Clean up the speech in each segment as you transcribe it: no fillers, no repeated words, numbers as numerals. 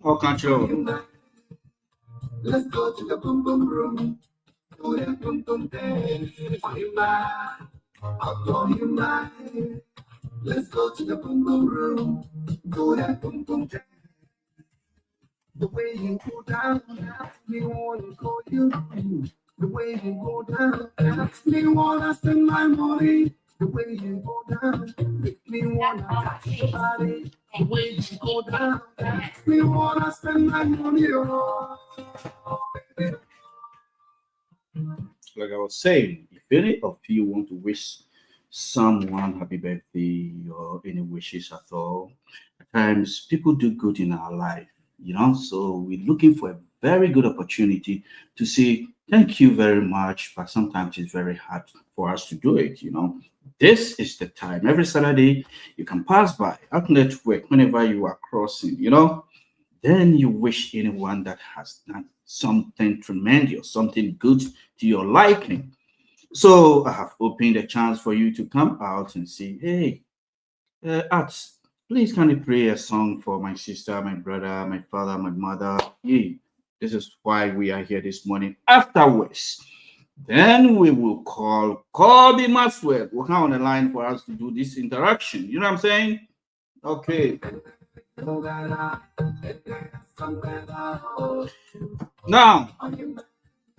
How control? Let's go to the boom boom room. Do that boom boom dance. On your mind, on your mind. Let's go to the boom boom room. Do that boom boom dance. The way you go down, makes me wanna call you. The way you go down, makes me wanna spend my money. The way you go down, makes me wanna touch your body. The way you go down, makes me wanna spend my money. Oh, baby. Like I was saying, if any of you want to wish someone happy birthday or any wishes at all, at times people do good in our life, so we're looking for a very good opportunity to say thank you very much, but sometimes it's very hard for us to do it. This is the time. Every Saturday, you can pass by at network whenever you are crossing. Then you wish anyone that has done something tremendous, something good to your liking. So I have opened a chance for you to come out and say, hey, Arts, please can you pray a song for my sister, my brother, my father, my mother? Hey, this is why we are here this morning. Afterwards, then we will call Koby Maxwell. We'll come on the line for us to do this interaction. You know what I'm saying? Okay. Now,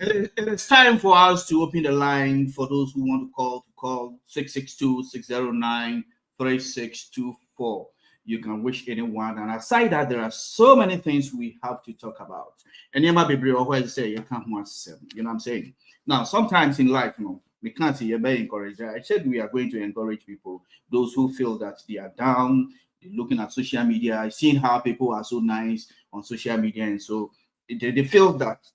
it is time for us to open the line for those who want to call 662-609-3624. You can wish anyone. And aside that, there are so many things we have to talk about. And you might be always say you can't want seven. You know what I'm saying? Now, sometimes in life, we can't say you're very encouraged. I said we are going to encourage people, those who feel that they are down, looking at social media, seeing how people are so nice on social media, and so they feel that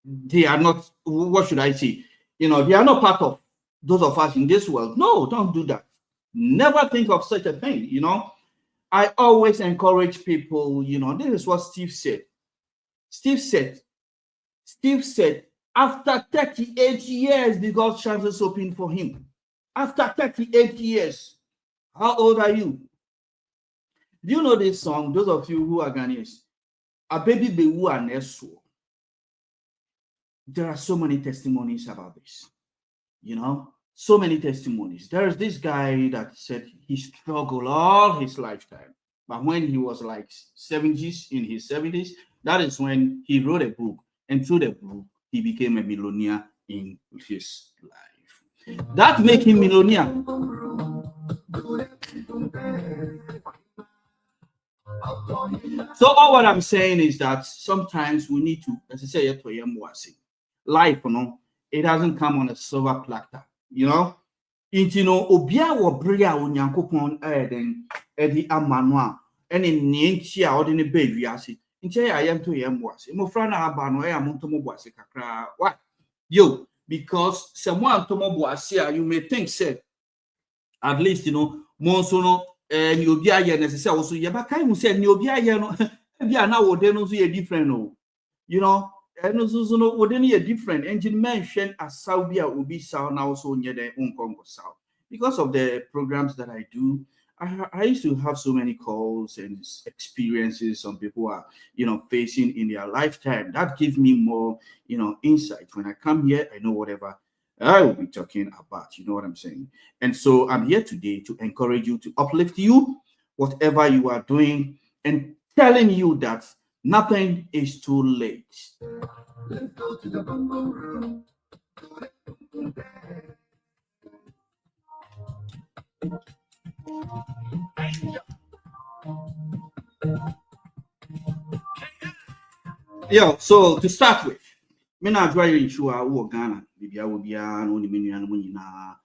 they are not, what should I say? They are not part of those of us in this world. No, don't do that. Never think of such a thing. I always encourage people, this is what Steve said. Steve said, Steve said, after 38 years, the God chances open for him. After 38 years, how old are you? Do you know this song? Those of you who are Ghanaians, a baby bewu and Eswo. There are so many testimonies about this. So many testimonies. There's this guy that said he struggled all his lifetime, but when he was like 70s, in his 70s, that is when he wrote a book, and through the book, he became a millionaire in his life. That made him millionaire. So all what I'm saying is that sometimes we need to, as I say, life, it doesn't come on a silver platter, obia wo bere a onyankopon edi amano a ene nenti a ode ne ba wiase nti ya yem to yem boase mo fra na aba no ya monto mo boase kakra what yo, because someone to mo boase you may think said at least mo so no ni obi aye necessary also ye ba kai mu say ni obi aye no bia na wo de no so ye different and also no wouldn't be different engine mention as Saudi Ubi Sao now also near the Congo South. Because of the programs that I do, I used to have so many calls and experiences some people are facing in their lifetime. That gives me more insight. When I come here, I know whatever I will be talking about. You know what I'm saying? And so I'm here today to encourage you, to uplift you, whatever you are doing, and telling you that nothing is too late. Let's go to the boom boom room. Yeah, so to start with, me na adwa you ensure wo Ghana, bibia wo bia no ni menua no nyina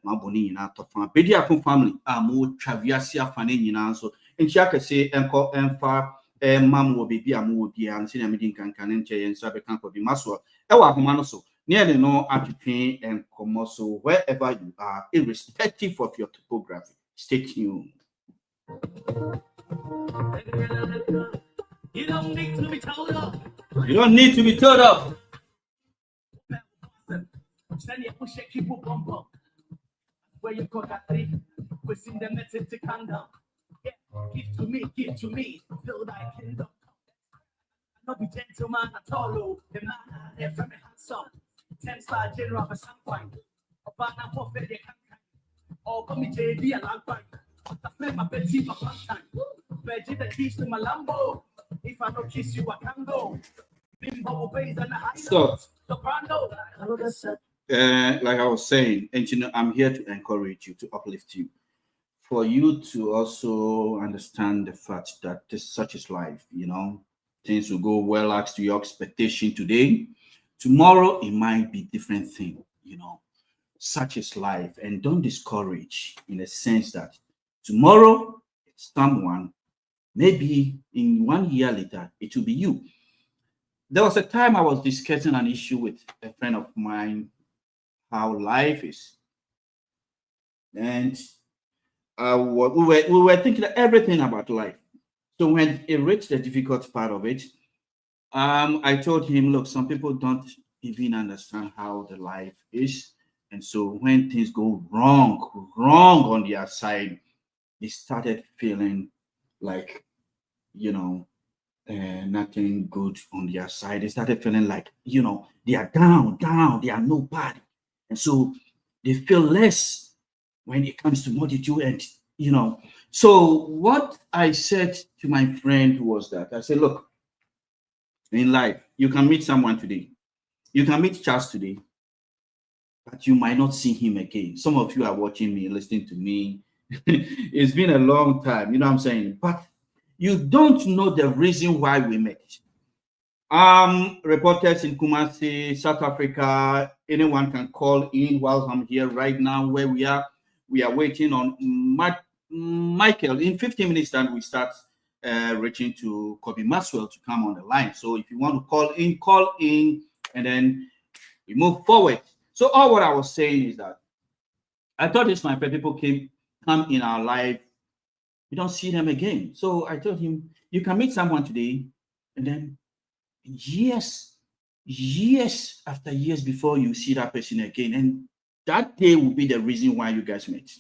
maboni nyina tofa. Bedi akon family mo twa wiase afane nyina so. Nchi akese enko emfa mam wo bibia mo wo bia nse na medi nkankan nche yen so abekan Koby Maxwell. E wa ahoma no so. Near no atwetwe enkomo so wherever you are, irrespective of your topography. Stay tuned. You don't need to be told up. You don't need to be told up. Where you got that thing, we seen them message to calm down. Yeah, give to me, fill thy kingdom. Not be gentleman at all, the man there from a handsome. 10-star general of a sampan. Obana for the cancan. Or come JD and Alpine. I play my petty for one time. Veggie the keys to my Lambo. If I don't kiss you, I can go. Bimbo obeys and I So, Soprano. like I was saying, and you know, I'm here to encourage you, to uplift you, for you to also understand the fact that this such is life. You know, things will go well as to your expectation today. Tomorrow it might be different thing. You know, such is life, and don't discourage in the sense that tomorrow it's someone. Maybe in 1 year later it will be you. There was a time I was discussing an issue with a friend of mine, how life is, and we were thinking everything about life. So when it reached the difficult part of it, I told him, look, some people don't even understand how the life is, and so when things go wrong on their side, they started feeling like, you know, nothing good on their side. They started feeling like, you know, they are down, they are nobody. And so they feel less when it comes to multitude. And, you know, so what I said to my friend was that I said, look, in life, you can meet someone today. You can meet Charles today, but you might not see him again. Some of you are watching me, listening to me. It's been a long time, you know what I'm saying? But you don't know the reason why we met. Reporters in Kumasi, South Africa, anyone can call in while I'm here right now where we are. We are waiting on Michael. In 15 minutes time, we start reaching to Koby Maxwell to come on the line. So if you want to call in, and then we move forward. So all what I was saying is that I thought it's my people come in our life. You don't see them again. So I told him, you can meet someone today, and then years after years before you see that person again. And that day will be the reason why you guys met.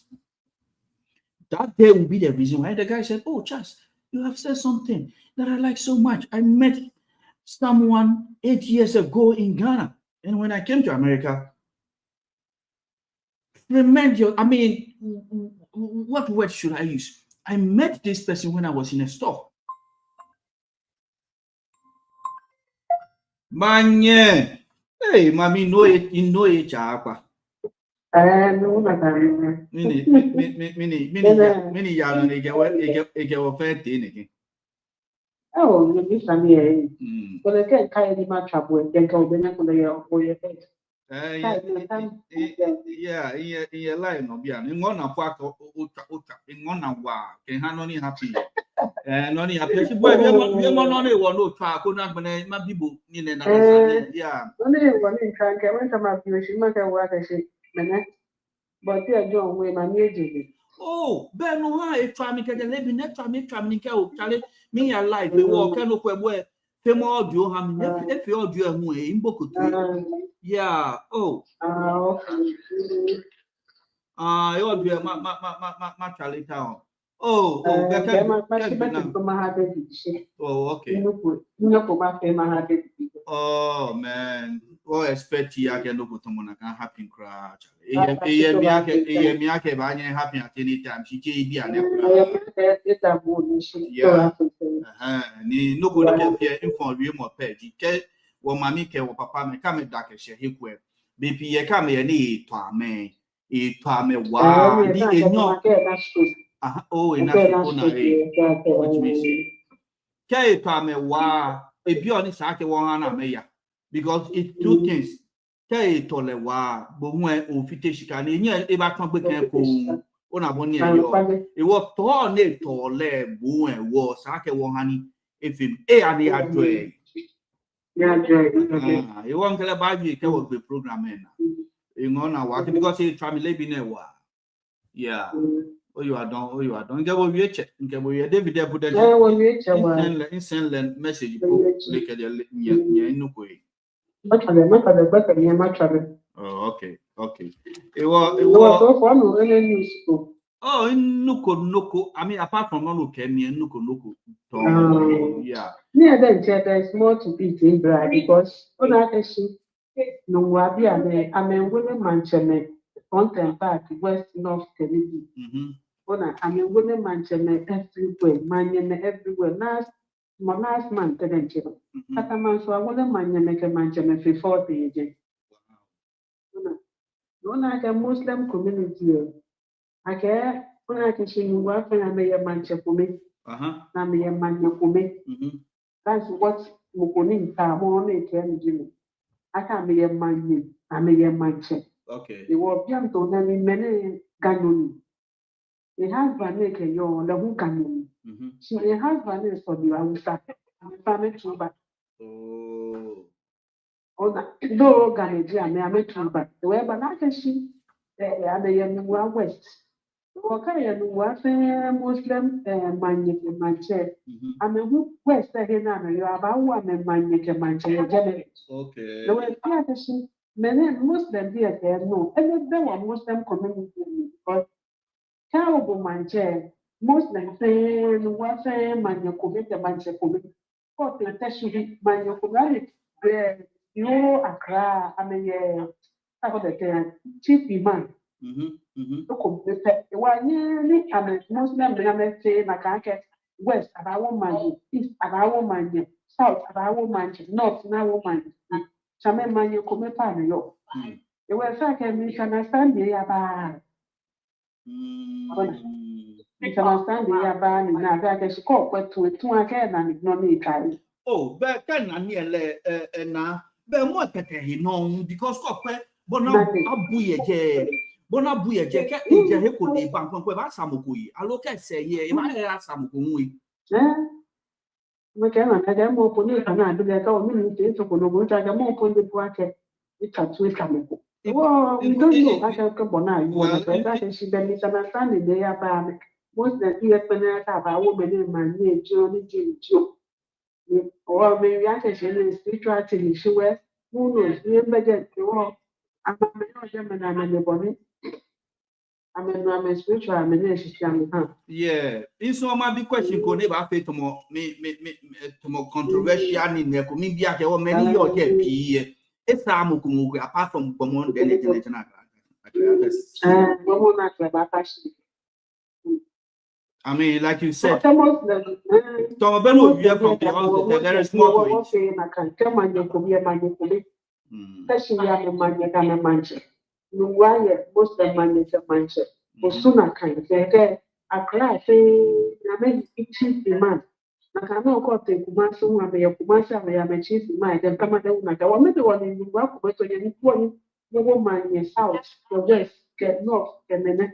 That day will be the reason why the guy said, oh, Charles, you have said something that I like so much. I met someone 8 years ago in Ghana. And when I came to America, what word should I use? I met this person when I was in a store. Manye, hey, mommy, know it, you know it, chapa. Mini, yarn, they get offended again. Oh, you miss me. But I can't carry the match up with them go the neck on your head. Yeah, in line, no, be in one of what in one of what can handle only happy. And only happy. Boy, we only one no track, not when my people in another. Yeah. Only one in track, I went to my viewing, matter what I say, but they are doing with my music. Oh, Ben, no, I try me get a living net, try me, Charlie, me alive, we walk and look where. Femo audio ham if you audio mu in boku yeah oh you audio ma Charlie town oh okay oh man oh expect ya can look to mona can happen cry Charlie me ake ba nya happy at any time she be an yeah ni no go get here info we mo page ke wo mami ke wo papa me ka me da ke she hekwe be pie ka me ni to ame wa di enyo oh ina so na which means ke to ame wa e bi oni sa ke wo na me ya because it two things ke to le wa bo hu o fite shika ni enyo e ba ton pe kan ko ona boni eyo e wo to na to le bu wo sa ke wo hani efim e ani ajoy e won kele ba ju ke wo be program na e ngona wa because e try me le bi na wa yeah oh you are done get wo wie che nke wo ye David put that in send message po le ke de nya inu ko e oh okay e wo so for no news Oh, in Noko. I mean, apart from no Kenya, Noko. Yeah. Near then, there's more to eat in Bra because on that she no wabi I mean, women mancheme front and back, west, north, Kennedy. I mean, women mancheme everywhere, man, everywhere. Last month, then, at a man, so I want to make a mancheme for 40 again. No, like a Muslim community. I care when I can see you work and I may a manche for me. I may a man for me. That's what Mukonin Tamon can do. I can't be a man, I may a manche. Okay. You were young to many ganuni. The husband make a yo, the who ganuni. She a husband is for the outside. Family too, but no Ganadi, I may have met you, but the way but I can see the West. Okay, and what Muslim manche. I mean, who West again? You are about one and manche generate. Okay. The way I can see many Muslim here, there no, and there were Muslim community, but terrible manche. Muslim saying, what saying, man, you commit the manche commit. What the testing, man, you commit. You Accra, I mean, I got the chief imam. One yearly, I mean, Muslim, I say, like West, about one East, about one South, about one North, now one Some man you come upon you. The West, I can misunderstand the about. Misunderstand the about, and I guess you call what to it, 2 again, and no need. Oh, but can I nearly now? But what he know because Bona Abuye, Bona Buye, Jack, Jaheko, the bank on Queba Samukui. I look at say, yeah, if I ask Samukui. McKenna, I got more police and I do that all minutes to go to a more on the bracket. It's a twist coming. Well, we don't know. I can come on. I can see the misunderstanding they are by me. Most that you have been about woman in my name, Johnny Joe. Or maybe I can say spirituality, she was. Who knows? Remember that you are. I'm a German, I'm a body. I'm a spiritual, I'm a nation. Yeah, in so my big question could never pay to more controversial in the community. There were many your JP. It's Samuku apart from Bomon, then international. I mean, like you said, Tomabello, you have from the there is more to it. I can come and you could be a man. Especially a man, no wire, most of man is a mansion. Or sooner kind of a class, I mean, chief demand. Like I know got the Kumasu, I may have Kumasa, I am a chief demand, and come down like I want the one in the work, but when you want the woman in south, the west, get north, and then.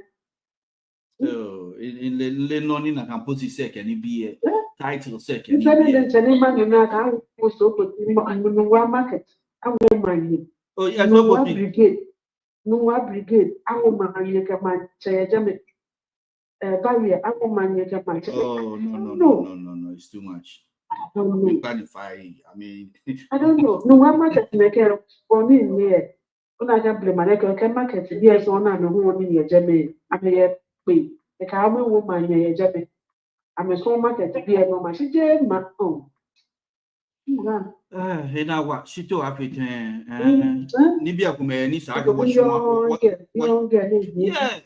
So, in the non I can put it second, be a title second. Any man in that I was open in one market. I won't mind. Oh, yes, no brigade. No brigade. I won't mind a man, say a German barrier. I won't mind a man. Oh, no, it's too much. I mean, I don't know. No one market make a for me near. When I can blame my market, yes, one and who in your German. I may pay. The cowboy woman near your German. I'm a small market to be a woman. She did my own. Hey, now what? She told happy to Nibia Kumani, so I can watch you. Yeah.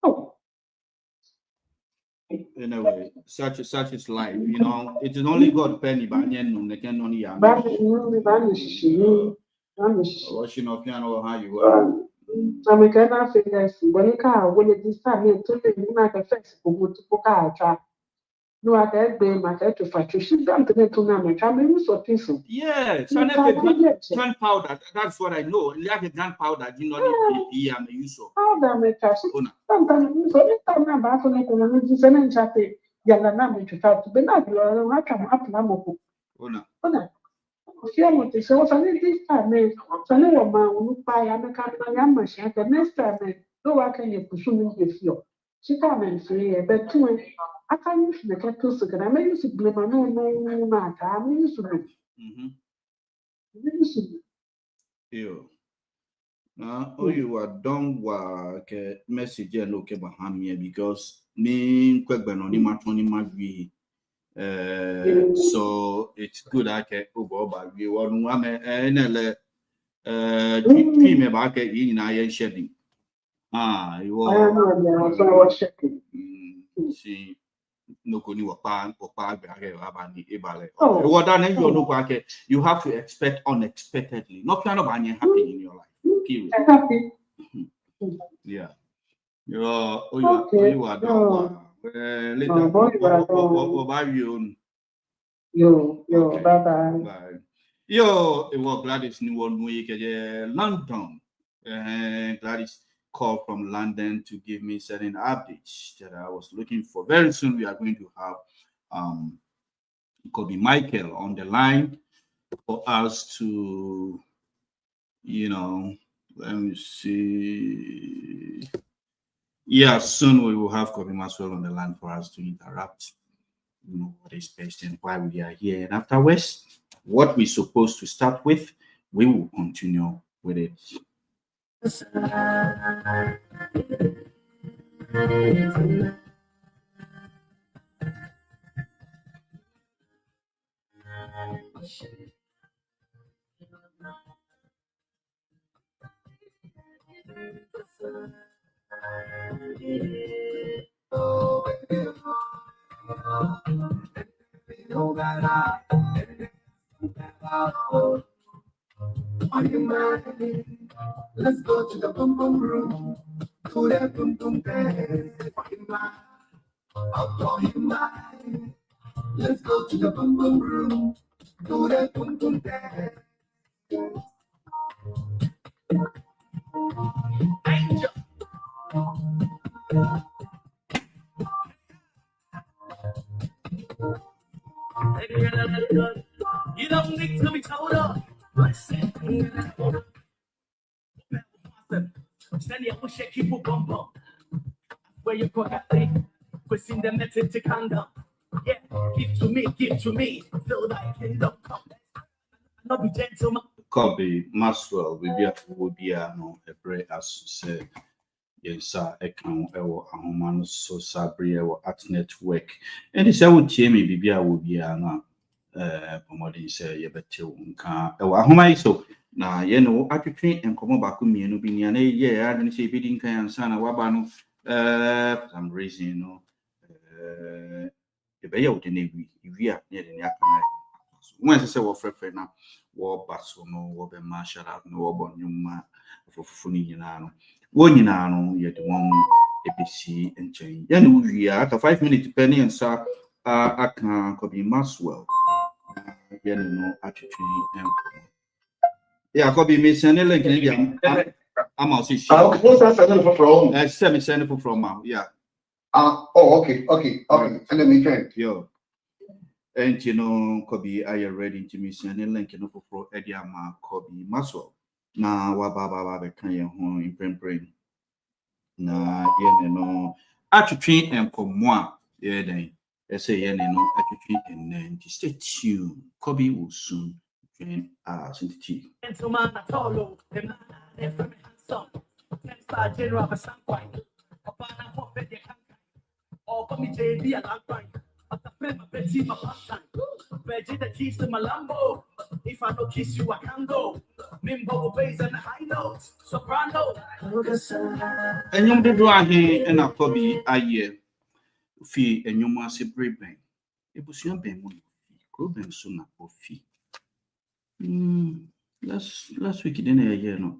Oh. Anyway, such is life, you know. It is only God penny, but they can only washing up piano how you are. I'm gonna figure when you can't when it is time to think like a fence for car. No, I can't be my head to factory. She done to me to name. I mean, you so peaceful. Yeah, gunpowder. That's what I know. Like a gunpowder, you know, the I'm used to. Powder make us. Sometimes, so it's not about to make a different chatty. Yalla, now we to talk to be not you are not come up now. Fear what is so funny this time. So no one will buy a mechanical machine. The next time, no, I can you push me with you. She come and say, but two. I can't use the kettle second. I may use to blame no matter. I may use to do. Ew. Oh, you are done work message and okay behind me because me quick ben on my so it's good I can go by you on one and dream about in I shedding. You are see no koni wapa agbe abani ebale. What done you no kwake you have to expect unexpectedly. Not kind of happen in your life. Period. Yeah. You are done. Later. What about you? Yo, bye. Bye. Yo, it was Gladys New World Week, London. Gladys called from London to give me certain updates that I was looking for. Very soon we are going to have Koby Michael on the line for us to, let me see. Yeah, soon we will have Koby Maxwell on the line for us to interact. What is best and why we are here. And afterwards, what we're supposed to start with, we will continue with it. Are you mind? Let's go to the boom boom room. Do that boom boom dance. Are you mind? Are you mind? Let's go to the boom boom room. Do that boom boom dance. Angel. You don't need to be told up. Listen. Send I wish I keep a bum bum. Where you got that thing? Pushing the method to condom. Yeah, give to me. Feel like kingdom come. Not be gentleman. Koby Maxwell, we be no a pray as said. Yes, account or Ahoman so sabri or at network. And it's I would tear me be I will be an pomodin say ye better Ahoma so now actually and come back with me and be near yeah, and say bidding can son wabano for some reason, the bay out the navy, if we are near the when I say what friend now, war basso no, war be marshal out no bon yuma for funny. One yet one ABC and chain. Then we are at 5 minutes penny and sir, I can Koby Maxwell. Attitude. Yeah, Koby me send a link in I'm also What's that sending from? Send from yeah. Okay. And then we can. Yo. And Koby, are you ready to me send a link for Ediama Koby Maxwell? Na wababa bɛka yɛn ho imprenpren na yɛne atwetwe nkɔmmɔ a yɛden ɛsɛ yɛne no atwetwe nnɛ nti stay tuned. Koby will soon join us in the tea. The keys to my Lambo. If I don't kiss you, I can't go. Mimbo bass and high notes, soprano. And you do I hear and a Koby a year fee and you must say brave bank. It was your bank go ben soon for fee. Last week in a year no.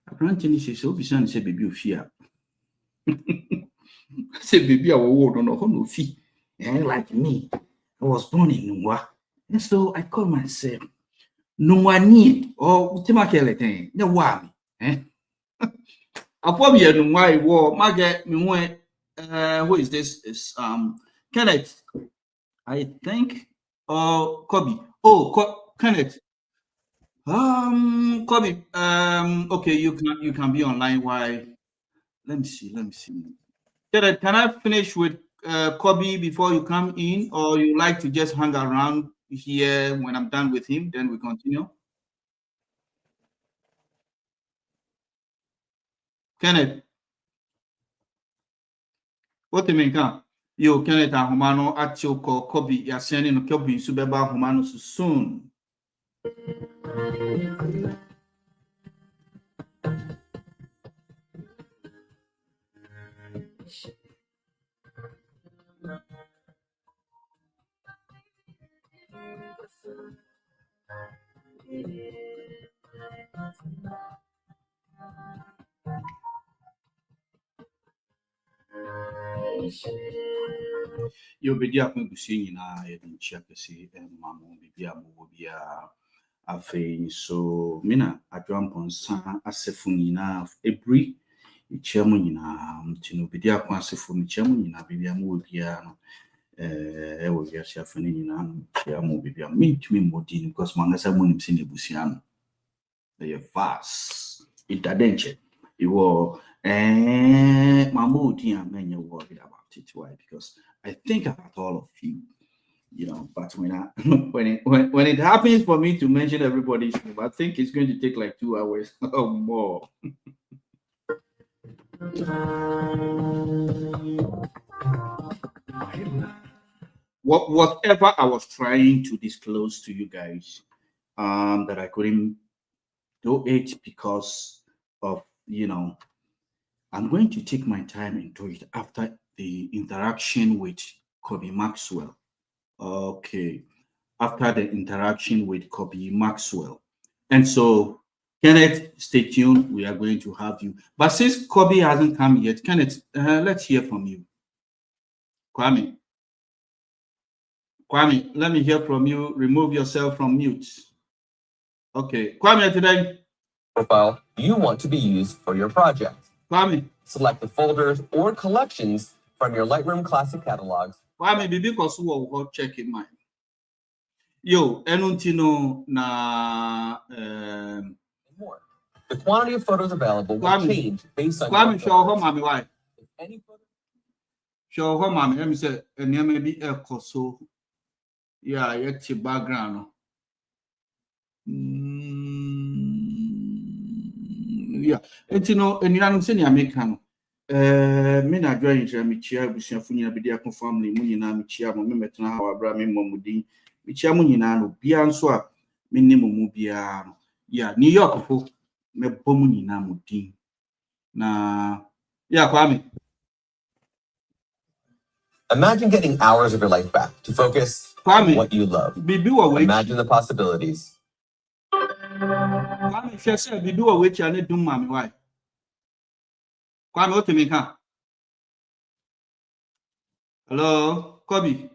A branch says so be son say baby of fear. Say baby I will on a no fee. And like me, I was born in Nwa. And so I call myself Nwani or Timakele. No why me. I probably know why war Margaret me who is this? Is Kenneth, I think, or Koby. Oh, Kenneth. Koby. Okay, you can be online. Why? Let me see. Kenneth, can I finish with Koby before you come in, or you like to just hang around here when I'm done with him? Then we continue. Kenneth. What do you mean? Yo, Kenneth Ahumano at your Koby, you're sending Koby Subeba Humano soon. You'll be there when seeing I didn't check to see Mamma be a fee. So, Mina, I jump on San Asefunina of Ebri, a chairman to know be there Quasifun chairman, I be a movie piano. I will be a chef in a movie, me to me more because Mangas I won't see the Busian. They are fast. It adventure. You were my mood, dear man, you're worried about it. Why? Because I think about all of you, you know. But when it happens for me to mention everybody's name, I think it's going to take like 2 hours or more. Whatever I was trying to disclose to you guys, that I couldn't do it because of, you know, I'm going to take my time and do it after the interaction with Koby Maxwell. Okay. After the interaction with Koby Maxwell. And so, Kenneth, stay tuned. We are going to have you. But since Koby hasn't come yet, Kenneth, let's hear from you. Kwame, let me hear from you. Remove yourself from mute. Okay. Kwame, today. Profile you want to be used for your project. Kwame. Select the folders or collections from your Lightroom Classic catalogs. Kwame, because we'll check in mind. Yo, Enuntino na more. The quantity of photos available will change based on Kwame, show home, mommy, why? If any photo. Show home, mommy. Let me say, and there may be a coso. Yeah, yet your background. Yeah, and you know, and you know, saying American. Men are joining Michia, which are funny, be their family, Munina, Michia, Mometana, our Brahmin Momudi, Michia Munina, Bianswa, minimum Mubiano. Yeah, New York, who me Bomunina Mudi. Na, yeah, Kwame. Imagine getting hours of your life back to focus on what you love. Imagine the possibilities. Kwame, she said, "Be do a witch and do mommy. Why? Kwame, what to make her? Hello, Koby.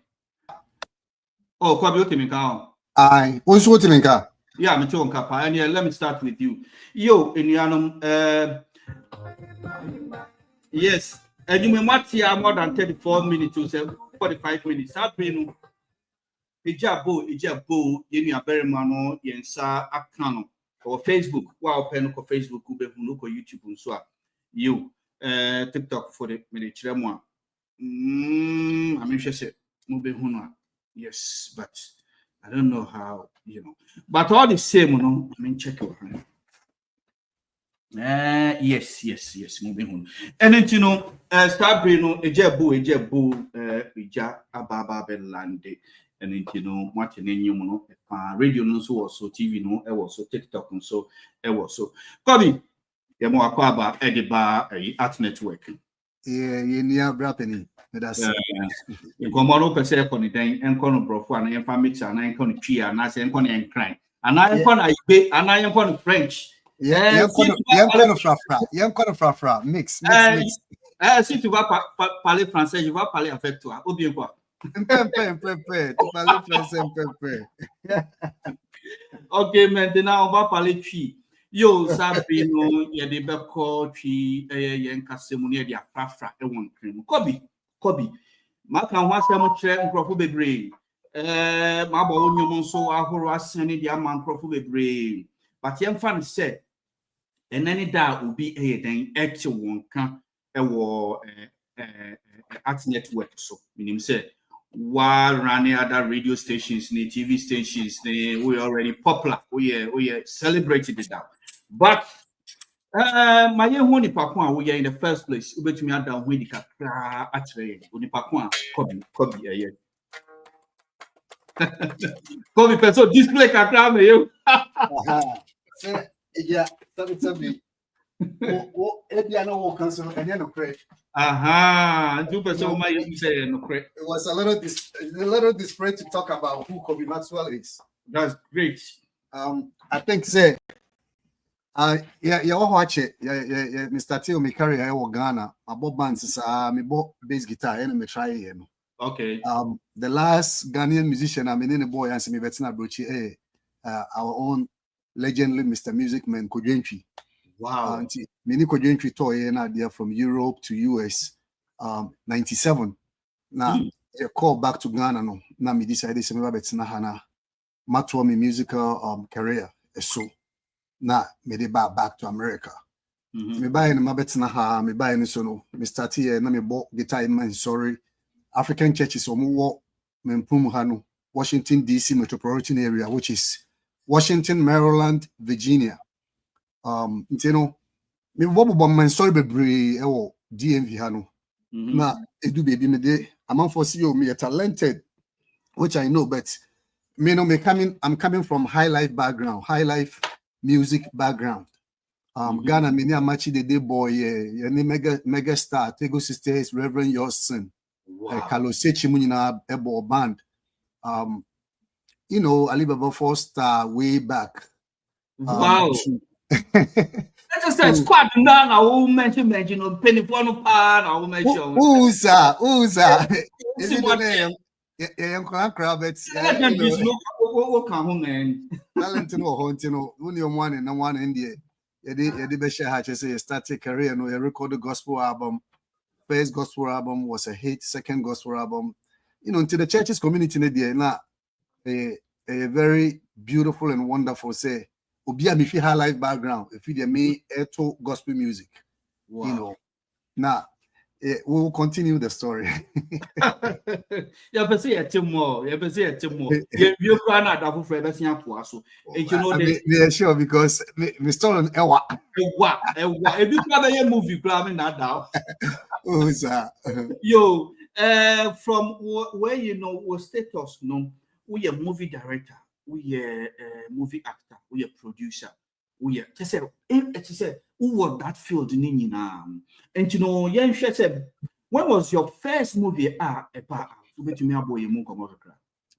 Oh, Koby, what to make her? I also what to make her. Yeah, I'm a Kappa. And let me start with you. Yo, in yes, and you may not see more than 34 minutes to 45 minutes. I've been Ijabo, Yeni Aberimano, Yensa Akano, or Facebook, wow, Penco Facebook, Ubehunuko, YouTube, and so you, TikTok for the minute. I'm interested. Yes, but I don't know how, you know. But all the same, you know, I mean, check your hand. Yes, moving on. And then, you know, start being Ejebu, Ija Ababa Belande. And then, you know, Martin and you radio news also TV, no, also TikTok, and so also. Koby, you're more about Ediba Art Network. Yeah, near Brapeny. That's in Comono per se con it and con Brofan and Famich and I con Tree and I say con and crying. And I am con I pay and I am con French. Young Frafra, mix. Si tu vas parler français, je vais parler avec toi. Ou bien quoi? Tu parles français un peu. Ok, maintenant on va parler Tree. Yo, Sabino, il y a des becos, Tree, il y a un cassemonier, il y a Frafra, et one cream. Koby, ma kan wa se mo kire nkrofo bebre ma bo onyo mo so ahoro asene dia man nkrofo bebre but yem fa ne se enani da obi den eche wonka ewo Art Network so meaning say while running other radio stations and TV stations we already popular we celebrated it now but My young one Papua, we are in the first place. Ubet me down when the capra actually, Uni Papua, Koby, yeah. Koby, person display capra, me you. Yeah, tell me. No cancel and then no credit. Aha, 2% my say no correct. It was a little disparate to talk about who Koby Maxwell is. That's great. I think say yeah, watch it. Yeah, Mr. Teo me carry I Ghana. I bought bands me bought bass guitar and me try it. Okay. The last Ghanaian musician I mean in the boy and me betina brochi our own legendary Mr. Music Man Kodwentwi. Wow. Many Kodwentwi tour here there from Europe to US 97. Now a call back to Ghana no. Now me decided to me betina hana mature me musical career so. Na me de back to America. Me buy in my betina ha, me buy in so no. Me start here na me bought guitar in my sorry. African churches or more Mempum Hano, Washington DC metropolitan area, which is Washington, Maryland, Virginia. You know, me bobo man sorry be DMV Hano. Na edu baby me de among for see me a talented, which I know, but me no me I'm coming from high life background, high life music background. Ghana many amachi the day boy, mega star, Tego Sisters, Reverend Yosin, Carlos Sechimunina Ebo band. You know, Alibaba 4-star way back. Wow. Let's say squad now. I will mention penny for no pan. I will mention. Who's that? Is it the name? Yeah, I'm crowd, but what come home man? Valentino, only one and one India. The best hatch say started career. No, you recorded gospel album. First gospel album was a hit. Second gospel album, you know, into the churches community there. Now, a very beautiful and wonderful say. Obia me fi high life background. If you me eto gospel music, you know. Now, we will continue the story. Yeah, but say a more. You run out of friends. You know, they sure because we stole an ewa. If you have a movie, planning that down. Who's that? Yo, from where you know what status? No, we a movie director, we a movie actor, we a producer, we a. Just say, who was that field in and you know, yeah, she said, when was your first movie?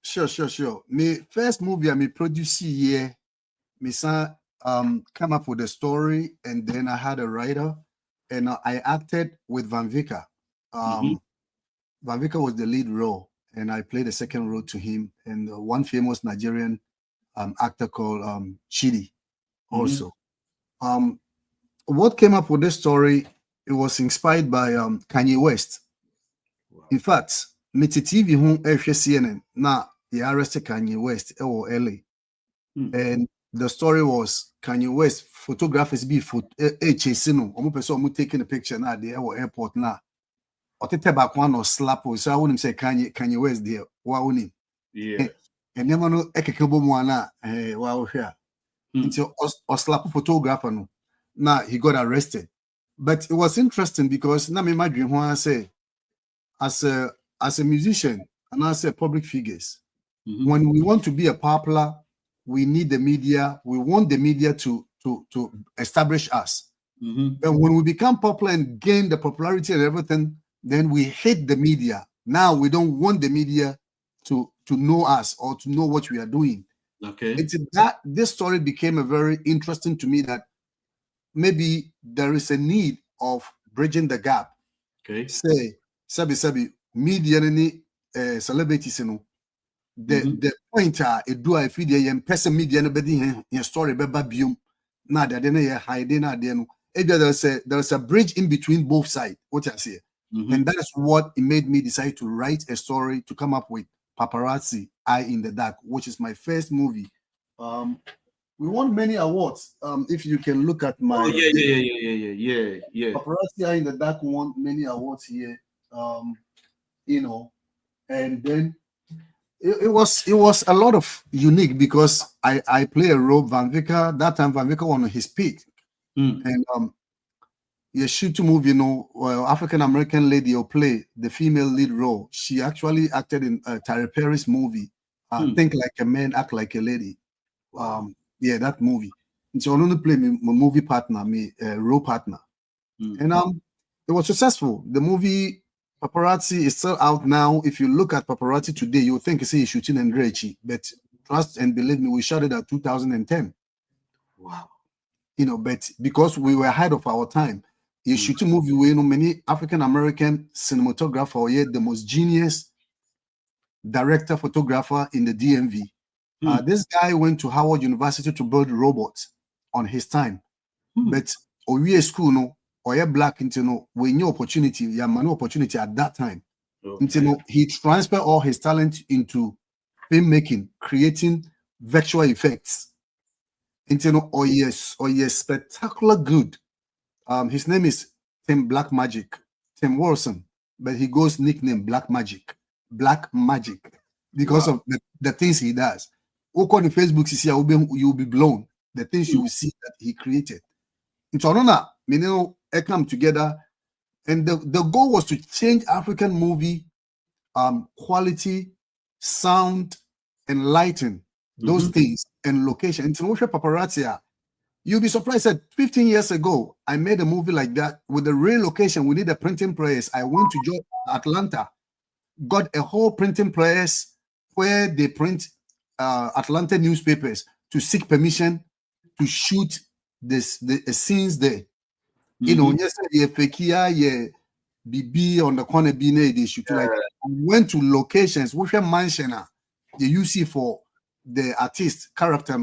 Sure. My first movie I produced here, me come up with a story, and then I had a writer, and I acted with Van Vika. Van Vika was the lead role, and I played the second role to him, and one famous Nigerian actor called Chidi also. What came up with this story, it was inspired by Kanye West. Wow. In fact, me TV home CNN now he arrested Kanye West or LA. And the story was Kanye West photographers be chasing no taking a picture now the airport now. Or te back one or slap so I wouldn't say Kanye West there. Yeah. And never know ekekebo mwana wow here. Until or slap photographer no. Now he got arrested. But it was interesting because now me imagine when I say as a musician and as a public figures, when we want to be a popular, we need the media. We want the media to establish us. And when we become popular and gain the popularity and everything, then we hate the media. Now we don't want the media to know us or to know what we are doing. Okay. It's that this story became a very interesting to me that maybe there is a need of bridging the gap. Okay. Say, sabi, media ni celebrities, you know. The point it do I feed the person media no bedi here story beba biom na de na hiding na de no. There's a bridge in between both sides. What I say. And that is what it made me decide to write a story to come up with Paparazzi, Eye in the Dark, which is my first movie. We won many awards. If you can look at my yeah. Paparazzi Eye in the Dark won many awards here. You know, and then it was a lot of unique because I play a role Van Vika. That time Van Vika was on his peak. And you shoot a movie, African American lady will play the female lead role. She actually acted in Tyler Perry's movie, Think Like a Man, Act Like a Lady. Wow. Yeah, that movie. And so I only play my movie partner, role partner. And it was successful. The movie Paparazzi is still out now. If you look at Paparazzi today, you'll think it's shooting and Grechi. But trust and believe me, we shot it at 2010. Wow. But because we were ahead of our time, you shoot a movie where many African American cinematographer or yet the most genius director photographer in the DMV. This guy went to Howard University to build robots on his time. But we school or you're black into we knew opportunity, no opportunity at that time. Okay. He transferred all his talent into filmmaking, creating virtual effects. Oh yes, spectacular good. His name is Tim Tim Wilson, but he goes nickname Black Magic, because of the things he does. Look on the Facebook, you'll be blown. The things you will see that he created. In Toronto, they come together, and the goal was to change African movie quality, sound, and lighting, those things, and location. International Paparazzi, you'll be surprised that 15 years ago, I made a movie like that with the real location. We need a printing press. I went to Atlanta, got a whole printing press where they print Atlanta newspapers to seek permission to shoot the scenes there. Yes, BB on the corner they shoot. Like I went to locations which are mansion the UC for the artist character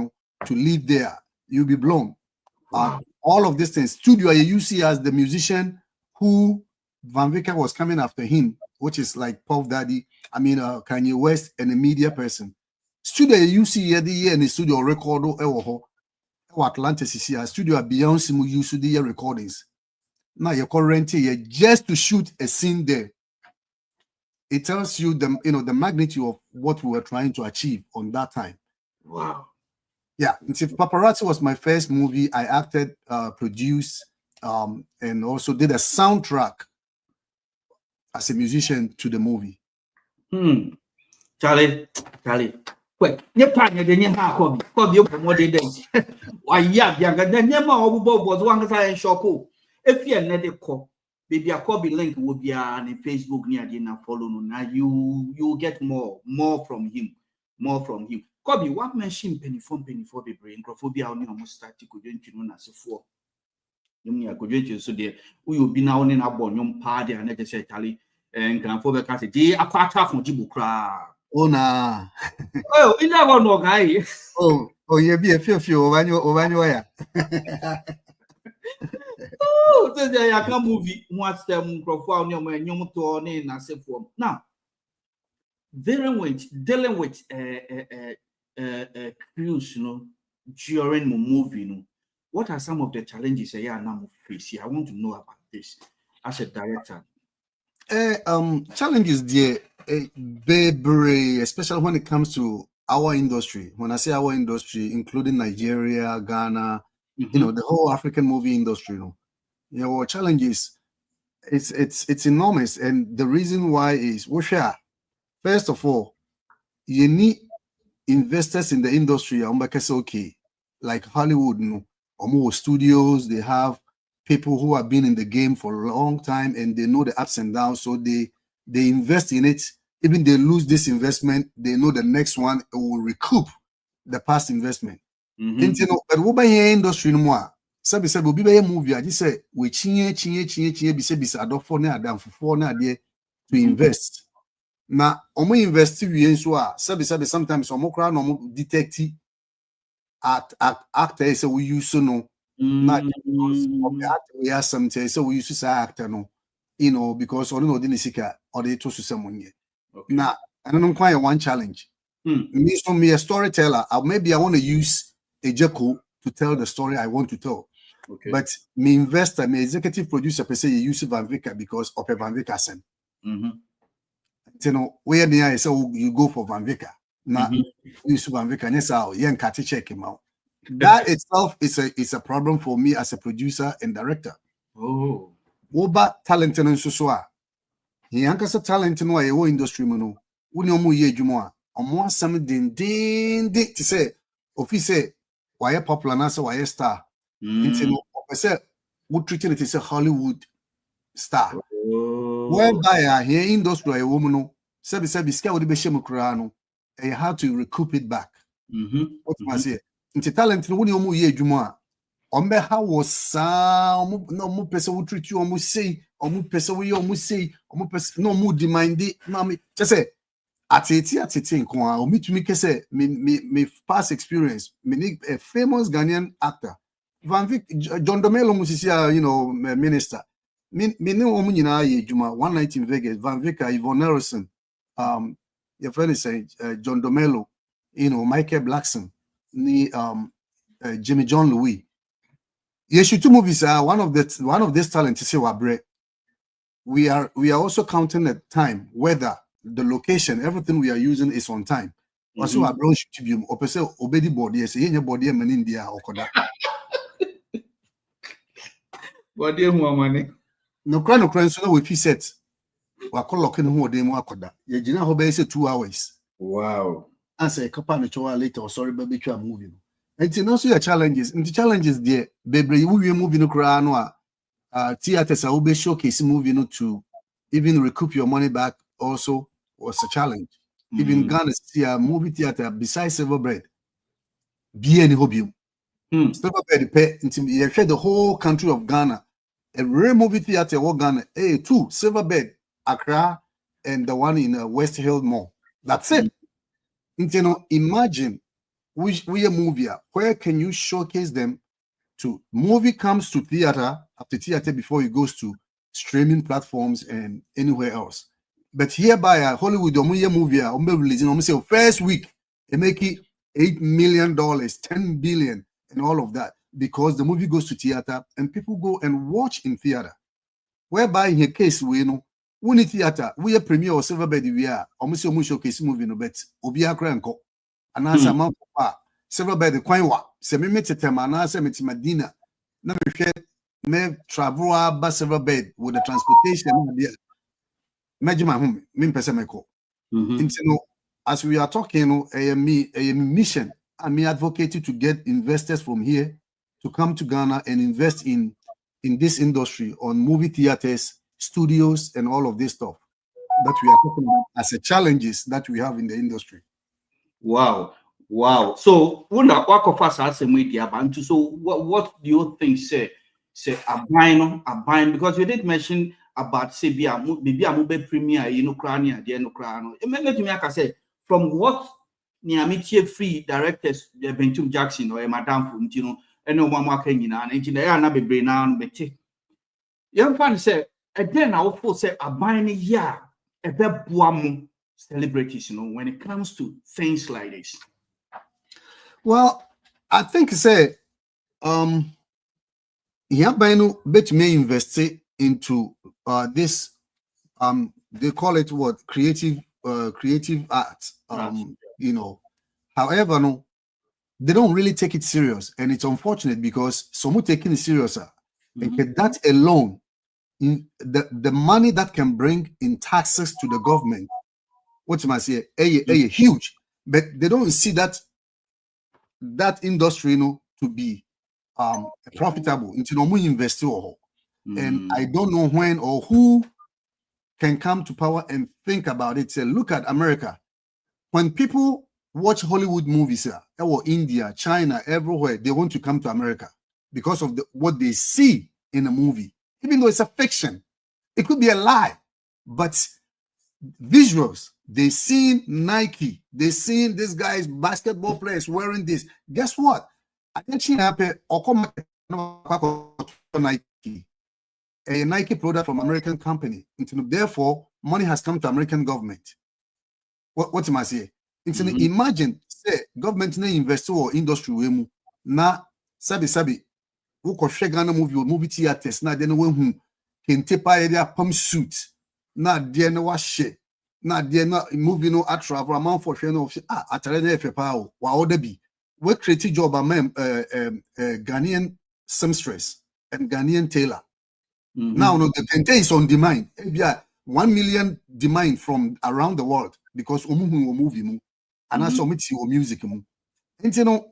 to live there. You'll be blown. All of these things. Studio you see as the musician who Van Vicker was coming after him, which is like Puff Daddy, Kanye West, and a media person. Studio you see the year in the studio record Atlanta CC studio Beyonce mu use the recordings. Now you're current here just to shoot a scene there. It tells you the magnitude of what we were trying to achieve on that time. Wow. Yeah, Paparazzi was my first movie. I acted, produced, and also did a soundtrack as a musician to the movie. Charlie. Wait, you can't get any Koby. Koby, you promote it. Why, yeah, then never was one time shock. If you're not a cop, maybe a Koby link will be on Facebook near dinner follow. Now you get more from him. Koby, what machine penny for the brain? Crophobia only almost started to know as a four. You are good, so dear. We will be now in our bonum party and let us say Tally and can for the castle. A part from Jibukra. Oh, nah. Oh, in that one, no guy. Oh, you be a few when you're Oh, there's a movie. What's them profile when you to in as a form. Now, dealing with cruise, during the movie, what are some of the challenges I now face? I want to know about this as a director. Challenges there, very, especially when it comes to our industry. When I say our industry, including Nigeria, Ghana, the whole African movie industry, challenges. It's enormous, and the reason why is first of all, you need investors in the industry. Okay, like Hollywood, or more studios. They have people who have been in the game for a long time and they know the ups and downs, so they invest in it. Even they lose this investment, they know the next one will recoup the past investment. And but what by industry no more? Sabi be by movie. I just say we chinye be say adofo na adam for na there to invest. Now, omo invest we so sabi sometimes omo kra no omo detect actor say we use no. Not because of the actor we have something, so we used to say actor no, because or no didn't seek or they told to someone yet. Now, I don't know quite one challenge. Me a storyteller, maybe I want to use a Jeko to tell the story I want to tell. Okay. But me investor, me executive producer per se you use Van Vicker because of a Van Vicker sen. Where near so you go for Van Vicker. Now use Van Vicker, yes, I'll yen catty check him out. That itself is a problem for me as a producer and director. Oh. Oba talent no so a. Yankasa talent no a wo industry mu no. Woni omo ye adwuma a, omo asam din to say office why popular na say why star. Nti no opese wo treat it as a Hollywood star. Whereby here industry a woman no sabi sika wo de be shemu kra no and you have to recoup it back. What I say? Nti talent no woni omo ye adwuma a ombe ha was no mo pese wo treat you omo say omo pese wo ye omo say omo pese no mo demand na me just say atete nko a omitumi kese me past experience me a famous Ghanaian actor Van Vick John Domelo musisia minister me ne omo nyina ye adwuma one night in Vegas Van Vick Yvonne Nelson your friend is John Domelo Michael Blackson ni Jimmy John Louis. Yes, two movies are one of these talents is Wabre. We are also counting the time, whether the location, everything we are using is on time. Also, our brown should be opposite obedi body, yes, any body in India or Koda. Body more money. No crown, so we fi set. We are locking who de mo Koda. Ye jina hobe say 2 hours. Wow. Answer a couple of hours later, or sorry, baby, you are moving. And also your challenges. And the challenges there, baby, we moving no crown. Theaters will be showcase movie to even recoup your money back also was a challenge. Even Ghana see a movie theater besides Silver Bread. Be any hobby. Silver Bread pay you share the whole country of Ghana. A real movie theater or Ghana. Two Silver Bed, Accra, and the one in West Hill Mall. That's it. Imagine we a movie. Where can you showcase them? To movie comes to theater after theater before it goes to streaming platforms and anywhere else. But hereby Hollywood movie releasing say first week they make it $8 million, 10 billion, and all of that because the movie goes to theater and people go and watch in theater. Whereby in a case we need theater, we a premiere or Silver Bed we are almost showcase movie no bet Obia Cranko and answer amount Silver Bed the Quinwa. Se me tetemana se medina na me travel ba Silver Bed with the transportation there majima home me pese meko as we are talking a mission and me advocating to get investors from here to come to Ghana and invest in this industry on movie theaters, studios, and all of this stuff that we are talking about as the challenges that we have in the industry. Wow. So when I walk of us as a media bantu, so what do you think say a bind because you did mention about Sebia maybe a mobile premier Ukraine the Ukraine. It made me like I say from what Niamitie free directors the Bentum Jackson or Madame Puntino and no mama Kenina and engineer na be brain now bete. Young fan say again I will say a bind a bebuamu celebrities when it comes to things like this. Well, I think say bet may invest into this they call it what creative arts. However, no, they don't really take it serious, and it's unfortunate because some taking it serious and that alone the money that can bring in taxes to the government, what I say, huge, but they don't see that industry to be profitable into no invest and I don't know when or who can come to power and think about it. Say, look at America. When people watch Hollywood movies or India, China, everywhere, they want to come to America because of what they see in a movie. Even though it's a fiction, it could be a lie, but visuals, they seen Nike, they seen this guy's basketball players wearing this. Guess what? Attention happen or Nike, a Nike product from American company. Therefore, money has come to American government. What am I saying? Imagine say government na invest or industry we na sabi who ko Ghana movie theaters na de no hu kente pa area pump suit na de no wa she na de no movie no travel amount for hwe no atare na efe pa o wa order bi we create job Ghanaian seamstress and Ghanaian tailor. Now, no, the painter is on demand. 1 million demand from around the world because movie and also music. And you know,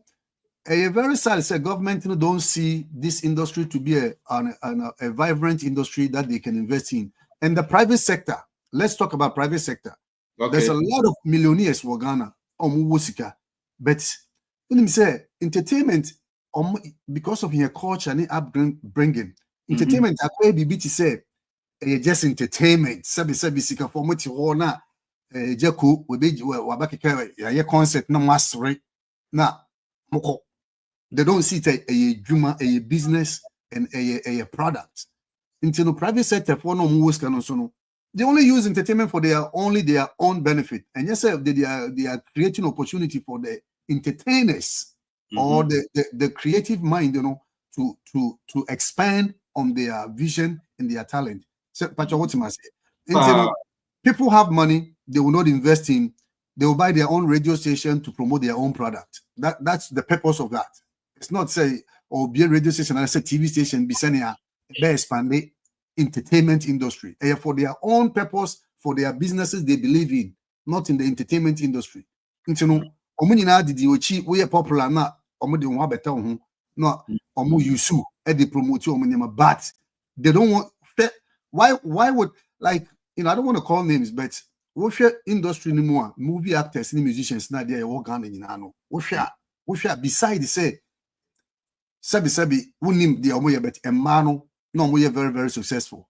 a very sad say government don't see this industry to be a vibrant industry that they can invest in. And the private sector, let's talk about private sector. Okay. There's a lot of millionaires for Ghana but let me say entertainment because of your culture and upbringing. Entertainment akwa bibi ti say just entertainment sabi sika for mo ti ho na jeko we be wabakeka ya concept na masre na moko. They don't see it a juma, a business, and a product. Into the private sector, for no more they only use entertainment for their own benefit. And yes, they are creating opportunity for the entertainers or the creative mind, you know, to expand on their vision and their talent. So, people have money, they will not invest in, they will buy their own radio station to promote their own product. That's the purpose of that. It's not say or be a radio station and say TV station be sending a expand the entertainment industry. For their own purpose, for their businesses they believe in, not in the entertainment industry. You know, we are popular now. No, they promote you, but they don't want. Why would, like, you know, I don't want to call names, but what's your industry anymore? Movie actors, musicians, not there working in Nano. What's your besides say. Sabi, unim the omoye bet emano no moye very very successful.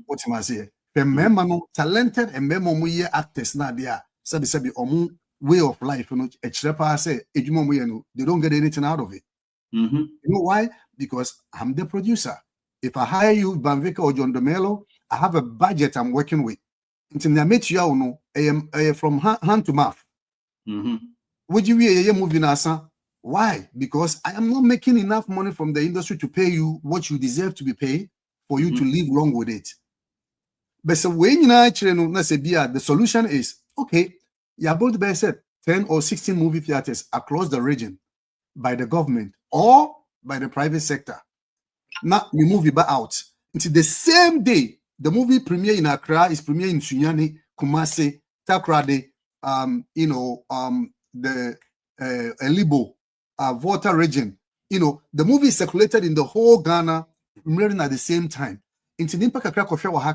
What am I say? The memano talented and memo moye actors na there. Sabi omu way of life, you know. Echrepa say ejumo moye no. They don't get anything out of it. You know why? Because I'm the producer. If I hire you, Banvika or John DeMello, I have a budget I'm working with. Until I meet you, no, I am from hand to mouth. Would you be a movie nasa? Why? Because I am not making enough money from the industry to pay you what you deserve to be paid for you to live long with it. But so when you actually the solution is okay, you are both best 10 or 16 movie theaters across the region by the government or by the private sector. Now we movie back out. Until the same day, the movie premiere in Accra is premiere in Sunyani, Kumasi, Takrade, the Elibo. Volta region, you know, the movie is circulated in the whole Ghana, premiering at the same time. Into Nimpaka Krakoshawa,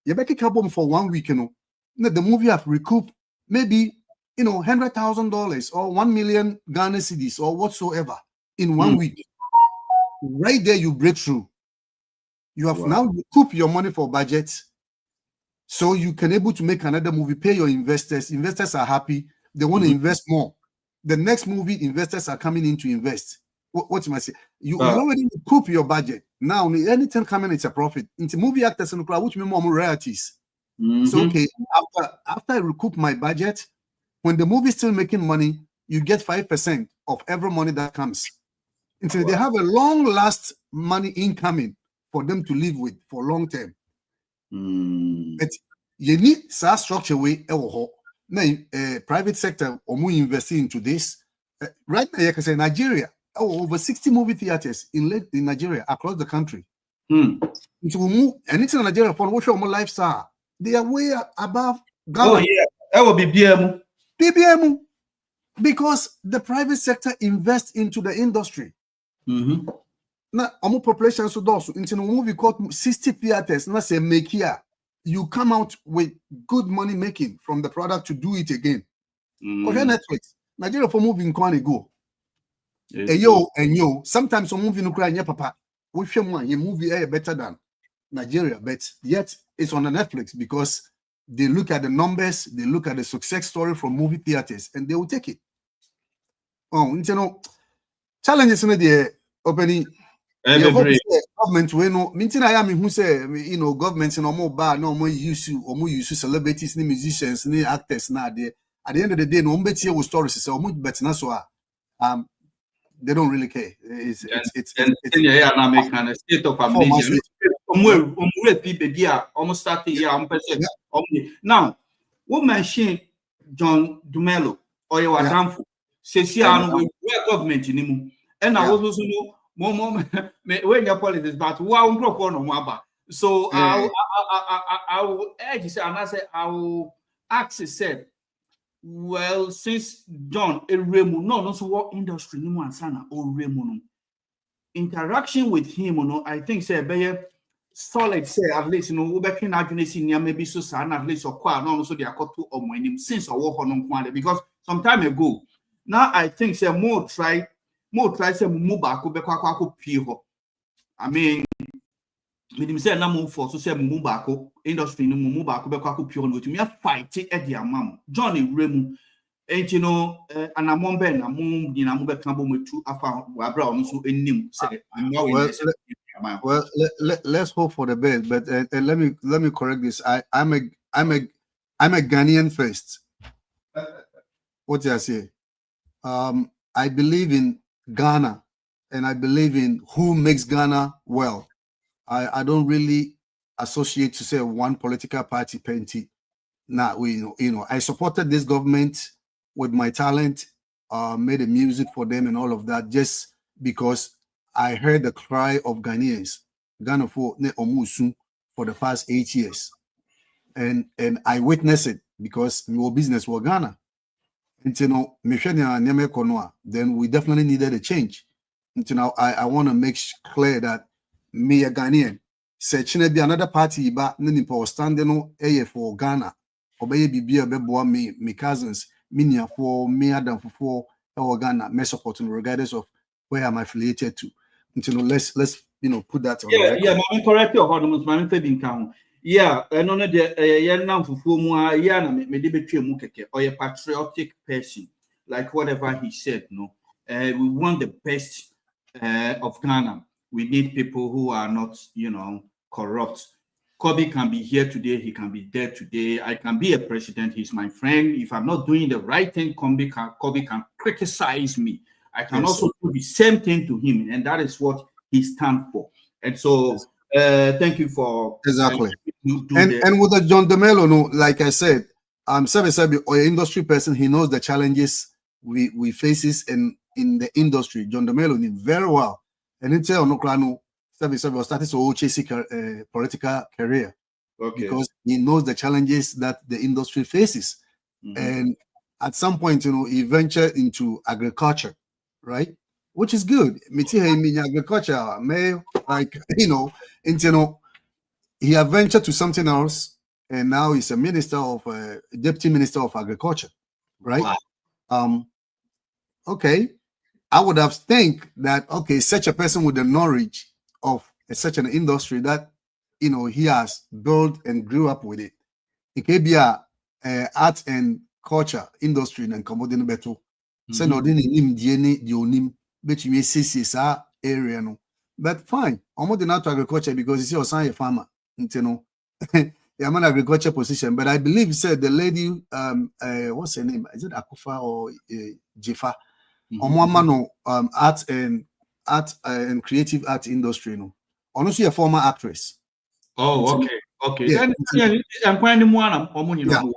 Yabeki Kabum for 1 week, you know. The movie have recouped maybe, you know, $100,000 or 1 million Ghana cedis or whatsoever in 1 week. Right there, you break through. You have now recouped your money for budget, so you can able to make another movie, pay your investors. Investors are happy. They want to invest more. The next movie, investors are coming in to invest. What am I saying? You already recoup your budget. Now, anything coming, it's a profit. Into movie actors and which mean more royalties. So okay, after I recoup my budget, when the movie is still making money, you get 5% of every money that comes. Until they have a long last money incoming for them to live with for long term. But you need such structure way. Now, private sector or more investing into this. Right now, you can say Nigeria, over 60 movie theaters in Nigeria across the country. And it's in Nigeria for what your lifestyle. They are way above Ghana. Oh yeah, that will be BBM. Because the private sector invests into the industry. Now, our population so also into a movie called 60 theaters. Now say make here. You come out with good money making from the product to do it again. Okay, Netflix, Nigeria for moving can go. Yo, sometimes some movie no cry papa. We film one, your movie better than Nigeria, but yet it's on the Netflix because they look at the numbers, they look at the success story from movie theaters, and they will take it. Oh, you know, challenges in the opening. Government we know minting I am who say you know governments no more bad no more use celebrities musicians actors now there at the end of the day no bet here with stories so much better na so they don't really care. It's yeah na make kind of state of amnesia people be almost starting now what machine John Dumelo or your example we government in him. And I also know more when your politics, but one propon on Waba. So I will urge say, and I say I will ask said, well, since John Remu, no, so what industry no one sana or Remu interaction with him, I think say be solid say at least we can imagine maybe so at least or quite no so they are caught to since I work on because some time ago. Now I think say more try say move back I mean me say na move for so say move back industry no move back pure no to me fight e dia mam John Remu and and ben na mum ni na be kan bo metu afa wa bra on so enim say let's hope for the best, but let me correct this. I'm a Ghanaian first. What did I say? I believe in Ghana, and I believe in who makes Ghana well. I don't really associate to say one political party penty. Now I supported this government with my talent, made the music for them and all of that, just because I heard the cry of Ghanaians, Ghana for the past 8 years, and I witnessed it because my business was Ghana. Then we definitely needed a change. I want to make clear that me a Ghanaian, say be another party, but standing for Ghana, or me cousins, me for me Adam for Ghana, me supporting regardless of where I'm affiliated to. Let's put that on the record. Yeah, I'm correct your hormones, my thing count. Yeah, and on the now for me debate or a patriotic person, like whatever he said, no. We want the best of Ghana. We need people who are not, corrupt. Koby can be here today, he can be there today. I can be a president, he's my friend. If I'm not doing the right thing, Koby can criticize me. I can also do the same thing to him, and that is what he stands for. And so, thank you for exactly. And with the John DeMello, like I said, Sabi or industry person, he knows the challenges we faces in the industry. John DeMello knew very well, and it's Sabi was starting to chasing political career because he knows the challenges that the industry faces, and at some point, he ventured into agriculture. Right, which is good. Agriculture, he have ventured to something else, and now he's a deputy minister of agriculture. Right. Wow. Okay, I would have think that such a person with the knowledge of such an industry that he has built and grew up with it. It could be a art and culture industry and commodity better. So no, area no, but fine. Almost not to agriculture because you see, a farmer, I'm an agriculture position. But I believe said the lady, what's her name? Is it Akufa or Jefa? Art and creative art industry. No, honestly, a former actress. Oh, okay. Yeah.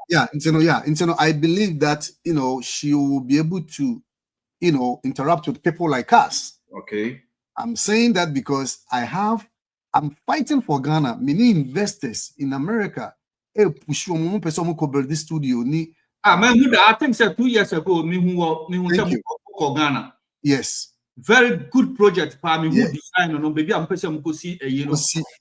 Yeah. I believe that she will be able to interact with people like us. Okay. I'm saying that because I'm fighting for Ghana. Many investors in America push this studio. I think 2 years ago, Ghana. Yes. Very good project. Who design maybe I'm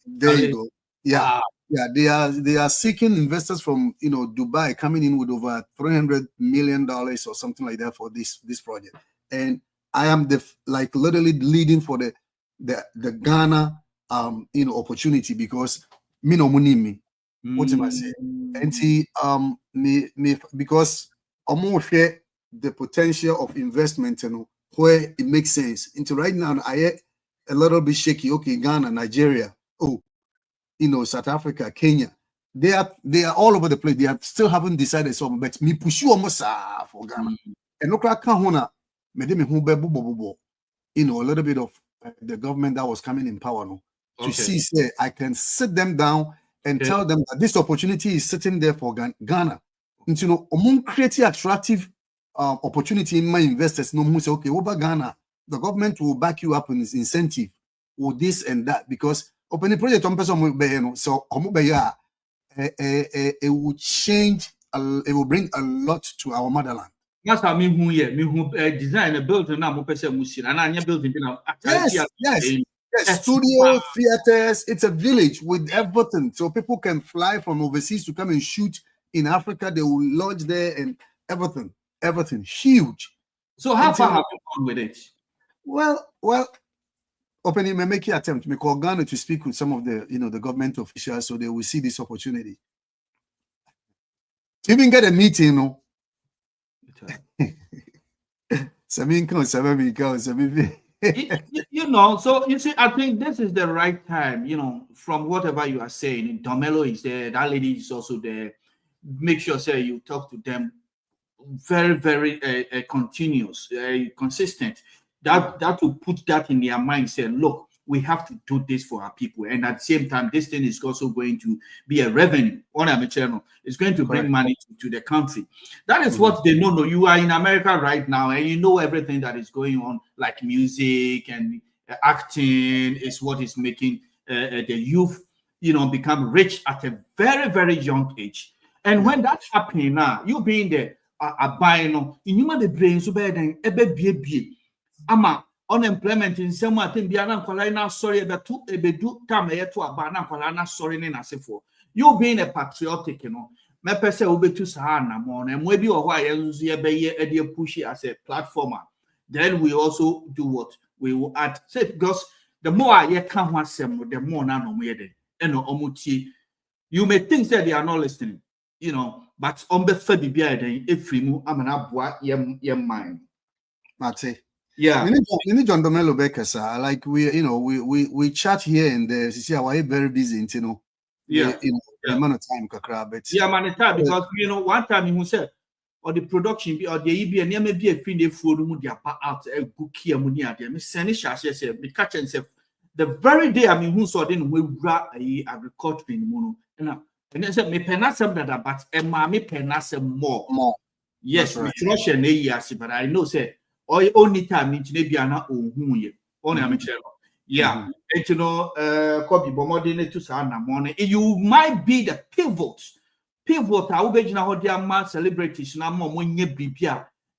there you go. Yeah. Wow. Yeah, they are seeking investors from Dubai coming in with over $300 million or something like that for this project. And I am literally leading for the Ghana opportunity because me no money me. What am I saying? And see because almost share the potential of investment where it makes sense. Into right now I get a little bit shaky. Okay, Ghana, Nigeria, South Africa, Kenya. They are all over the place. They still haven't decided something, but me push you almost for Ghana. And look at Kahuna. A little bit of the government that was coming in power to see, say, I can sit them down and tell them that this opportunity is sitting there for Ghana. And create attractive opportunity in my investors. No who say, okay, over Ghana, the government will back you up in this incentive with this and that because open the project on person so it will change. It will bring a lot to our motherland. That's how me who design a building now. And building Yes, studio, theaters. It's a village with everything, so people can fly from overseas to come and shoot in Africa. They will lodge there and everything huge. So how far have you gone with it? Well, opening may make an attempt. May call Ghana to speak with some of the the government officials so they will see this opportunity. To even get a meeting, So you see, I think this is the right time, from whatever you are saying. Domelo is there, that lady is also there. Make sure, say, you talk to them very, very continuous, consistent. That will put that in their mind, say, look, we have to do this for our people. And at the same time, this thing is also going to be a revenue on our channel. It's going to bring money to the country. That is what they know. No, you are in America right now, and you know everything that is going on, like music and acting is what is making the youth, become rich at a very, very young age. And when that's happening now, you being there, buying, in the brain, so bad and ama unemployment in some way thing biana nkwala na sorry ebedu time to abana nkwala na sorry ne nasefo you being a patriotic me pese obetu sa na mo na mo bi oho ayenzu ye beye e dey push as a platformer. Then we also do what we will add, say, because the more you can asem, the more na no mo ye dey eno omuti. You may think that they are not listening, but on be fa bibia den efrimu amana boa ye mind. Mate. Yeah, John Domelo Becker, sir. Like we chat here and there. You see, we're very busy, the amount of time, but man, because one time he said, or the production or the EB and maybe a free food out a good key money at them. Send it, me catch and say the very day who saw then we agriculture in mono and then said me penasem that but me penasem more. Yes, we trust and yes, but I know say. Or only time in Chinebiana on yeah, and Koby Bomodine to Sana morning. You might be the pivot. I will be now their celebrities now more when you be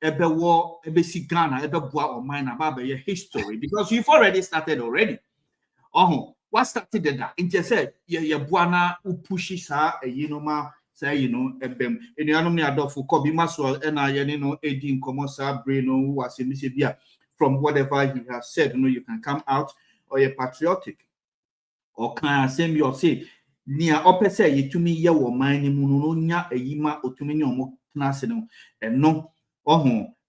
ebe war, ebe Ghana, ebe bois or mine about your history because you've already started already. What started that? It just said, yeah, buana who pushes her, say, ebem. And you know, for Koby Maxwell, and I, Edin Komosa, Breno, who was in Mississippi, from whatever he has said, you can come out or you're patriotic. Or can I send you or say, near upper say, you to me, ye were mining Munonia, a yima, or to me, no national, and no,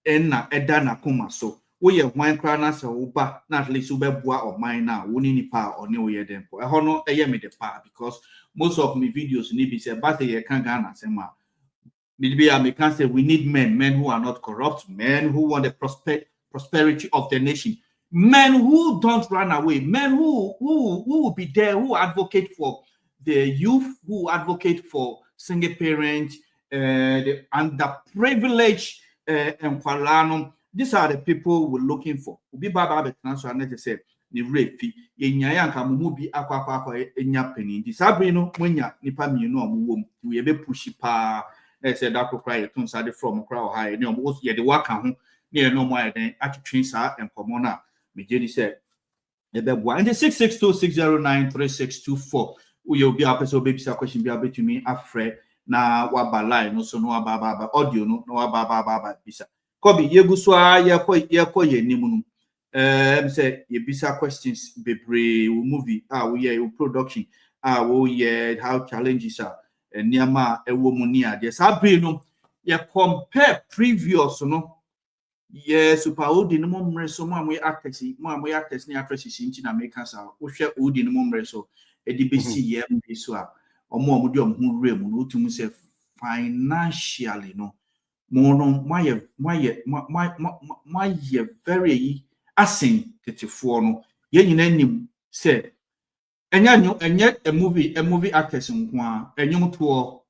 enna, edana, coma so. We have one cranas or uba, not least ubeboa or mine now, winning pa or no year then. I honor a yemi the pa because most of my videos need be said, but they can't Ghana. Maybe I can say we need men who are not corrupt, men who want the prosperity of the nation, men who don't run away, men who will be there, who advocate for the youth, who advocate for single parents, the underprivileged and Kualano. These are the people we're looking for. Ubi baba betanso anete say ni refi yenya yanka mu bi akwa enya peni. Di sabino mwenya nipa mienu omuwom. We ebe pushi pa na say that cry tun sade from cry or high. Ni omo ye de waka ho ni no mo aden atwetwe sa enkomo na me je di say ebe boa. And the 662609364 we obi apeso baby sa question bi abetumi afre na waba line no so no waba audio no waba bisa. Koby, yeguswa yako ye nimunu. Say yebisa questions bebre movie. We yeah production. How challenges are. Niama ewomunia. Yes, no. You compare previous Yes, super old in the moment. So we actors ni actresses in America. We share old in the moment. So DBC so or more medium who real to say financially mono my very asing 34 no ye nyina nim say enya a movie actors nko a enyum to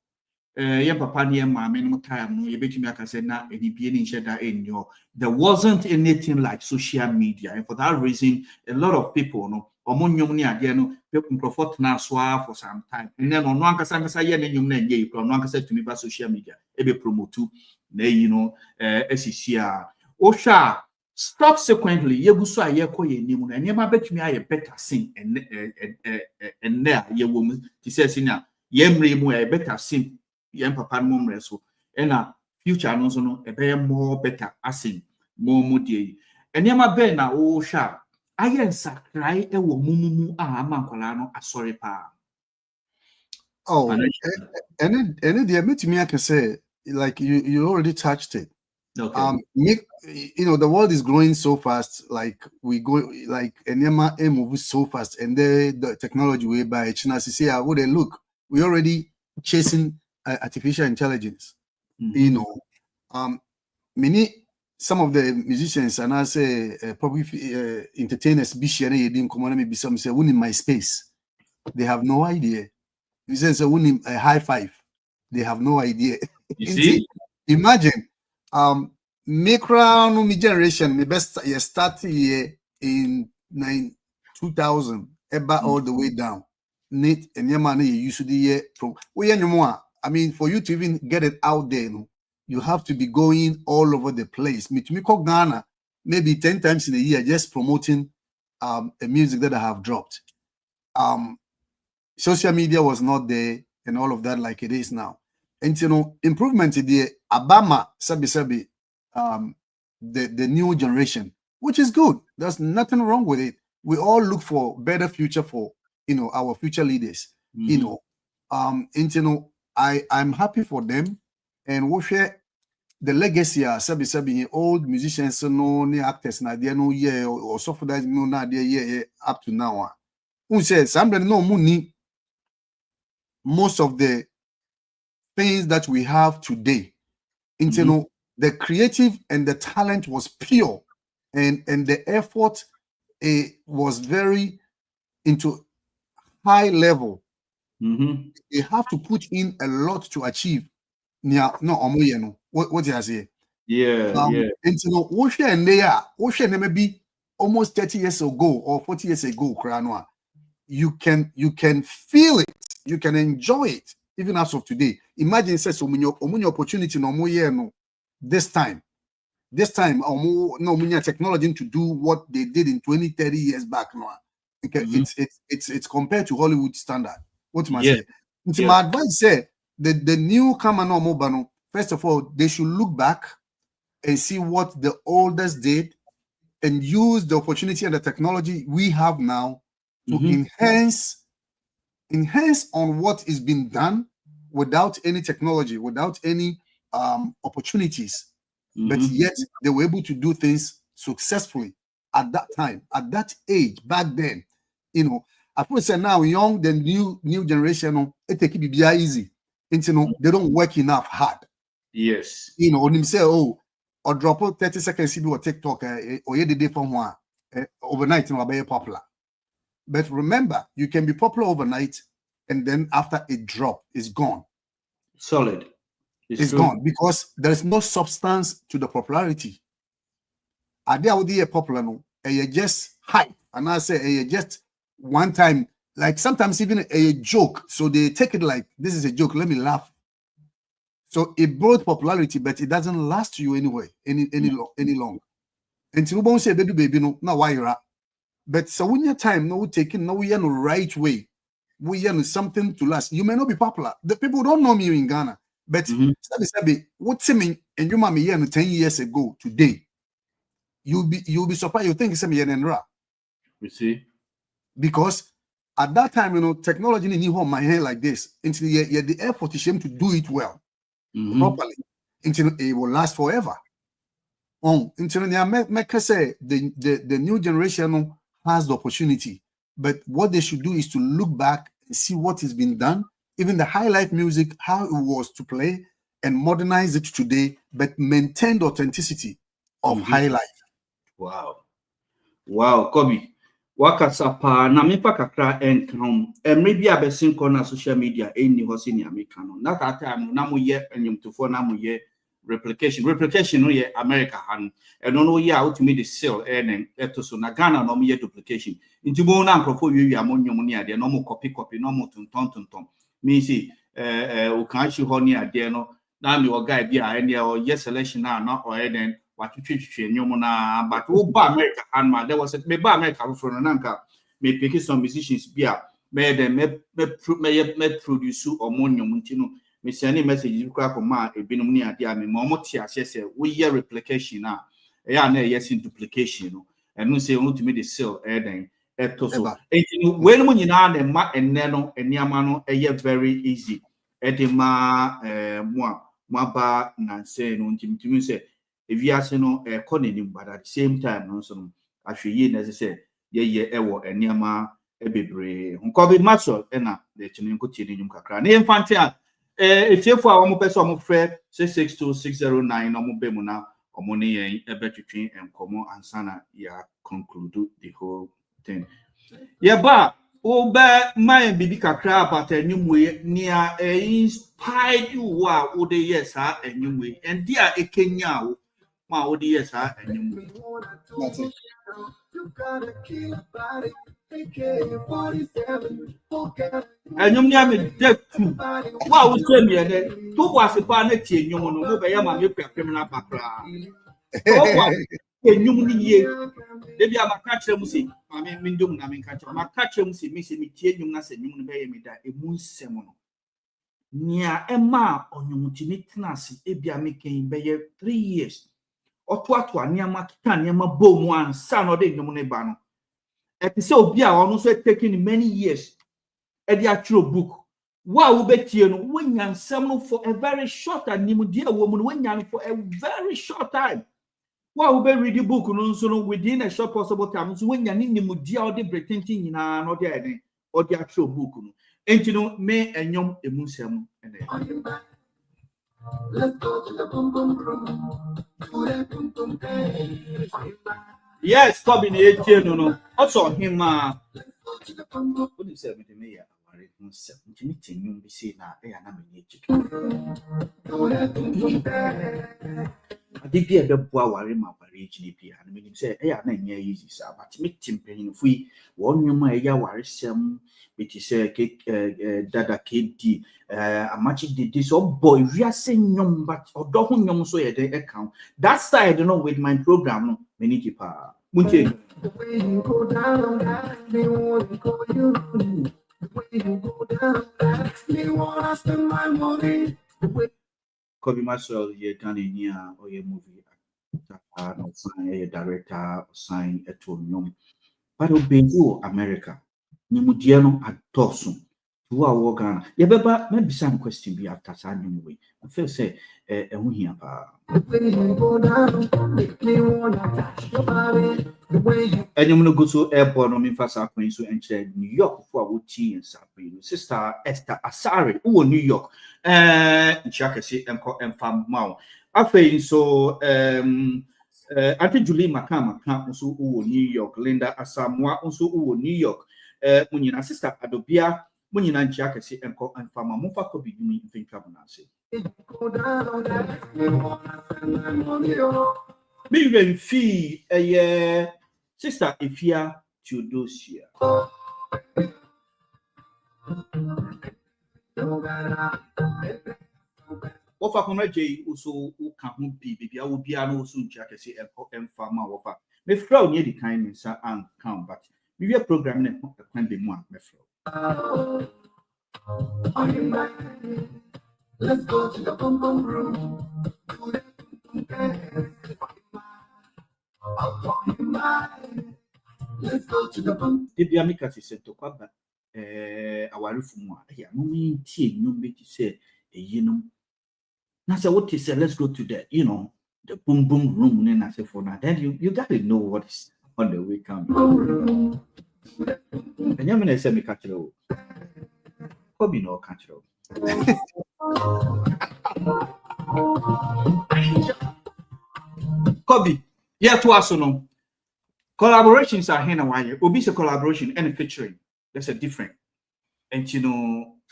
yeah, papa near mammy no time, no, you bet me I can say now any being shed that in your there wasn't anything like social media, and for that reason, a lot of people no among young near no people comfort now swap for some time, and then on one can say yeah, then you may get from one can say to me about social media, maybe promote too, you know, SCCR. Osha subsequently, you go so a year ko ye nimu, and you might bet me I better sing and there ye woman, he says in a yemri mu a better sing. Yen papa no mre so na future no so no e be more better asin more mudie enema be na o sha ayen sakrai e wo mumumu a amankwala no asori pa and the admit me I can say like you already touched it. Okay. The world is growing so fast, like we go like enema move so fast, and the technology way by China say would they look we already chasing artificial intelligence. Many some of the musicians and I say probably entertainers be sharing maybe some say in my space, they have no idea. Musicians say a high five, they have no idea. You see, imagine micro generation me best start here in 2000 all the way down. Need and your money you used to the year from I mean, for you to even get it out there, you have to be going all over the place. Mitumiko Ghana, maybe 10 times in a year, just promoting a music that I have dropped. Social media was not there and all of that like it is now. And improvement in the Abama Sabi the new generation, which is good. There's nothing wrong with it. We all look for better future for our future leaders. I'm happy for them, and we share the legacy of Sabi old musicians, no actors, na there no year or so for that no na there year up to now. Who says somebody no money? Most of the things that we have today, the creative and the talent was pure, and the effort was very into high level. They have to put in a lot to achieve. What did I say? Yeah. And they are maybe almost 30 years ago or 40 years ago, you can feel it, you can enjoy it even as of today. Imagine says opportunity no this time no technology to do what they did in 20-30 years back. It's compared to Hollywood standard. What must I say? My advice say the newcomer no mobano, first of all, they should look back and see what the oldest did and use the opportunity and the technology we have now to enhance on what is being done without any technology, without any opportunities. But yet they were able to do things successfully at that time, at that age, back then. I would say now young, the new generation, it take it be easy. They don't work enough hard. Yes. When you say, or drop 30 seconds or TikTok or you day from one overnight, be popular. But remember, you can be popular overnight, and then after it drop, it's gone. Solid. It's gone because there is no substance to the popularity. Are they out there popular? No, and you just hype, and I say you just one time, like sometimes even a joke. So they take it like this is a joke. Let me laugh. So it brought popularity, but it doesn't last you anyway, any long. And you won't say baby no, now why you're at. But so when your time no taking no we are no right way, we are something to last. You may not be popular. The people don't know me in Ghana. But what's mean? And you might be here 10 years ago today. You'll be surprised. You think it's me and ra. You see, because at that time, technology didn't hold my hand like this until you had the effort to shame to do it well, properly, until it will last forever. Until the new generation has the opportunity, but what they should do is to look back and see what has been done. Even the high life music, how it was to play, and modernize it today, but maintain the authenticity of high life. Wow, Koby. Wakasapa na mepa kakra enkam maybe abesin corner social media any hosi ni America no na that time na mo ye enyumtofo na mo ye replication no ye America han eno no ye out me the sale enen eto so na Ghana no mo ye duplication nti mo na nkrofo wi amonyum ni ade no mo copy no mo tonton me see o kan chi ho ni ade no na me o guy bi a ene o ye selection na o enen watwitwitwe nyom na but wo ba America and there was me ba America for no nanka me pick some musicians bia me dem me produce omonyom ntino me send message kwa koma ebinum ni ade a me mo te ase se wo ye replication na ya na yes in duplication no enu say won to me the sell den eto so enti when mo nyina na ma enne no eniama no very easy edema mo aba na say no ntimi say if you ask no economy but at the same time no so ahweye na say ye ewo eniama ebebre Koby Maxwell na the chinenko tini nyum kakra na infante a etiefo a wo pese o frɛ 662609 no mo be mu na omo ne yen ebetwetwe enkomo ansana ya conclude the whole thing ye ba o be my bibi kakra about enwumwe nia inspired you wa o de yes ha enwumwe and dia ekenya wo ma o de yes ha enwumwe enyum ni am de tu wa o tell me de to was pa na tie enyum no mo be ya ma me kwapem na bakra enyum ni ye de bia maka kire mu se ma me ndom na me nka kire maka kire mu se me se me tie enyum na se enyum no be ye me da emu nsem no nia ema onyum ti ni tenase e bia me kan be ye 3 years oto aniama kita aniama bo mu ansa no de enyum ne ba no epise obi a ono so taking many years e dey actual book wa wo betie no wanya nsem no for a very short time nimudie wo mu no wanya no for a very short time wa wo be read the book no so no within a short possible time so wanya ni nimudie o de pretending nyina no de eden o de actual book no enti no me enyom emu nsem ene let's go to the boom boom room to the boom boom day. Yes, Koby na etie no also him what you say me the mayor aware no se ntimi tinyum bi say na e ya na me ejitu ade bi e be bo aware ma aware ejini bi ha na me nim say e ya na nya easy sa but me timpanyin fu wonwum a e ya aware sem beti say dada kedi amachi didi so boy we are saying nyum but odo ho nyum so ye dey account that side no with my program no me need to pa munche the way you go down me want to go you the way you go down me want to spend my money Koby Maxwell ye Tanzania or ye movie no sign ye director sign eto nyum but obeju America nimudie no adoso wo a wo Ghana ye beba me bisa question bi after sa nyum we I feel say hu hia pa enyum no go so airport no me fasa kwen so enche New York for a wuti en sapi sister Esther Asare wo New York nchakese enko enfam mawo afei so Auntie Julie Makama nso wo New York Linda Asamoah nso wo New York munyina sister Adobia munyina nchakese enko enfam mo fa Koby dumi mfintwa bonase me even fee sister Ifia Theodosia wofa kono je uso uka ho bibia wo bia no so ntia kese emfa ma wofa me fra oni di kan nsa an count but we program ne kwan be mu a me fra let's go to the boom boom room let's go to the boom bibia mi kasi se to kwaba awarifu mu a ya no me tie nyum be ti se eyinum. I said, what is it? Let's go to the, the boom boom room. And I said, for now, then you got to know what is on the way coming. And you're going to say, me catch it all. Koby no catch it all. Koby, yeah, to us, no. Collaborations are here now. Obese collaboration and featuring. That's a different. And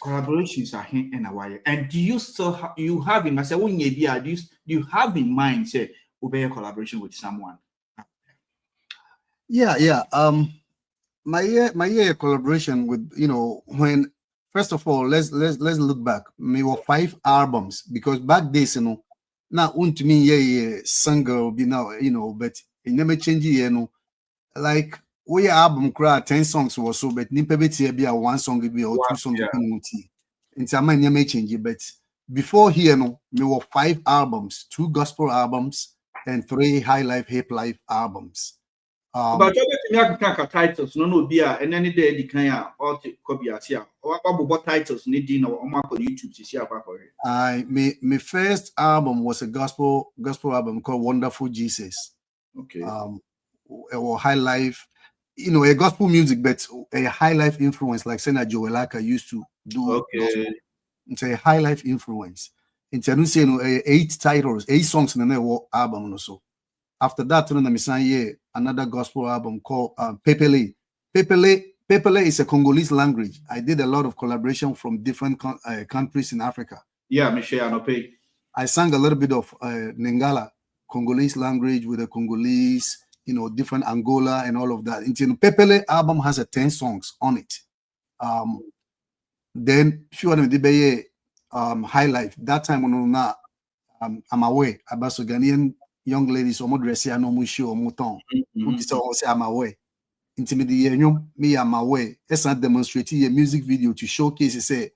collaborations are here and a while. And do you still have in myself when do you have in mind say obey a collaboration with someone? Yeah. My collaboration with when first of all let's look back. Me were 5 albums because back days now to me singer be now but it never change like we album cry 10 songs or so but nimpe beti be a 1 song be or 2 songs into a man never change but before here me were 5 albums, 2 gospel albums and 3 high life hip life albums. But titles no be and any day the kind or Koby Atia or about titles needing or on YouTube to see about it. My first album was a gospel album called Wonderful Jesus. Okay. Or high life, a gospel music, but a high life influence like Senator Joelaka used to do. Okay. It's a high life influence. It's 8 titles, 8 songs in the album also. After that, another gospel album called Pepele. Pepele is a Congolese language. I did a lot of collaboration from different countries in Africa. Yeah, Michelle Anope. I sang a little bit of Lingala, Congolese language with a Congolese, different Angola and all of that. Pepele album has 10 songs on it. Then if you want to high life, that time when I'm away about so Ghanaian young ladies or more dressy no mushi or muton who say I'm away. Me I'm away. It's not demonstrating a music video to showcase say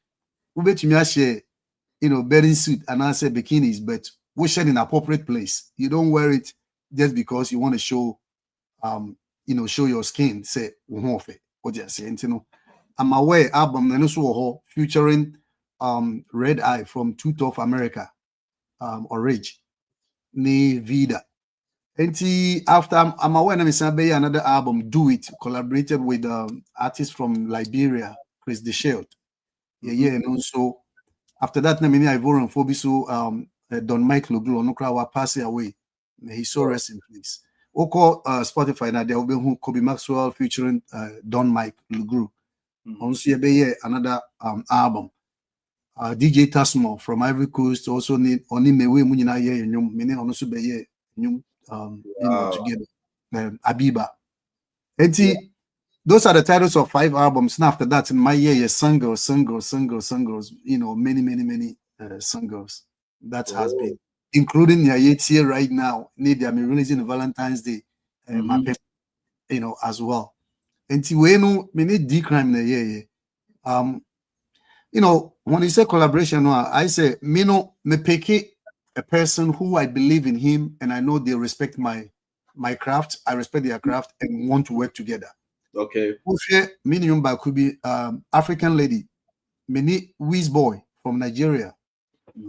we bet me share bathing suit and I say bikinis, but we share in appropriate place. You don't wear it just because you want to show show your skin. Say what you say, I'm away album featuring Red Eye from Tooth of America, or Rage. Ni Vida. And after I'm aware another album, Do It, collaborated with artists from Liberia, Chris DeShield. And also after that, I Ivorian Fobiso, Don Mike Luglo, no crowd pass away. May he so rest in peace. Oko Spotify now there will be Koby Maxwell featuring Don Mike Lugru. Also another album. DJ Tasmo from Ivory Coast also need only mewe munyina ye nyum mene ono so be nyum together Abiba. Those are the titles of 5 albums. And after that in my year singles, many singles that has been including Yayetie right now. Need I'm releasing Valentine's Day as well. And we know many D crime na ye when you say collaboration, I say, me pick a person who I believe in him and I know they respect my craft. I respect their craft and want to work together. Okay. Minimum by could be African lady, many Wiz Boy from Nigeria.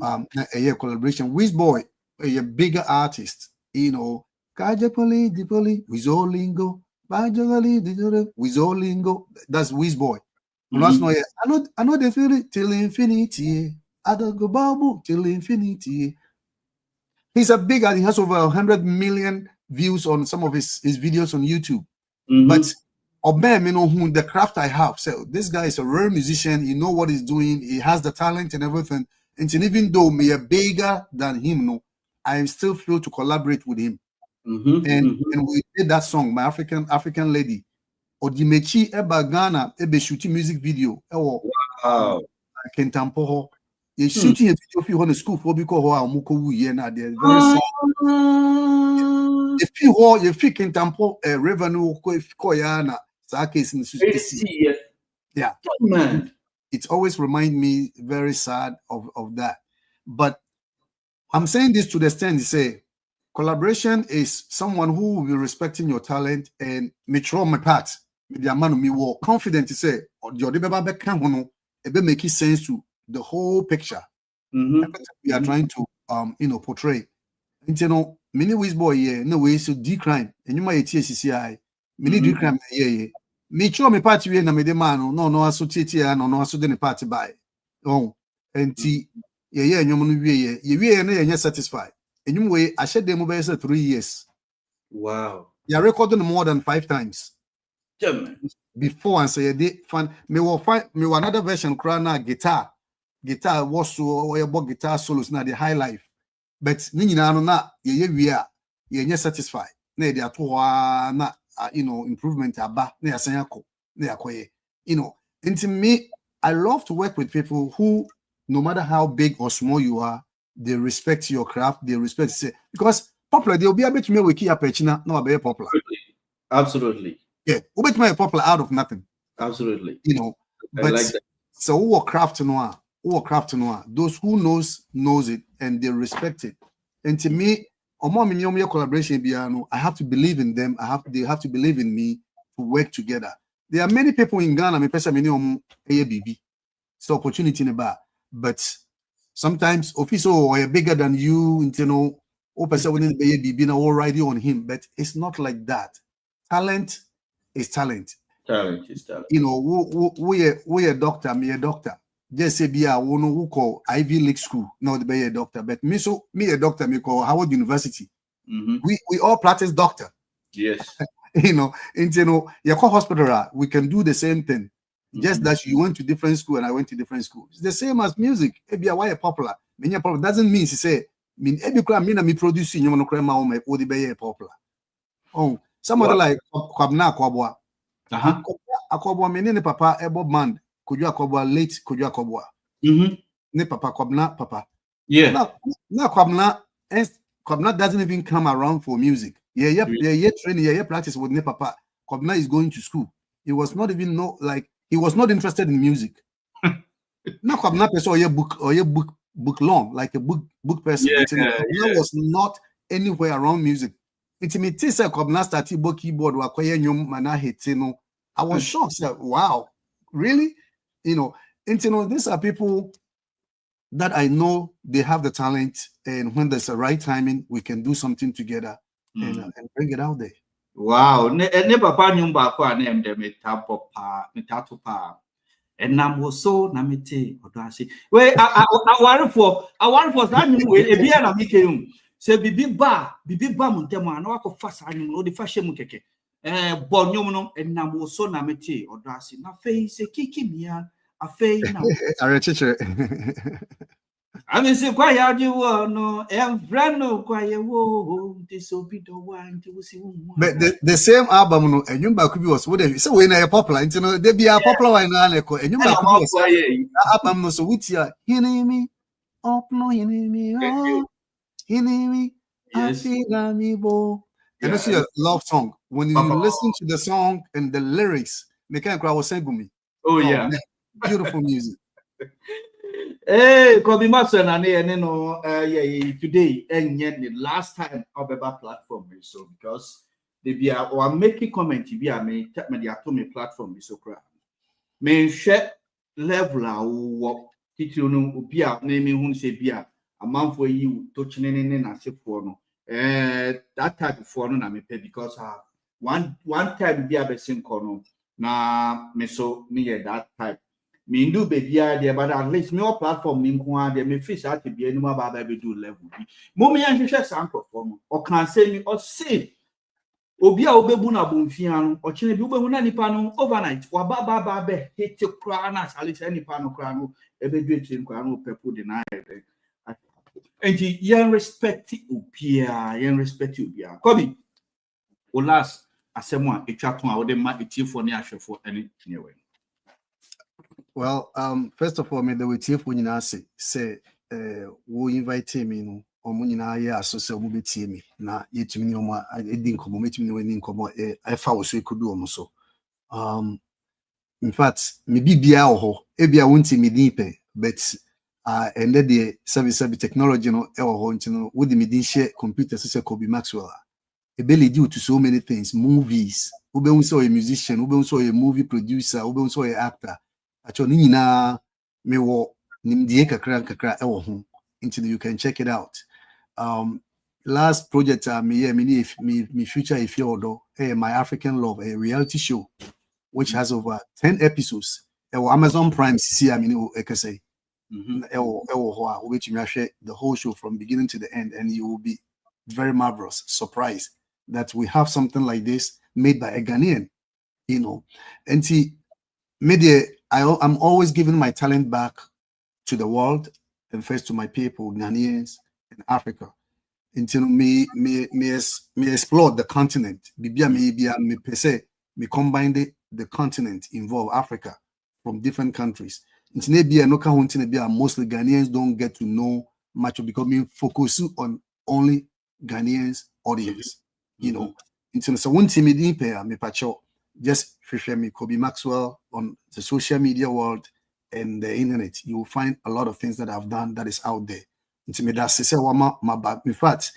A year collaboration. Wiz Boy, a bigger artist, Kajapoli, Dipoli, Wizolingo, Bajali, Wizolingo. That's Wiz Boy. I know they feel it till infinity. I don't go babu till infinity. He's a big guy. He has over 100 million views on some of his videos on YouTube. But who the craft I have. So this guy is a real musician. He know what he's doing. He has the talent and everything. And even though me are bigger than him, I still feel to collaborate with him. And we did that song, My African Lady. Odimechi eba Ghana ebe shooting music video. Wow. Kentampo. You shooting a video for the school for because muko wuye na they're very sad. If you Kentampo revenue ko ya na sa case in yeah. Man. It always reminds me very sad of that. But I'm saying this to the extent to say collaboration is someone who will be respecting your talent and mature my part. The amount of me were confident to say, it will make sense to the whole picture. We are trying to portray. And many ways boy, no ways to decline. And you might TCCI, many decline, me show me party na me de man no associate no associate party by. Oh, and you we na satisfied. And you way I shed them over 3 years. Wow. You recording more than 5 times. Before and say they fun. Me will find me another version crana guitar was so or guitar solos na the high life. But ni na no na ye we are ye satisfied. Na dey ato na improvement aba na yasan yako na yakoye. Into me, I love to work with people who, no matter how big or small you are, they respect your craft, they respect because popular they'll be able to make wiki apechina no be popular. Absolutely. Yeah, who bet me popular out of nothing. Absolutely. But like that. So who are craft noir, those who knows it and they respect it. And to me, collaboration I have to believe in them. They have to believe in me to work together. There are many people in Ghana, so opportunity in the bar, but sometimes official or bigger than you, person wouldn't be already on him, but it's not like that. Talent is talent. Talent is talent. We a doctor, me a doctor. Just say be a who call Ivy League school, not be a doctor. But me a doctor, me call Howard University. We all practice doctor. Yes. Your hospital, we can do the same thing. Just that you went to different school and I went to different school. It's the same as music. Maybe why popular. Many popular doesn't mean to say every crime me producing you want to crime my or the be popular. Oh, somebody like Kwabna Kwabwa. Akwabwa menene papa ebo band Kojo Akwabwa late Kojo Akwabwa. Ne papa Kwabna papa. Yeah. Now Kwabna doesn't even come around for music. Yeah, training, practice with ne papa. Kwabna is going to school. He was not even he was not interested in music. Now Kwabna person or book long, like a book person. Kwabna was not anywhere around music. Intimate say Kwabna started book keyboard wa kwaye nyom mana hitino. I was shocked. Said, wow, really? These are people that I know they have the talent, and when there's a right timing, we can do something together and bring it out there. Wow, ne papa nyumba kwa ne mde metato pa. Enam wo so na mete odase. We aware for that nyum we ebia na mike se bibi ba mu ntemo ana wakọ fasa nyum no de fa hye mu keke. Bonyum no enam wo so na mete odase. Na fei se kiki mia afei na. Are teacher. I mean, say, quite how you no, and brand no, quiet, whoa, this will be the one to see. But the same album, no, and you back was what if so when I popular, they be a popular one, and you back album, no, so what's your me, oh, no, me, oh, me, yes, me, bo. And it's a love song. When you listen to the song and the lyrics, they can't cry was singing me. Oh, yeah, man, beautiful music. Hey, Koby Maxwell, today and yet the last time of a platform so because they be or making comment be a me take me the atomic platform so crap. Me share level or titulu no be a naming who say be a man for you touching in and say for no that type of phone na me pay because one time be a besin corner na me so me that type. Me do baby idea, but at least me platform me me fish out to be any more baby do level. Mommy and share some perform or can say me or say Obia obebuna bumfiano or chine bubuna nipano overnight or baba hit your crana salis any pano crano ebe do it in crano pepu deny it. And you respect Upia, you respect Upia. Koby, o last assemble a chat one or the market for near for any anyway. Well, first of all, me the way you say we invite me omunyina ya asose omu betie me na yetumi ni omu edi nkomo metumi ni weni nkomo efa wo so ekudu omu so in fact me bibia oho ebia wonti me din pe but and the service technology no oho ntino wo di me din share computer so say Koby Maxwell ebele due to so many things, movies ube unso a musician ube unso a movie producer ube unso a actor actually nyina me wo nimdie kakra ewo ho until you can check it out. Last project me future if you my African Love, a reality show which has over 10 episodes. Amazon Prime see the whole show from beginning to the end, and you will be very marvelous surprised that we have something like this made by a Ghanaian, you know. And see, media, I'm always giving my talent back to the world and first to my people, Ghanaians in Africa. Until me explore the continent. Me combine the continent, involve Africa from different countries. Mostly Ghanaians don't get to know much because me focus on only Ghanaians audience. You know, until so one team me pacho just share me Koby Maxwell on the social media world and the internet. You will find a lot of things that I've done that is out there. Until me that's say my bad. In fact,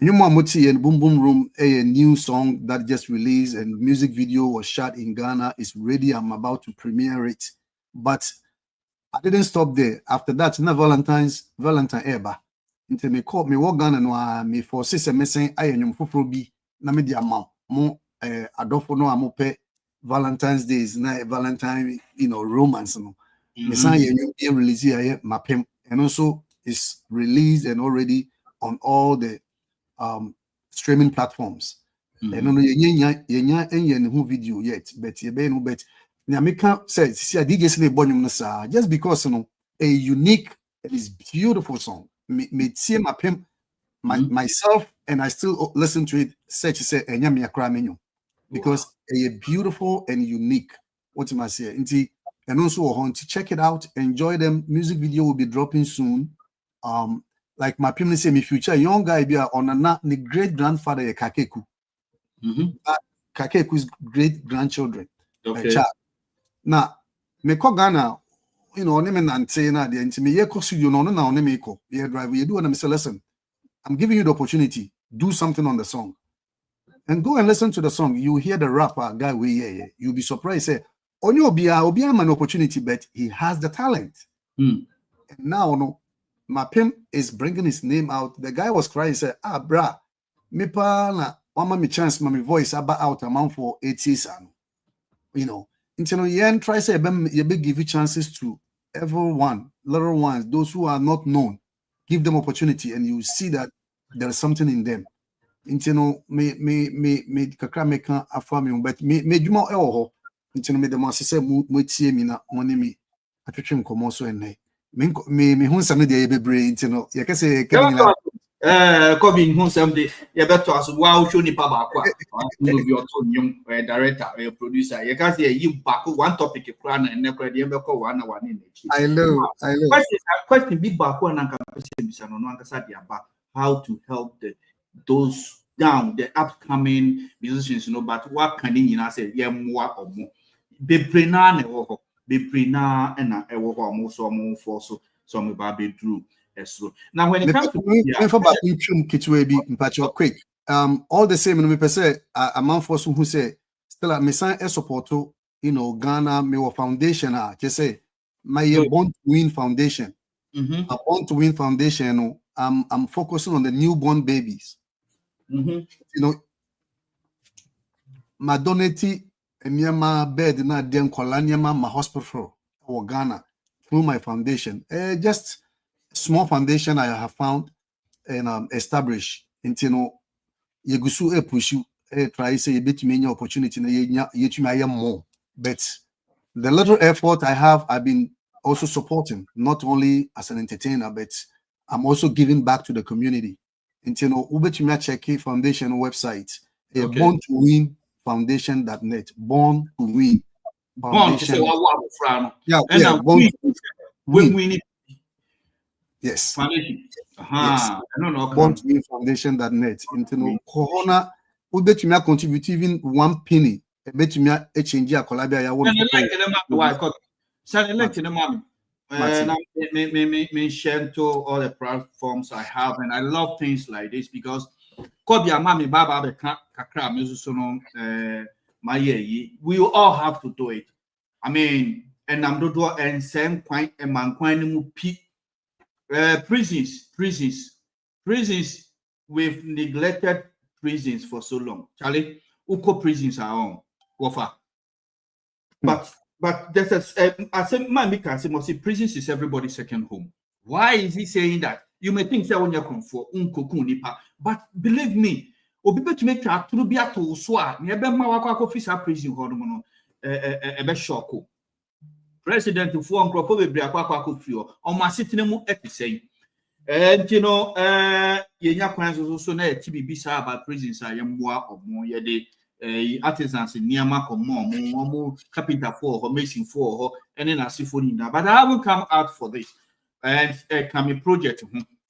Muti and Boom Boom Room, a new song that just released and music video was shot in Ghana. Is ready. I'm about to premiere it. But I didn't stop there. After that, na Valentine Eba. Until me call me walk Ghana no me for sister missing I and bi na me dia ma mo adofo no amope Valentine's Days na Valentine, you know, romance no. Me san ye release here mapem and also is released and already on all the streaming platforms. And no yenya video yet, but ye be no bet. Nyamika said, see a DJ Slay Bonyum Nasa, just because you know a unique and is beautiful song. Me see myself and I still listen to it, such as say Enyami Akra because a beautiful and unique. What am I saying? And also want to check it out, enjoy them. Music video will be dropping soon. Like my people say, my future young guy be on the great grandfather Kakeku. Kakeku's great grandchildren. Okay. Now, me ko Ghana, you know, name and say na the intimate ye cost you no na me ko ye drive you do and I say listen, I'm giving you the opportunity, do something on the song. And go and listen to the song. You hear the rapper guy we you'll be surprised. Say, Onyo Obia an opportunity, but he has the talent. And now no. My pimp is bringing his name out. The guy was crying, said, brah, me pa na wama me chance, my voice about out amount for 8 years. You know, until you try say you be give you chances to everyone, little ones, those who are not known, give them opportunity, and you see that there is something in them. Until me kakra me can affirm you, but me juma until me the master say me tie me na money me atwetwe nkomo so enne. Me hun some dey be brain, you know. You can say Koby hun some dey you better as wow show ni pa ba kwa. You be auto nyum director or producer. You can say you back one topic kura na enne kura dey be ko 1 hour in each. I know. Question big back one anka person bisa no anka sa dey about how to help those down the upcoming musicians, you know, but what can you say yeah more or more be prena na wo be prena na e wo ho mo so mo for so me ba be through so now when it comes to quick all the same me say a man for so who say still me sign a support, you know, Ghana me foundation just say my Born to Win Foundation. A Born to Win Foundation, I'm focusing on the newborn babies. You know, my donate near my bed na dem kolanyama my hospital or Ghana through my foundation. Just small foundation I have found and established into, you know, yegusu push you try say a bit many opportunity na yet more. But the little effort I have, I've been also supporting, not only as an entertainer, but I'm also giving back to the community. And you know, Ubetumia Cheki Foundation website, Born to Win Foundation.net. Born to Win Foundation. Born to Win. Yes. Foundation. Yes. Born to Win Foundation.net. And you know, Corona, Ubetumia contribute even 1 penny. Ubetumia change a collaboration. Me share to all the platforms I have, and I love things like this because Koby Mami Baba the kakra music we all have to do it. I mean, and I'm do and same point and man prisons we've neglected prisons for so long. Charlie, Uko prisons are on Wafa. But there's I said, man, can say prisons is everybody's second home. Why is he saying that? You may think that when you're comfort, but believe me, obi betumi twa atoro bi ato so a ne ebe ma wakọ akọfisa prison ho no ebe shoko president fo nkrofo bebre akọfiri o ma setene mu episei ntino yenya kwan so na etibibi sa about prisons a yemboa omo ye de artisans niama omo carpenter for mason for any na sifoni na but I haven't come out for this and come project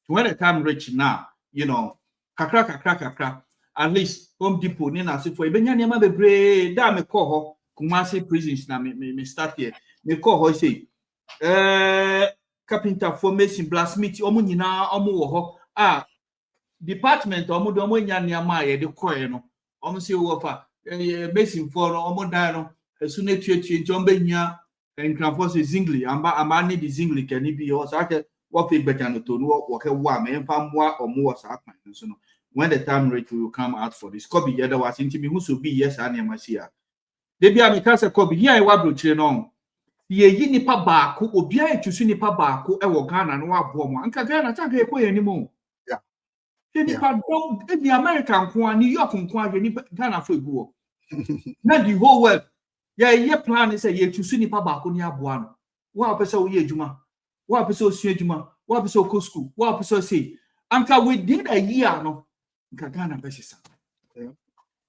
when the time reach now you know kakra at least Home Depot ni na sifo ebenya niama bebre da me call ho Kumasi prisons na me start here me call ho say carpenter formation blacksmith omo nyina omo wo ho department omo do omo nya niama ye de koe no omo se wo fa mason for omo dan no esu na tuetue nti omo benya encranfo se zingli amba ni di zingli kan bi o sa ke wo fe beta no to no wo ke wa me mfa mmoa omo wo sa kan so no when the time reach we will come out for this Koby yeda was nti me hu so bi yes anema sia de bia me ka se Koby here wa brochire no ye yi nipa baako obi a etusu nipa baako e wo Ghana no abo mo anka Ghana ta ga ekọ yanimo yeah nipa dom the American nko New York nko a nipa Ghana fo egu na the whole world ye plan is ye etusu nipa baako ni abo ano wa pese wo ye adwuma wa pese osu adwuma wa pese ko school wa pese say anka within a year no anka Ghana pese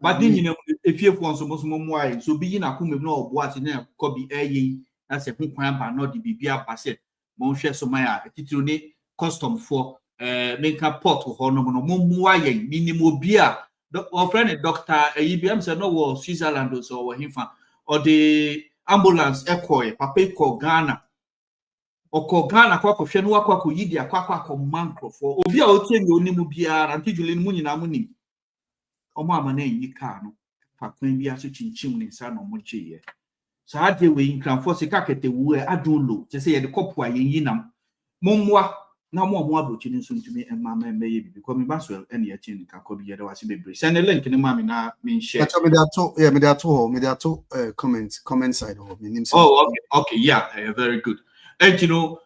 but then you know if you want so mo ai so bi na ko mem na obo ati na Koby that's a kwan ba no di bibia pase mo hwe so man a titiro ni custom for make a port ho no mo mu ayen minimum obi a our friend doctor IBM say no was Switzerland so or him or the ambulance echo papa ko Ghana kwa hwe no akwa yidi akwa mancrofo obi a otie mi onimu bia antijule mu nyina mu nim omo amana enyi ka no fa kwan bia so chinchim ne nsa no mo gye so ade we nkranfo se kakete wu adunlo je se ye de kopo ayenyi nam momwa na mo abrochi ni so ntumi emama emeye bibi Koby Maxwell ene ye chin ka Koby ye de wase bebre send the link ni ma me na me share me there to comment side of me okay yeah very good and you know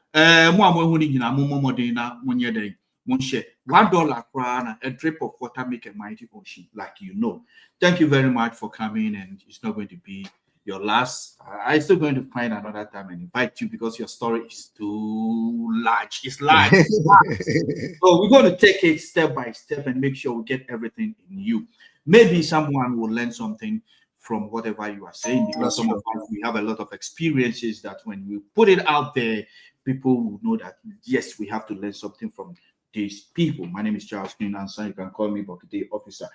mo amwe ni nyina mo modern na monye den mon share $1 krana a drip of water make a mighty ocean like you know. Thank you very much for coming, and it's not going to be your last. I'm still going to find another time and invite you because your story is too large. It's large. So we're going to take it step by step and make sure we get everything in you. Maybe someone will learn something from whatever you are saying, because some of us, we have a lot of experiences that when we put it out there, people will know that yes, we have to learn something from these people. My name is Charles Green, and you can call me Bokite Officer.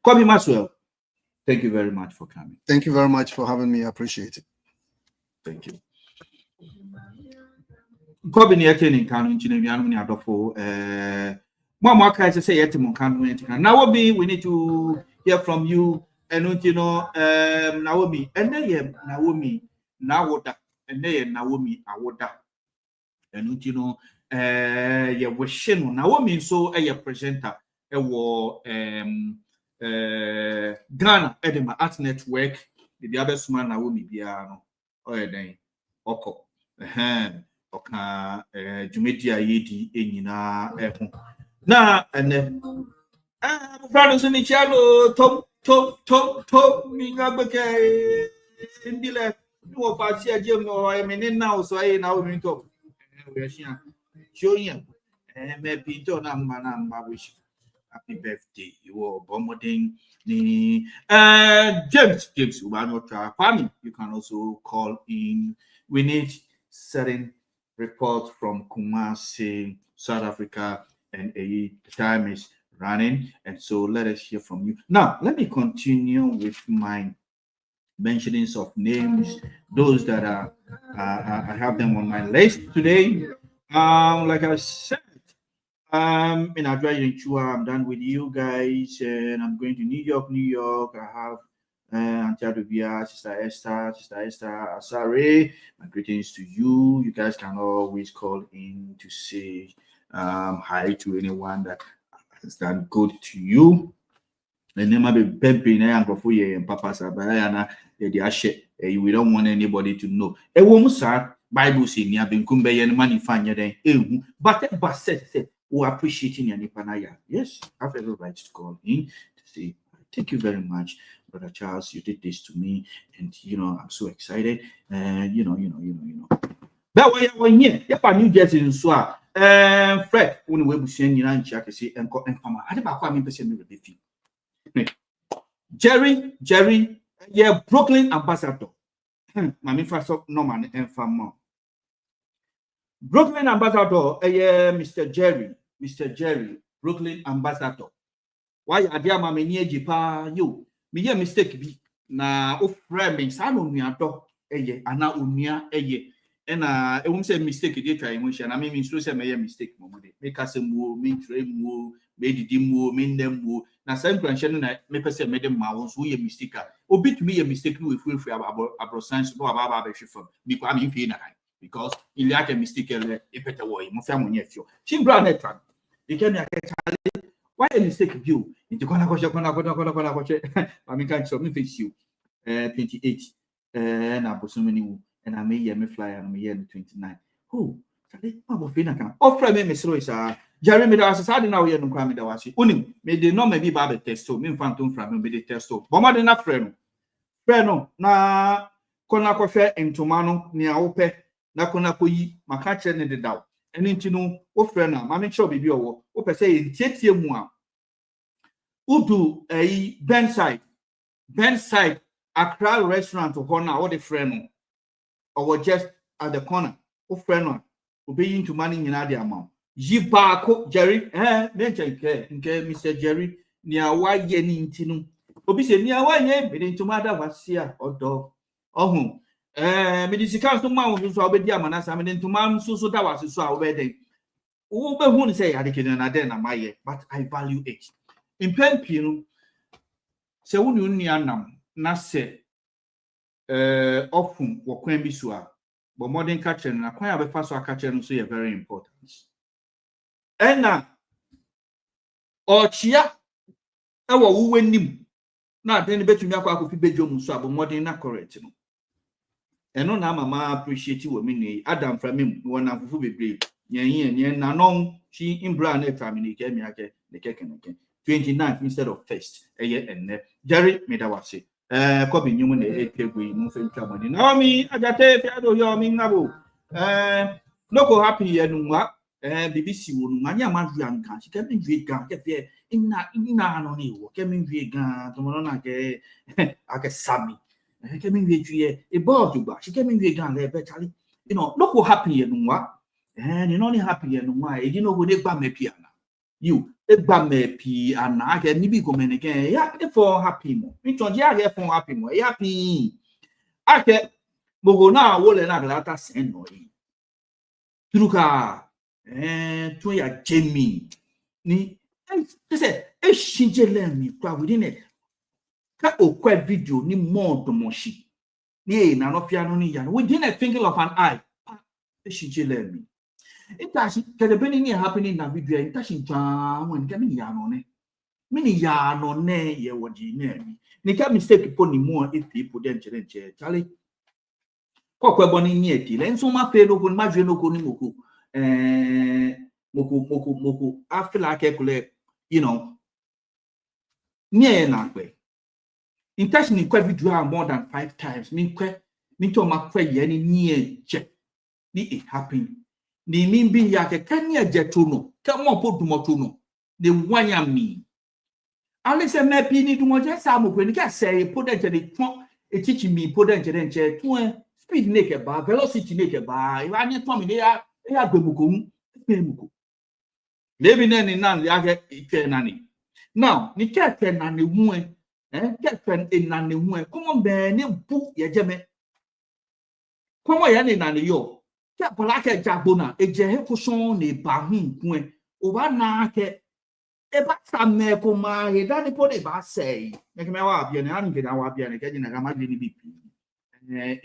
Koby Maxwell, thank you very much for coming. Thank you very much for having me. I appreciate it. Thank you. Koby ni yake ni kanu nchini mianu ni adofo. Mwa kaise say yete mkanu nchini. Naomi, we need to hear from you. And you know, Naomi, and then Naomi, Nawoda, and then Naomi, Awoda. And you know, ye wishing Naomi so a presenter Ghana Edema Art Network the other man Naomi biano then oko oka jumedia yedi enyina na and brothers in the channel top minga beke indile no party ajem no I mean now so I now we talk we are showing maybe don't am wish happy birthday you are bombarding the James family. You can also call in. We need certain reports from Kumasi, South Africa, and the time is running, and so let us hear from you. Now let me continue with my mentionings of names, those that are I have them on my list today. Like I said, I'm done with you guys, and I'm going to New York. I have Antadubia, Sister Esther, Asare. My greetings to you. You guys can always call in to say hi to anyone that has done good to you. And then Papa Sabayana, we don't want anybody to know. A woman, Bible saying, "You have been and money fanya then." But said, "We appreciating your nipanaya." Yes, I have every right to call in to say, thank you very much, Brother Charles. You did this to me, and I'm so excited. But when New Jersey in Swa, Fred, when we send you and check see and come. I did about me Jerry, yeah, Brooklyn ambassador. Mami Faso Norman and Famo. Brooklyn ambassador, Mr. Jerry, Brooklyn ambassador. Why are there mammy near Jipa? You, me a mistake be na of framing, son on your dog, and now unia, and I won't say mistake, you try emotion. I mean, so say may mistake, make us a move, mean train move, made the move, mean them move. Now, some question I make us say, Madam Mouse, we a mistake. Obit me a mistake if we free about science, no about from because I'm in because il y a a mistake, a better way, my family nephew. She brought it. You can why a mistake you? Into I mean, can't show me face you 28 and I put so many and I may me fly and me 29. Oh, offer me Miss Rosa. Jeremy, there was a side now here no crime that was unim. May they not maybe Babel test so mean phantom from me the test so. But more than that, friend. Friend, na kona kofe entomano ni aope na kona koyi makache ne de daw. Eni ntinu o friend na mama sure bibi owo. O pe say ntietie mu a. Udu Benside Accra restaurant to corner or the friend or just at the corner. O friend no obey into money in the amount. Jibako Jerry, mention Mr. Jerry, near why ye intinu. Obi say near why ye, but into mother was here or dog or home. Medicine to mount so obey Diamana, I mean to mount so that was so wedding. Uber won't say I didn't adena my but I value it. In pen pino, se unianam, nase often or can be swa, but modern catcher and acquire a fast catcher and say very important. Ena ochia ewo wuwe nim na den betumi akwa akofi bejom so abo modern na correct no eno na mama appreciate wo me nei Adam Framim wona fufu bebre nyen na non chi imbra na family ke mi ake ne keke 29th instead of 1st enne Jerry medawase Koby nyumu na ekegwe mu fentwa moni na mi ajate fiado yo mi ngabo loko happy enwa BBC wonu manya mavu anka she kemin vegan ke ina no ni wo kemin vegan to mo na ke ake sami kemin vegan e board gba she kemin vegan le betali loko happy enwa ni no ni happy enwa e di no go de gba me piana you e gba me pi ana ke ni bi ko me ke ya for happy mo mi tonje ya for happy mo ya happy ake bogo na wo le na glata sen no yi truka to ya Jamie ni say e shinjele mi kwa within it ka okwa video ni more to moshi ni na no piano ni ya within a finger of an eye e shinjele mi it actually the beginning happening na video it actually when get me ya no ne ye wodi ne ni ka mistake people ni more if people then chere Charlie kwa boni ni eti le nso ma pe no ko ma dwe no ko ni moko moko after like near na kwe intentionally kwa video more than 5 times min to ma kwe ye ni near je ni it happen ni min bi ya ke kanya je to no ka mo po dumo to no de wanya mi ale se me pi ni dumo je sa mo kwe ni ka say po de je de ton e chichi mi po de je de ton speed make ba velocity make ba iwa ni ton mi de ya gbemuko lebi na ni nan ya ke ike na ni now ni ke na ni hu ke na ni hu komo be ni bu ye jeme komo ya ni na ni yo ke pola ke jagbona eje he kuson ni ba hu hu o ba na ke e ba same ko ma he da ni po de ba sei ne ke me wa bia ni an ke na wa bia ni ke ji na ga ma bi ni bi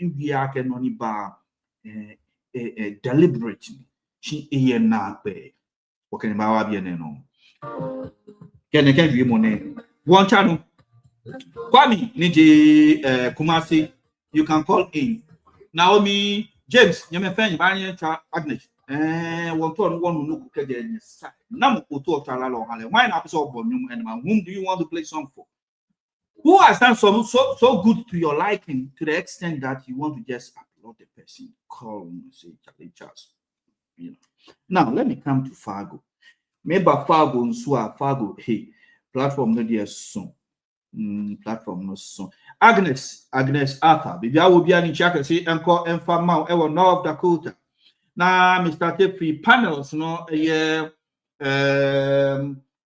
ibi ake no ni ba deliberately she na pe okay ba wa bi no kene kan wi mo ne won cha no Kwame ni je Kumasi you can call in Naomi James you me fan ba yen cha Agnes one ton one look again. Nam Uto Talalo Hale. Why not so bonum and whom do you want to play song for? Who has done so good to your liking to the extent that you want to just upload the person? Call me, say Charlie Charles. You know. Now let me come to Fargo. Maybe Fargo and Fargo, hey, platform no dear soon. Platform no soon. Agnes Arthur. Maybe I will be an check and say encore and farm out ever North Dakota. Now, Mr. Free panels, no,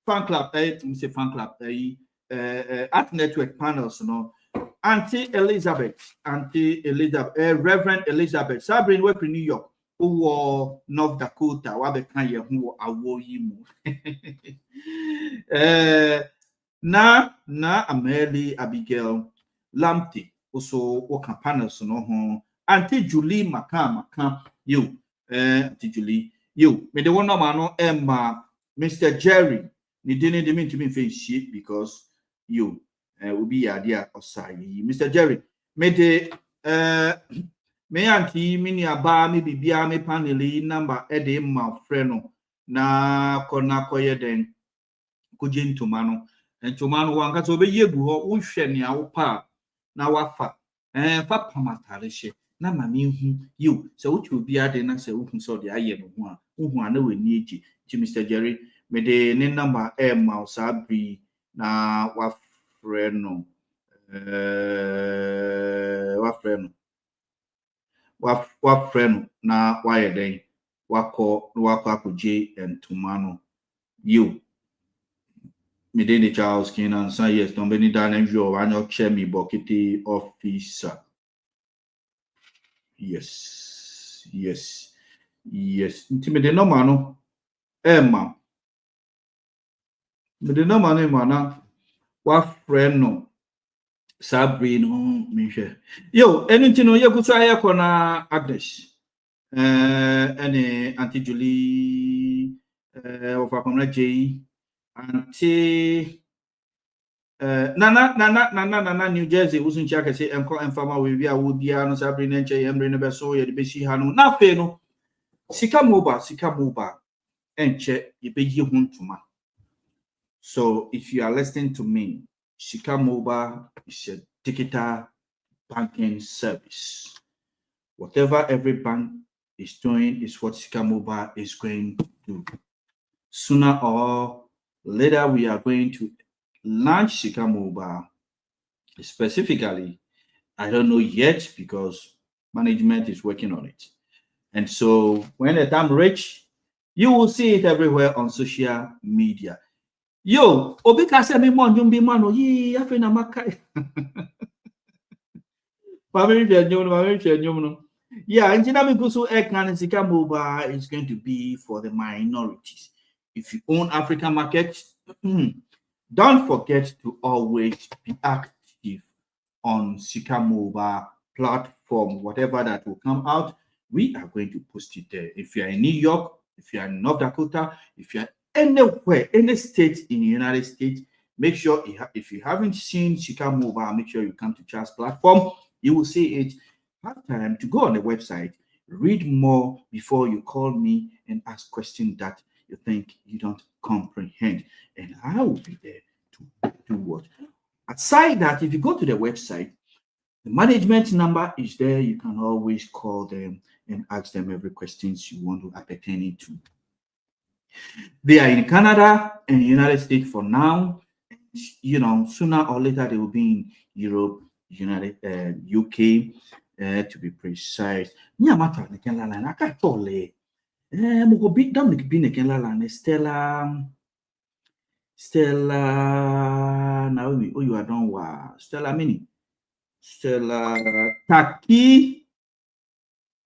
fan club, say fan club, at network panels, no. Auntie Elizabeth, Reverend Elizabeth, Sabrina, work in New York, who North Dakota, what the kind of who are you. Na Amelie Abigail Lamptey, also work panels, no. Auntie Julie Macam, you. Auntie Julie, you. Me the one no man no Emma, Mr. Jerry, ni didn't mean to me face shit because you will be idea or side. Mr. Jerry, me the me auntie mini aba me bibia me paneli number ede ma freno na kona koye den kujin tumano en tumano wanka so be yegu ho wo hwe ne awopa na wafa fa pamatare hye na mami hu you so wuti obi ade na se hu so de aye no hu a hu na we ni eji ti Mr. Jerry me de ne number ma sabri na wa freno wa freno na wa yeden wakọ akuje entumano you me de Charles Kenan say yes don't be ni dan view anyo chemi bokiti officer yes nti me de no mano Emma me de no mano mana wa freno Sabrina Michelle. Yo, anything no you try na Agnes. Any Auntie Julie of Akona J. Auntie Nana New Jersey wasn't check say and call and farmer will be a would be no Sabrina and Jay and bring a beso ya the besi hanu na fe no. Sika moba and check you be you huntuma. So if you are listening to me, Sika Mobile is a digital banking service. Whatever every bank is doing is what Sika Mobile is going to do. Sooner or later, we are going to launch Sika Mobile. Specifically, I don't know yet because management is working on it. And so when the time reach, you will see it everywhere on social media. Yo, obi ka se me mo njumbi mano yi afi na makai. Family no. Yeah, engineer me kusu Ekan Sika Mobile is going to be for the minorities. If you own African markets, don't forget to always be active on Sika Mobile platform. Whatever that will come out, we are going to post it there. If you are in New York, if you are in North Dakota, if you are anywhere, any state in the United States, make sure if you haven't seen Sika Mobile, make sure you come to Charles platform. You will see it. Have time to go on the website, read more before you call me and ask questions that you think you don't comprehend. And I will be there to do what. Aside that, if you go to the website, the management number is there. You can always call them and ask them every questions you want to pertain to. They are in Canada and United States for now. You know, sooner or later they will be in Europe, UK, to be precise. Nyamata nekela line akatole. Mugo big dam nek bi nekela line Stella Naomi. Oh, you are done wa Stella Mini. Stella Taki.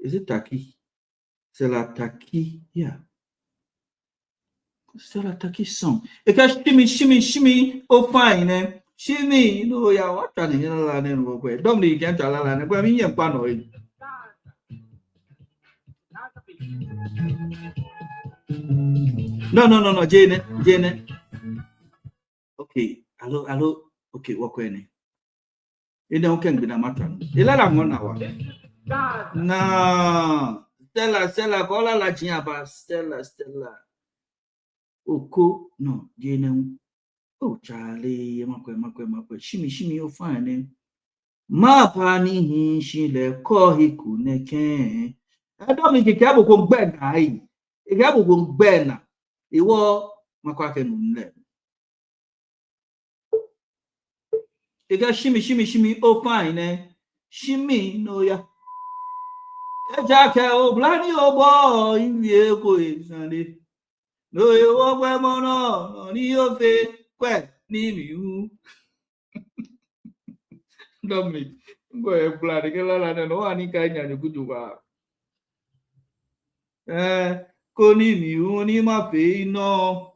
Is it Taki? Stella Taki, yeah. Stella Taki song. Eka shimmy, oh fine, eh? Shimmy, no, ya what can you know? Don't you can't tell her, and me and Pano. No, Jane. Okay, hello. Okay, what when? You know, can be the matter. 11 1 hour. No, Stella, call la chiaba, Stella. Oko, no, Jane. Oh, Charlie, makwe, shimmy, oh, fine. Mapa ni shi le ko hiku neke. I don't think it cabo go bed na. It cabo go bed na. Iwo makwake nunle. It got shimmy, oh fine, eh? Shimmy, no ya. Ejake o blani o boy, inye ko isande. No yo ogwe mono, ni o fe, kwe, ni mi u. Dominic, go e blani ke la no ani ka nya ni kujuba. Koni mi u ni ma fe no.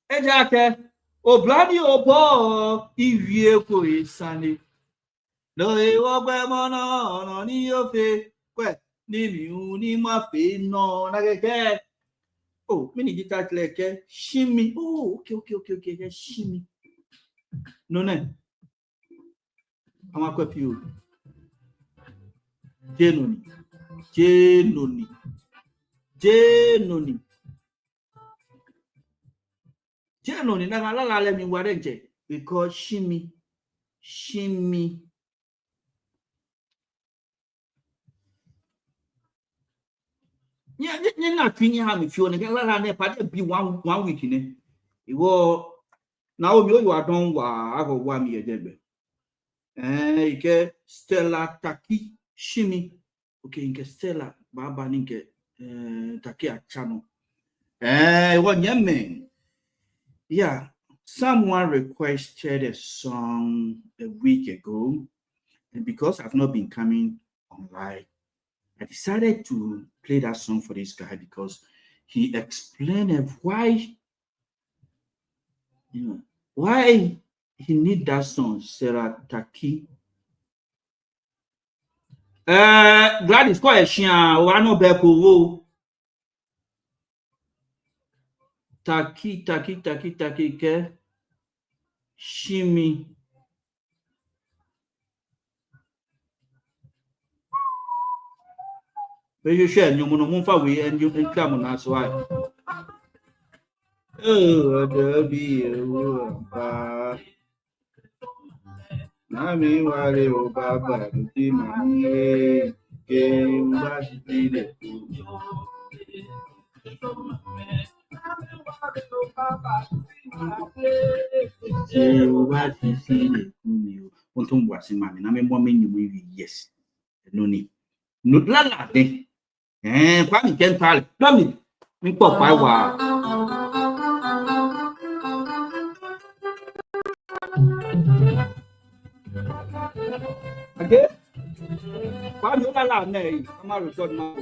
Ejake o blani o boy, inye ko isande. No yo ogwe mono, no ni o fe, kwe. Ni mi u ni ma fe no na keke. Oh, mini guitar like shimmy. Oh, okay. Shimmy. No. I'm a quite you. Genoni. Na la let me warenje because shimmy. Yeah, not thinking how me feel. La be 1 week in it. It was now you are done. I go 1 year debe. Ike Stella Taki Shimi. Okay, Inke Stella Baba Ninke Taki Achano. What yemen? Yeah, someone requested a song a week ago, and because I've not been coming online, I decided to play that song for this guy because he explained why he need that song, Sarah Taki. Gladys question or no beko. Taki ke shimi. But you share you mono we and you can come on as why. Oh, there be a Nami wale o baba di mami ke mbasi de untung buat si mami nami mo menyu yes no ni no la de kwa mi ken pale domi mi po fa wa okay kwa mi la ne ama record na ko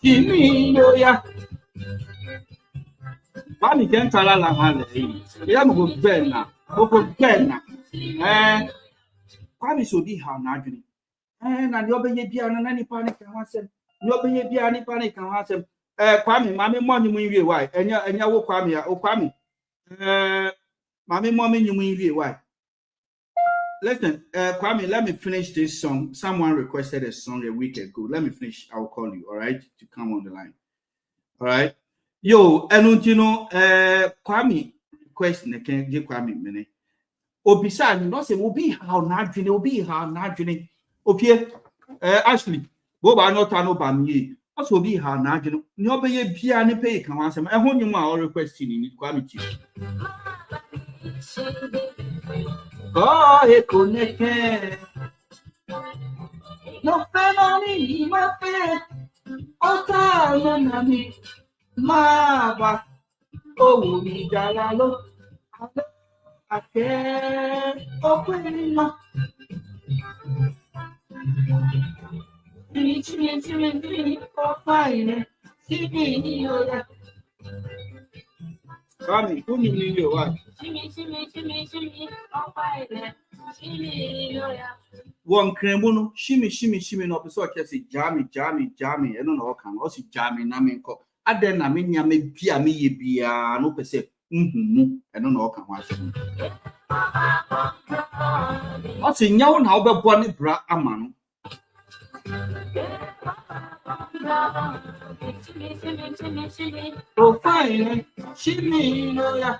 Kimi no ya. Mami ken tala la hale. Ya mo ben na. Oko ben na. Kwami so di ha na adwene. Na ni obenye bia na nipa ne kan wasem. Ni obenye bia nipa ne kan wasem. Kwami mami mo nyi mu wie why? Enya wo kwami ya. O kwami. Mami mo me nyi mu wie why? Listen, Kwame, let me finish this song. Someone requested a song a week ago. Let me finish. I'll call you, all right, to come on the line. All right. Yo, and you know, Kwame, question again, give Kwame a minute. Obisa, you know, say, will be how not drinking, will be how not drinking. Okay, Ashley, Boba not know by me. Also, be how not drinking. No, be a piano pay, come on, some. I want you all requesting in Kwame. Oh, he connected. No family, my friend. Oh, time, Maba. Oh, we jalalo. I can't open my. Oh, fine. See, Kwame, who you need your wife? one cremono, shimmy, no, so I can say jammy, and no can also jammy, Naminko. I then I mean, me bia, no per se, and no can watch. What's in your how about one bra amano? Oh, fine, shimmy, no, yeah.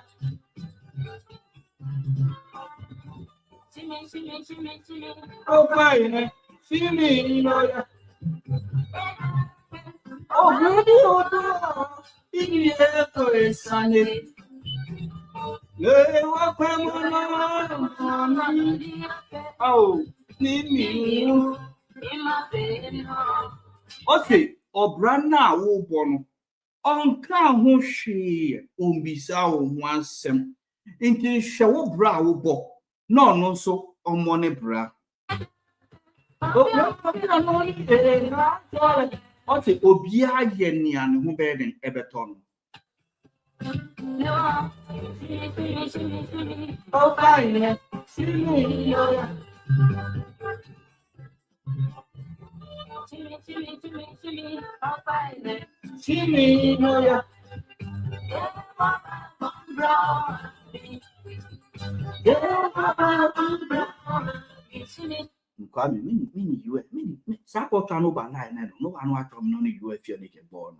Oh, fine, shimmy, no, yeah. Oh, really, oh, Sunday. Oh, Nimi. Okay, Obrana wo bono. Onka ho hwe ombisa wo wansem. Nti hwe wo bra wo bo. No no so omone bra. Okay, obia ye nia ne ho be den ebeton. Oh, fine. Kwame, mini you, mini, support no by line, no one what from no you if you're naked born.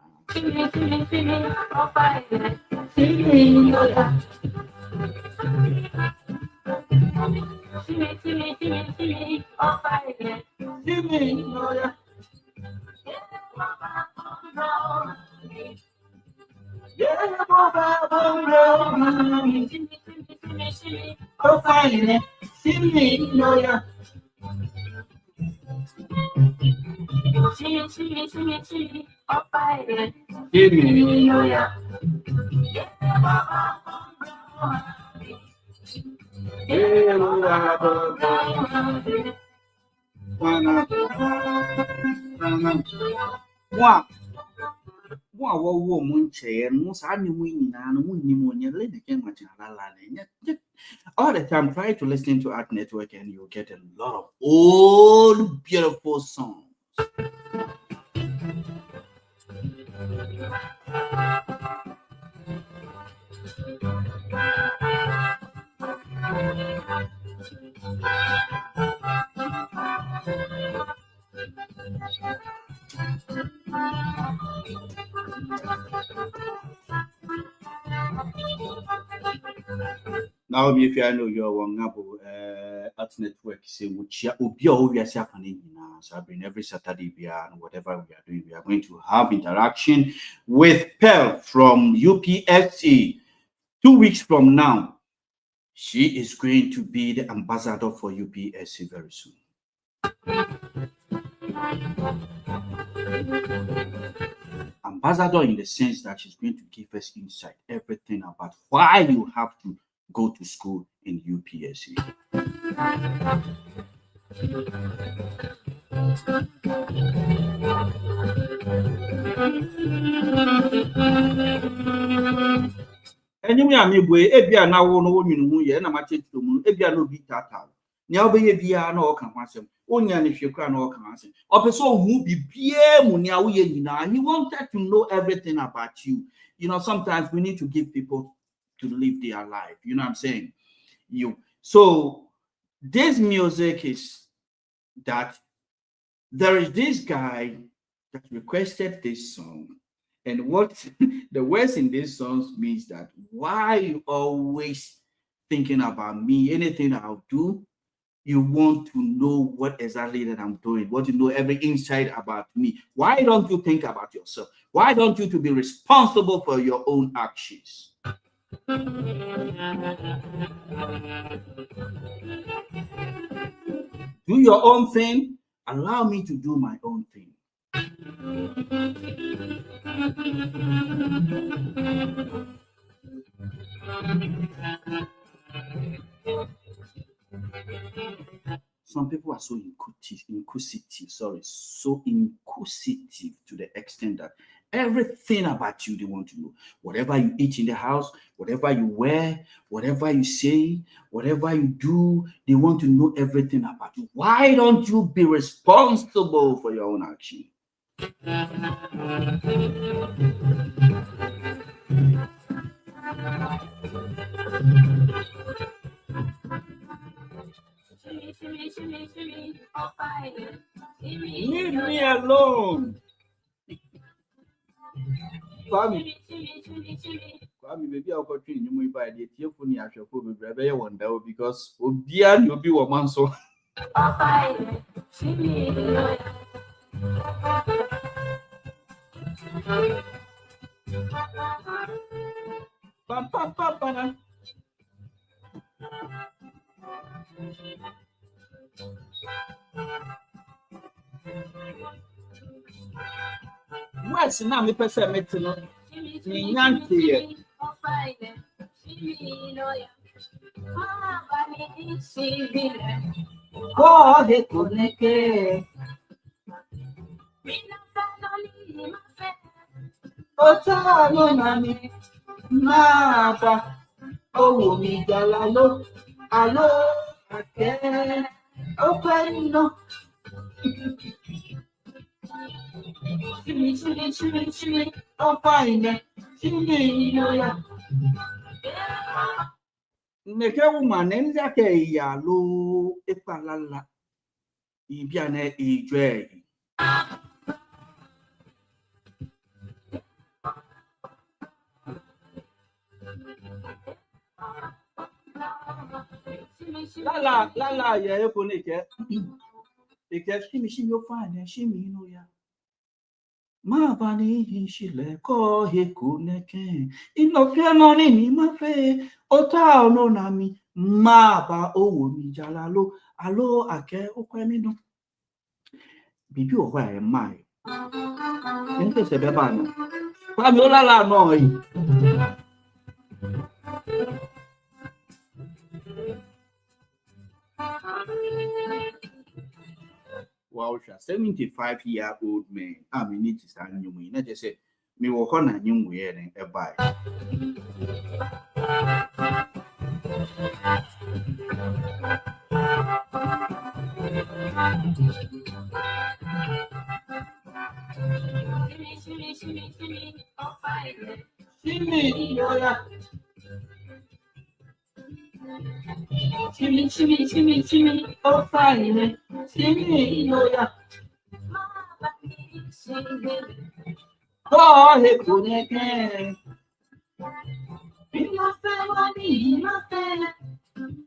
Oh, fine, see me, no, yeah. Give me, no, yeah. Wow, munche, no, Sani winning, and winning, you let the game much. All the time, try to listen to Art Network, and you'll get a lot of old, beautiful songs. Now, if you know you're one Art Network, say which we are happening so every Saturday and whatever we are doing, we are going to have interaction with Pearl from UPSC. 2 weeks from now, she is going to be the ambassador for UPSC very soon. Ambassador in the sense that she's going to give us insight, everything about why you have to go to school in UPSC. Enyi ami boy ebia na wo no wonwinu hu ye na ma chetu mu ebia no bi tata nya obeye bia na o kan kwasem onya ne hwekura na o kan asem opeso hu bibie mu nya wo ye nyina. He wanted to know everything about you. You know, sometimes we need to give people to live their life, you know what I'm saying? So this music is that there is this guy that requested this song. And what the words in this song means that why you always thinking about me, anything I'll do, you want to know what exactly that I'm doing, want to know every insight about me. Why don't you think about yourself? Why don't you to be responsible for your own actions? Do your own thing. Allow me to do my own thing. Some people are so inquisitive to the extent that Everything about you, they want to know. Whatever you eat in the house, whatever you wear, whatever you say, whatever you do, they want to know everything about you. Why don't you be responsible for your own action? Leave me alone. Kwame, maybe I'll continue you by the telephone. I shall probably wonder because Obia, you'll be 1 month so. What's now me person meeting? Me nyantie. Oh, he kuneke. Ota no nani. Maba. Oh, mi galalo. Alo. Ake. Open no. Shimmy, oh fine, shimmy, no ya. Neke woman, enza ke ya lo epalala. Ibiane ijwe. La ya epo neke. Eke shimmy, oh fine, shimmy, no ya. Ma bani hishile ko hekuneke inofia noni ni mafe ota no nami ma ba owo mi jalalo alo ake okwemi no bibi owa e mai nte se be ba no pa mi olala no yi wow, 75-year-old man. I mean, it is a new way. Not just say, me walk on a new way and a buy. Shimmy, oh fine, shimmy, no ya. Oh, he kuneke. Inofia no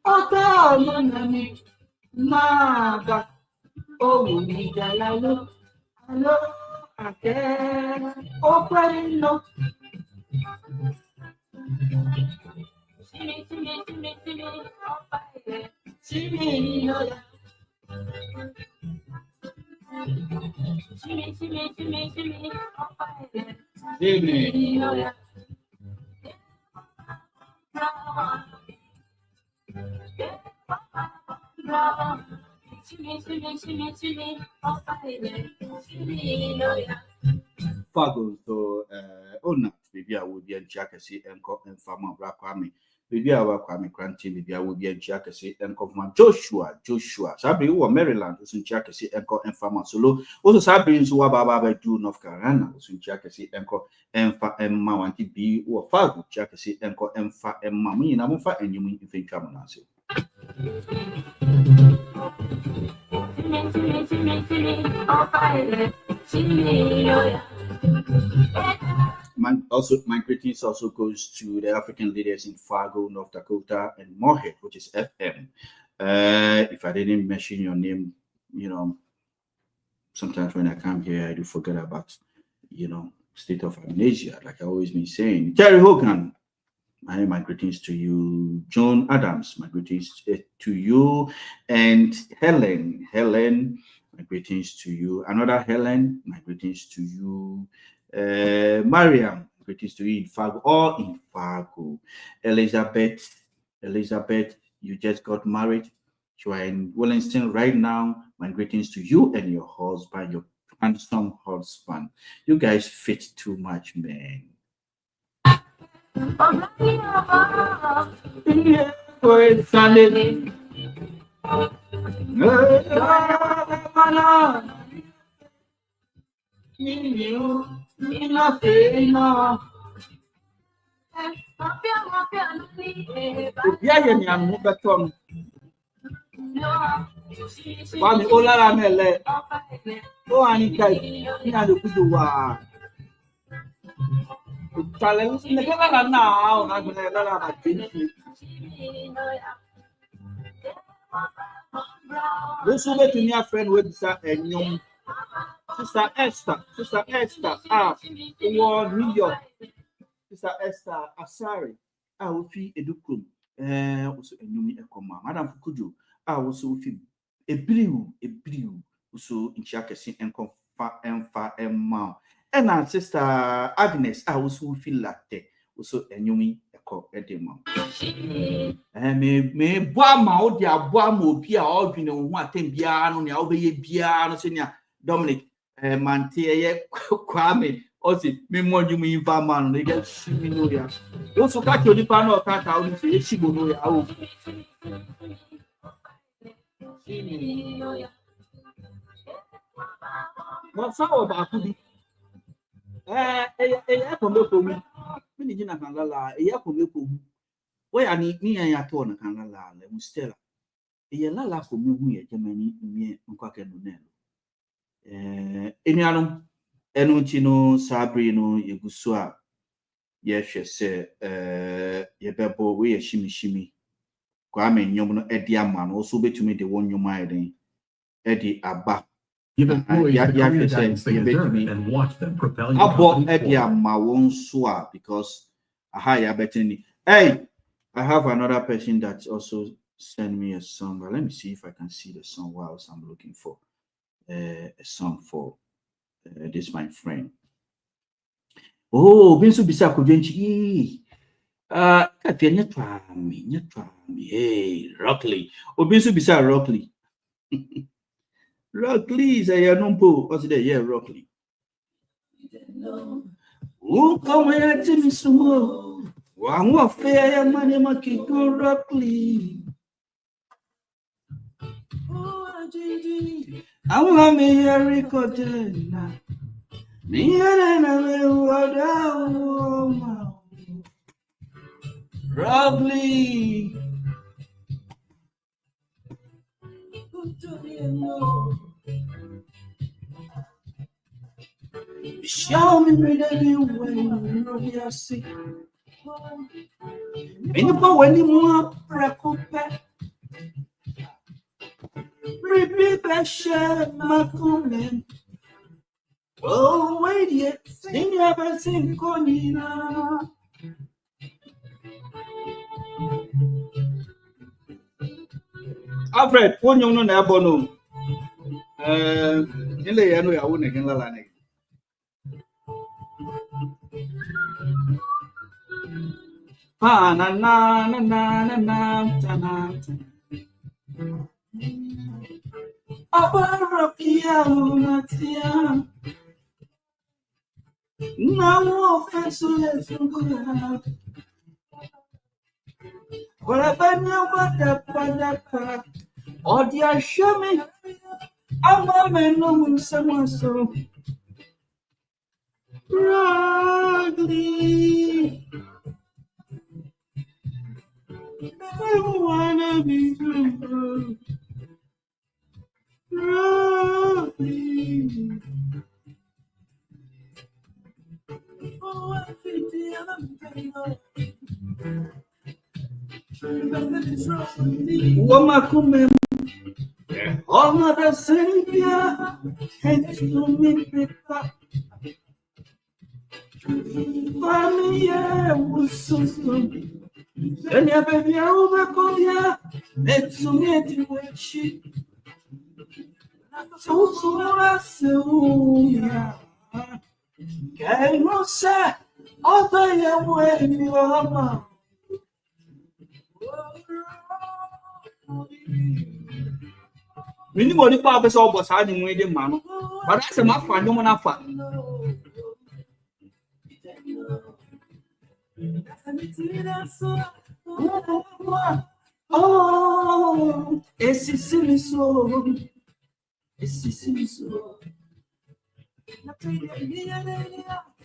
ota no nami maba owo mi jalalo alo ake okwari no. Shimmy, no ya. Shimmy, oh fine. Shimmy, no ya. Fago so not maybe I would be a jackasy and cop and farmer black army. Maybe I will come cranty, maybe I would be a jackasy and cop my Joshua. Sabi who Maryland was in jackasy and cop and farmer solo. Also Sabins who are Baba do North Carolina was in jackasy and cop and fa and Mawanti be or Fago jackasy and cop and fa and mammy and I'm fa and you mean if you come and answer. My greetings also goes to the African leaders in Fargo, North Dakota, and Moorhead, which is FM. If I didn't mention your name, sometimes when I come here, I do forget about, state of amnesia, like I always been saying. Terry Hogan, my greetings to you. John Adams, my greetings to you. And Helen, my greetings to you. Another Helen, my greetings to you. Mariam, greetings to you in Fargo, all in Fargo. Elizabeth, you just got married. You are in Willingston right now. My greetings to you and your husband, your handsome husband. You guys fit too much, man. Wami olara mele o anika ni adu kudu wa tale ne kala na o na gbe la na tinki we so be to near friend we bisa enyom sister Esther wo New York sister Esther Asari wo fi edukum wo so enyom ekoma madam Fukujo wo so fi ebriu so inchiakesi enfa emma and sister Agnes wo so fi latte wo so enyom eko edema me boa ma o dia boa ma obi a o dwene ho atem bia no ne obeye bia no se nia Dominic mante ye kwame o si me mo nyum infa ma no ne get shimi no ya wo so ka ki onipa na o ka ka o ni se echigo no ya o but so ba kudi ko me ko mu ni jina kan la ko me ko mu we ani ni ya to na kan la le mustela la ko me hu ye Germany mi nkwa ke no na enianom enu ti no sabri no yeguso a ye hwe se ye bebo we ye shimi kwa me nyom no edi ama no so betumi de won nyom ayden edi aba Even and watch them propel you abo edi ama won so a because aha ya betini hey I have another person that also sent me a song, but let me see if I can see the song whilst I'm looking for a song for this my friend. Oh, Binsu Bisa Kujenchi. Katanya twami. Hey, Rockley. Oh, Binsu Bisa Rockley. Rockley is a numpo. What's it? Yeah, Rockley. Oh, come here, Jimmy Sumo. One more fair money, Makiko Rockley. I want me a record. Me and I will Rockley. Show me the way we are sick. When you want to repeat that shit, my comment. Oh, wait, yet, sing your sing Conina. Alfred, one you know, Nabono. Ile ya no ya wona gen lala ne. Pa na Abarokia unatia. No offense let's go. Ora banya pada. Odia shame. Amame no munsama so. Ragli. I wanna be true. Ragli. Oh, I think the other Wama kume Oma the Savior and to me pepa Famia was so soon Then ya baby over koya Let's get to what she So ya Kay no sa Ota ya weni wama Minimum the purpose of what's hiding with the man. But that's a map for no one after. Oh, it's so.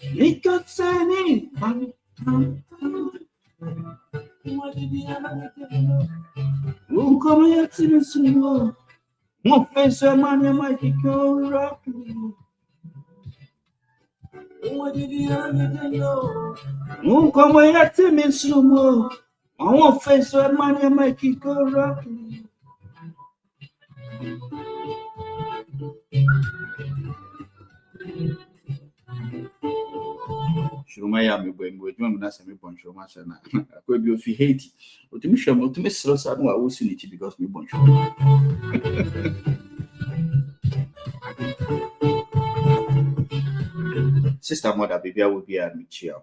It got signing. Won't come here to the snow. Won't face a man, you might go rock. Won't come here to me slow. I won't face a man, you might go rock. Shumaya me when we do not send me bunch of Mashana. I could be if you hate it. But to me, show me to miss Rosa, I will see it because me bunch. Sister mother, baby, I will be at me cheer.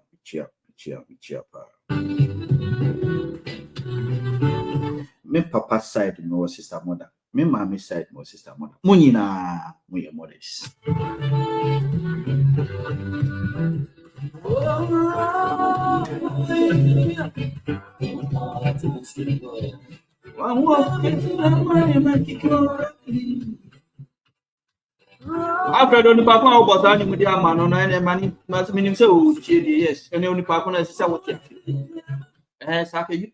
Me papa side, no sister mother. Me mommy side, no sister mother. Munina, my mothers. After only papa was running with your man on any money, must mean so. Yes, and the only papa is what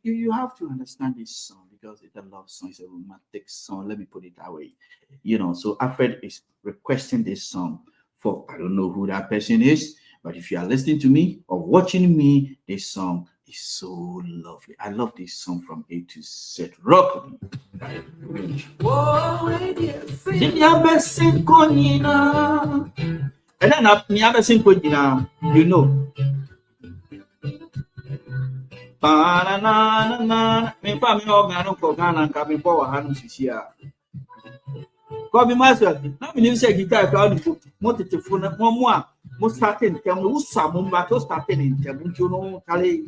you have to understand this song because it's a love song, it's a romantic song. Let me put it that way. So Alfred is requesting this song for I don't know who that person is, but if you are listening to me or watching me, this song is so lovely. I love this song from A to Z. Rock me. And then you know. Koby Maxwell, now we say guitar crowd wanted to phone more starting tell me some but starting in tell you know Kale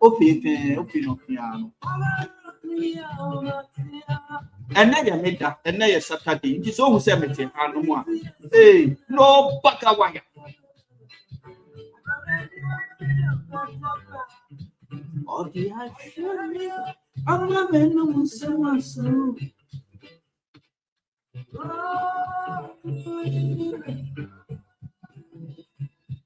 open piano. And now you made that, and now you're Saturday. It is always everything. Hey, no baka wire. Oh, yeah, I'm not no so.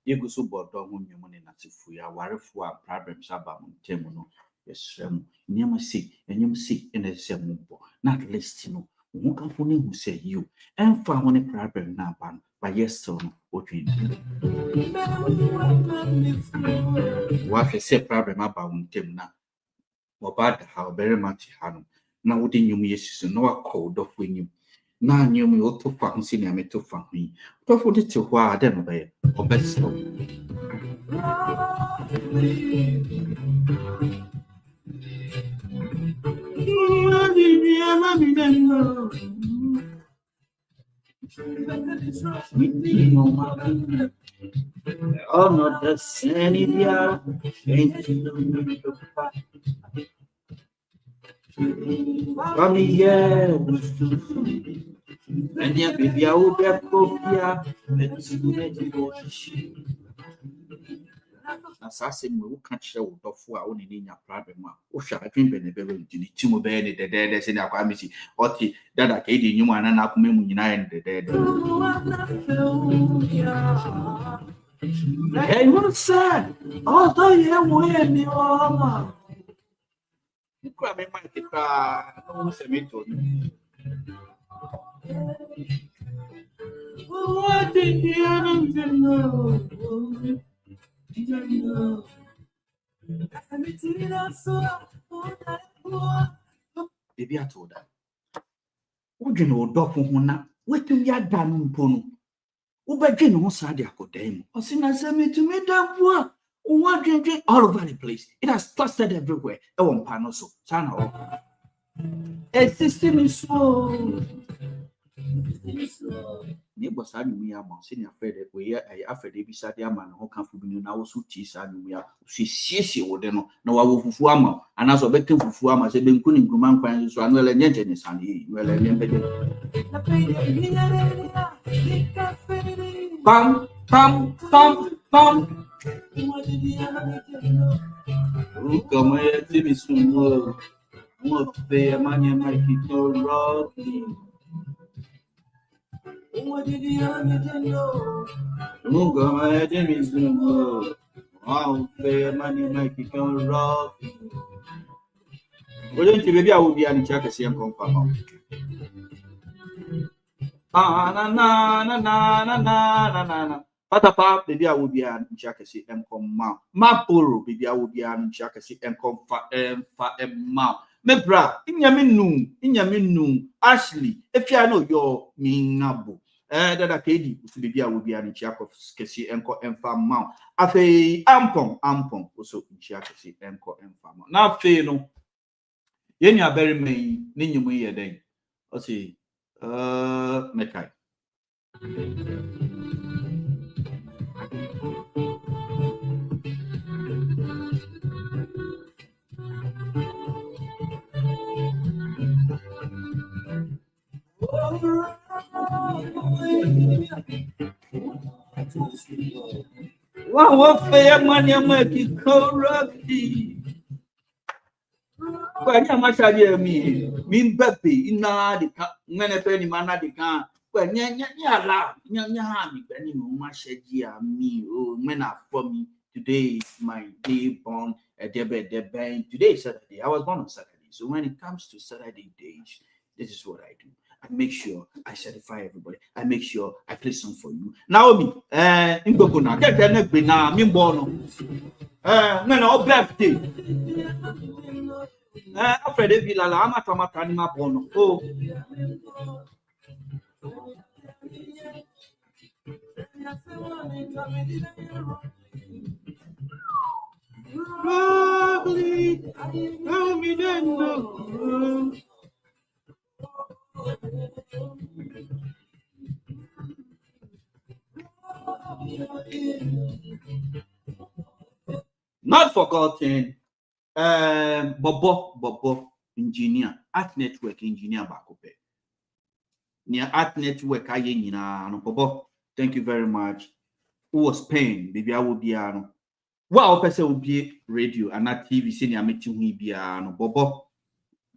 You go so bored on your money not if we are worried for problems about Temuno. Yes, near sick, and you sick in the same not listening. Won't come for who say you and found a problem now, but yes, so what we what I say problem about Temna or bad how very much Hanum. Now, wouldn't you miss no code of when you now knew me ought to fancy me to find me. But for it to why I don't obey or best. Oh, not the same. Yeah, ain't you yeah, and yeah, baby, I will be a copia. Assassin will catch you of one in your problem. Oh, shall I drink any beverage? Two more bed, the dead as in our committee, or that I gave you one and up united the dead. Hey, what's sad? Although you have when you are. You grab me my car, no cemetery. What did you know? Baby, I told her. Would you know, Doc Mona? What do you done, Pono? Ubagin on Sadia Codem, or Sina sent to me that work. What drink all over the place. It has plastered everywhere. I won't pan also. Sana. A system is slow. Neighbors had me about senior Fred, where I after they beside their man who come from you now, so tease and we are. She would know. No, I will Fuama, and as a victim for Fuama, said, been cooling Guman Pines, so I'm well and gentleness, and he well and Pam, pam, pam, pam. Como é que me sumou? Uma feia, manhã, mas que tô rock. Como é que me sumou? Uma feia, manhã, mas que tô rock. Olha, gente, baby, I will be an check and confirm. Na na na na na na na. Patapa, baby, I will be an check and confirm. Mapuru, baby, I will be an check and confirm. Mebra, inyaminu, Ashley, if you know your minabo. That Kedi, baby, I will be an check of Skesi and confirm. Afe ampon, also in check and confirm. Now, fail. Yen ya very me ni nyumu ye den. O si mekai. Wa fe man ya maki corrupti. Kwani amashari mi mbappe ina de ka ngene pe ni mana de ka kwa nya ala nya ha mi pe ni mo ma sheji a mi o mena for me. Today is my day born today is Saturday. I was born on Saturday. So when it comes to Saturday days, this is what I do. I make sure I satisfy everybody. I make sure I play song for you. Naomi, Ngoko na keke na gbe na mi born. Ngene o birthday. After Villa, I'm a Tamatani Bono. Oh, lovely. Tell me then. Not forgotten. Bobo engineer, art network engineer bakope. Near art network ayena no Bobo. Thank you very much. Who was paying? Baby, I will be ano. Well, person will be radio and not TV. Senior meeting we be ano Bobo.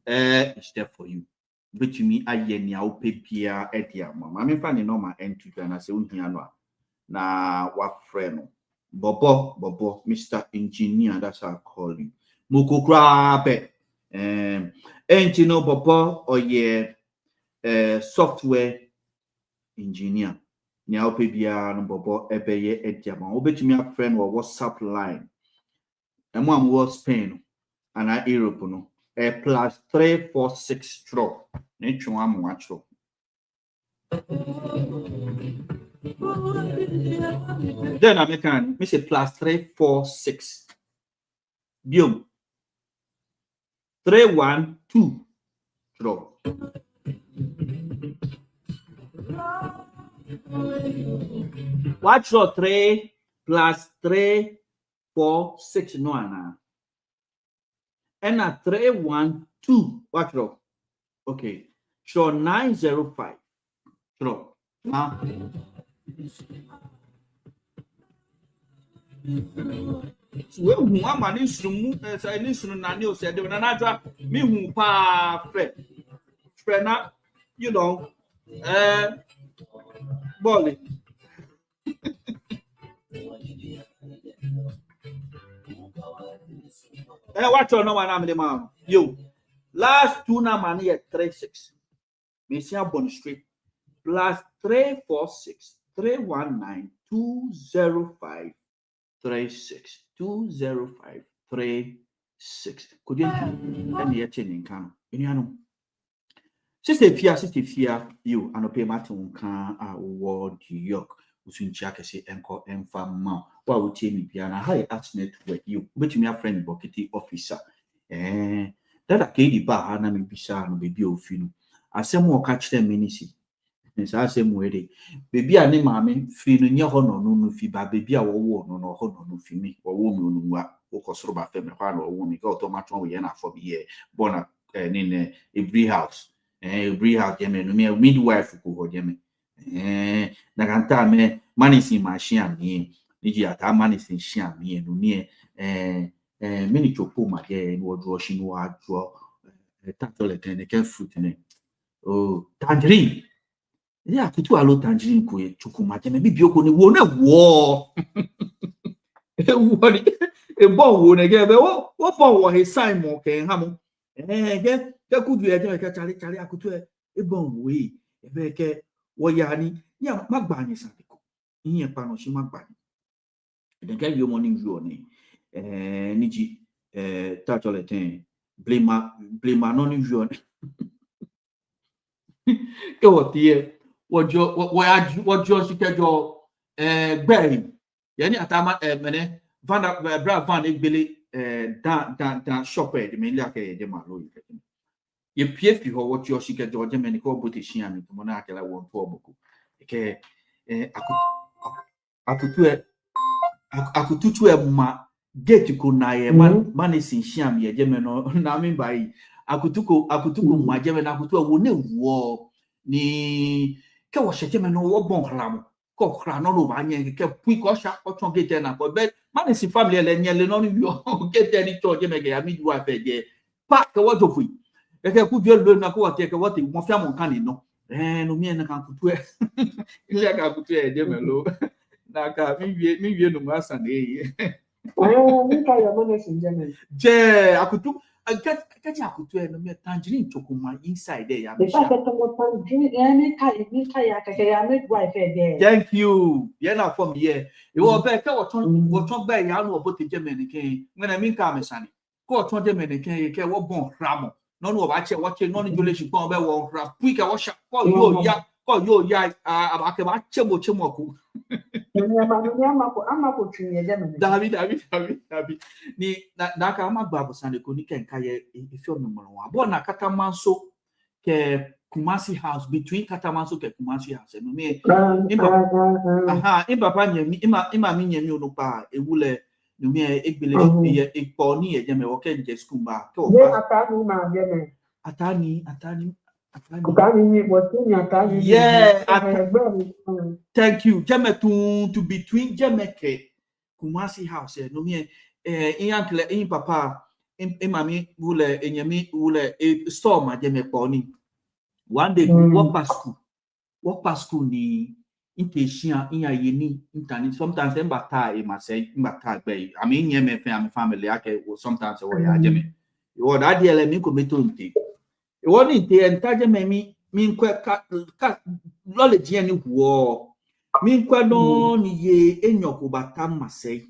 It's there for you. But to me, ayenya will pay Pia Etia. Mama, I'm finding normal entry and I say unhiano. Na what friend? Bobo, Mr. Engineer. That's how I call him. Mukukrabe, and you know, Papa or software engineer. Now, Pebia and Bobo Ebeye Ediama. Obey me a friend or WhatsApp line. And one was Spain and I Europe no. Plus 346 straw. Nature one watch. Then I make me say plus 346. Biom. 312 draw. Watch your 3 plus 3 4 6 no ana. And a 312 watch draw. Okay. So 905 draw. Well, Mama needs to move as I listen and you said, when I drop me who pa friend, you know, Bolly. Watch your no one, I'm the man. You last two number here 36. Messiah Bond Street plus 346 319 205 36 205 36. Could you any attending can you know? Sister Fia, you and a pay Martin can award York. Usun Jack say enco enfama. What would tell me piano high art network you bet me a friend buckety officer. That a kady bar and I'm bizarre no baby of you. I say more catch them minisi. I say more baby a name mammy feeling your honor no fiba baby a war no honor no fimi or woman who was roba family or woman go to matron we ena for the year born in a free house. bring out jeme no me midwife ko ho jeme na kanta me manisi machine mi niji ata manisi shia mi no me mini chopo ma je no dro shi no adro tatole ten ke fruit ne oh tangerine ya kutu alo tangerine ko e chopo ma je me bibi oko ni wo na wo wo ni e bon wo ne ge be wo bon wo he sign mo ke ha mo ke kudu e je ke chari akutu e bon wo e be ke wo ya ni ya magba ni sa ko yin pa no shi magba ni den ke yo mo ni ju oni niji tatole ten blema no ni ju oni ke wo tie wo jo shi ke jo gberi yani atama mene van egbele dan shopper de me la ke de malo ye pie fi ho wo jo shi ke jo je me ko bo te shi ami mo na akela wo to oboku ke akututu ma gate ko na ye man sin shi ami ye je me no na mi bai akutuko ma je me na akutu wo ne wo ni ke wo she je me no wo bon hlamo ko kra no lo ba nye ke pui ko sha ko ton gate na ko be man sin family le nye le no ni yo gate ni to je me ke ya mi wa fe je pa ke wo to fui ke ku je lo na ko wa te ke wo te mo fia mo kan ni no no mi na kan kutu ile ka kutu e je me lo na ka mi wie no ma san e mi ka ya mo ne sin je me je akutu Kati akutu no me tangerine chokuma inside there ya me sha. Thank you. Yeah na from here. E wo be ke wo ton be ya no obo te je me nken. Ngena mi ka me sani. Ko ton je me nken ke wo bon ramo. No no ba che wo che no ni jole shi pon be wo ra pui ke wo sha ko yo ya abake ba che mo ku. David ni na ka ma gba bosane ko ni kenka ye ifi omemoro wa bo na Katamanso ke Kumasi house between Katamanso ke Kumasi house no me papa nyami ima mi nyami onupa ewule no me egbele ye ipo ni ye me wo ke nje school ba to atani yeah, thank you. Jeme to between Jemeke Kumasi house. No me in papa mami wule enyami wule store ma jeme poni. One day walk past school ni inteshia in ya yeni internet. Sometimes them bata mbata be. I mean nyeme family ake sometimes we ya jeme. Yo that dia le mi ko meto nte. E woni nte entaje me mi nkwe ka lole dia ni huo mi nkwe no ni ye enyoko bata masei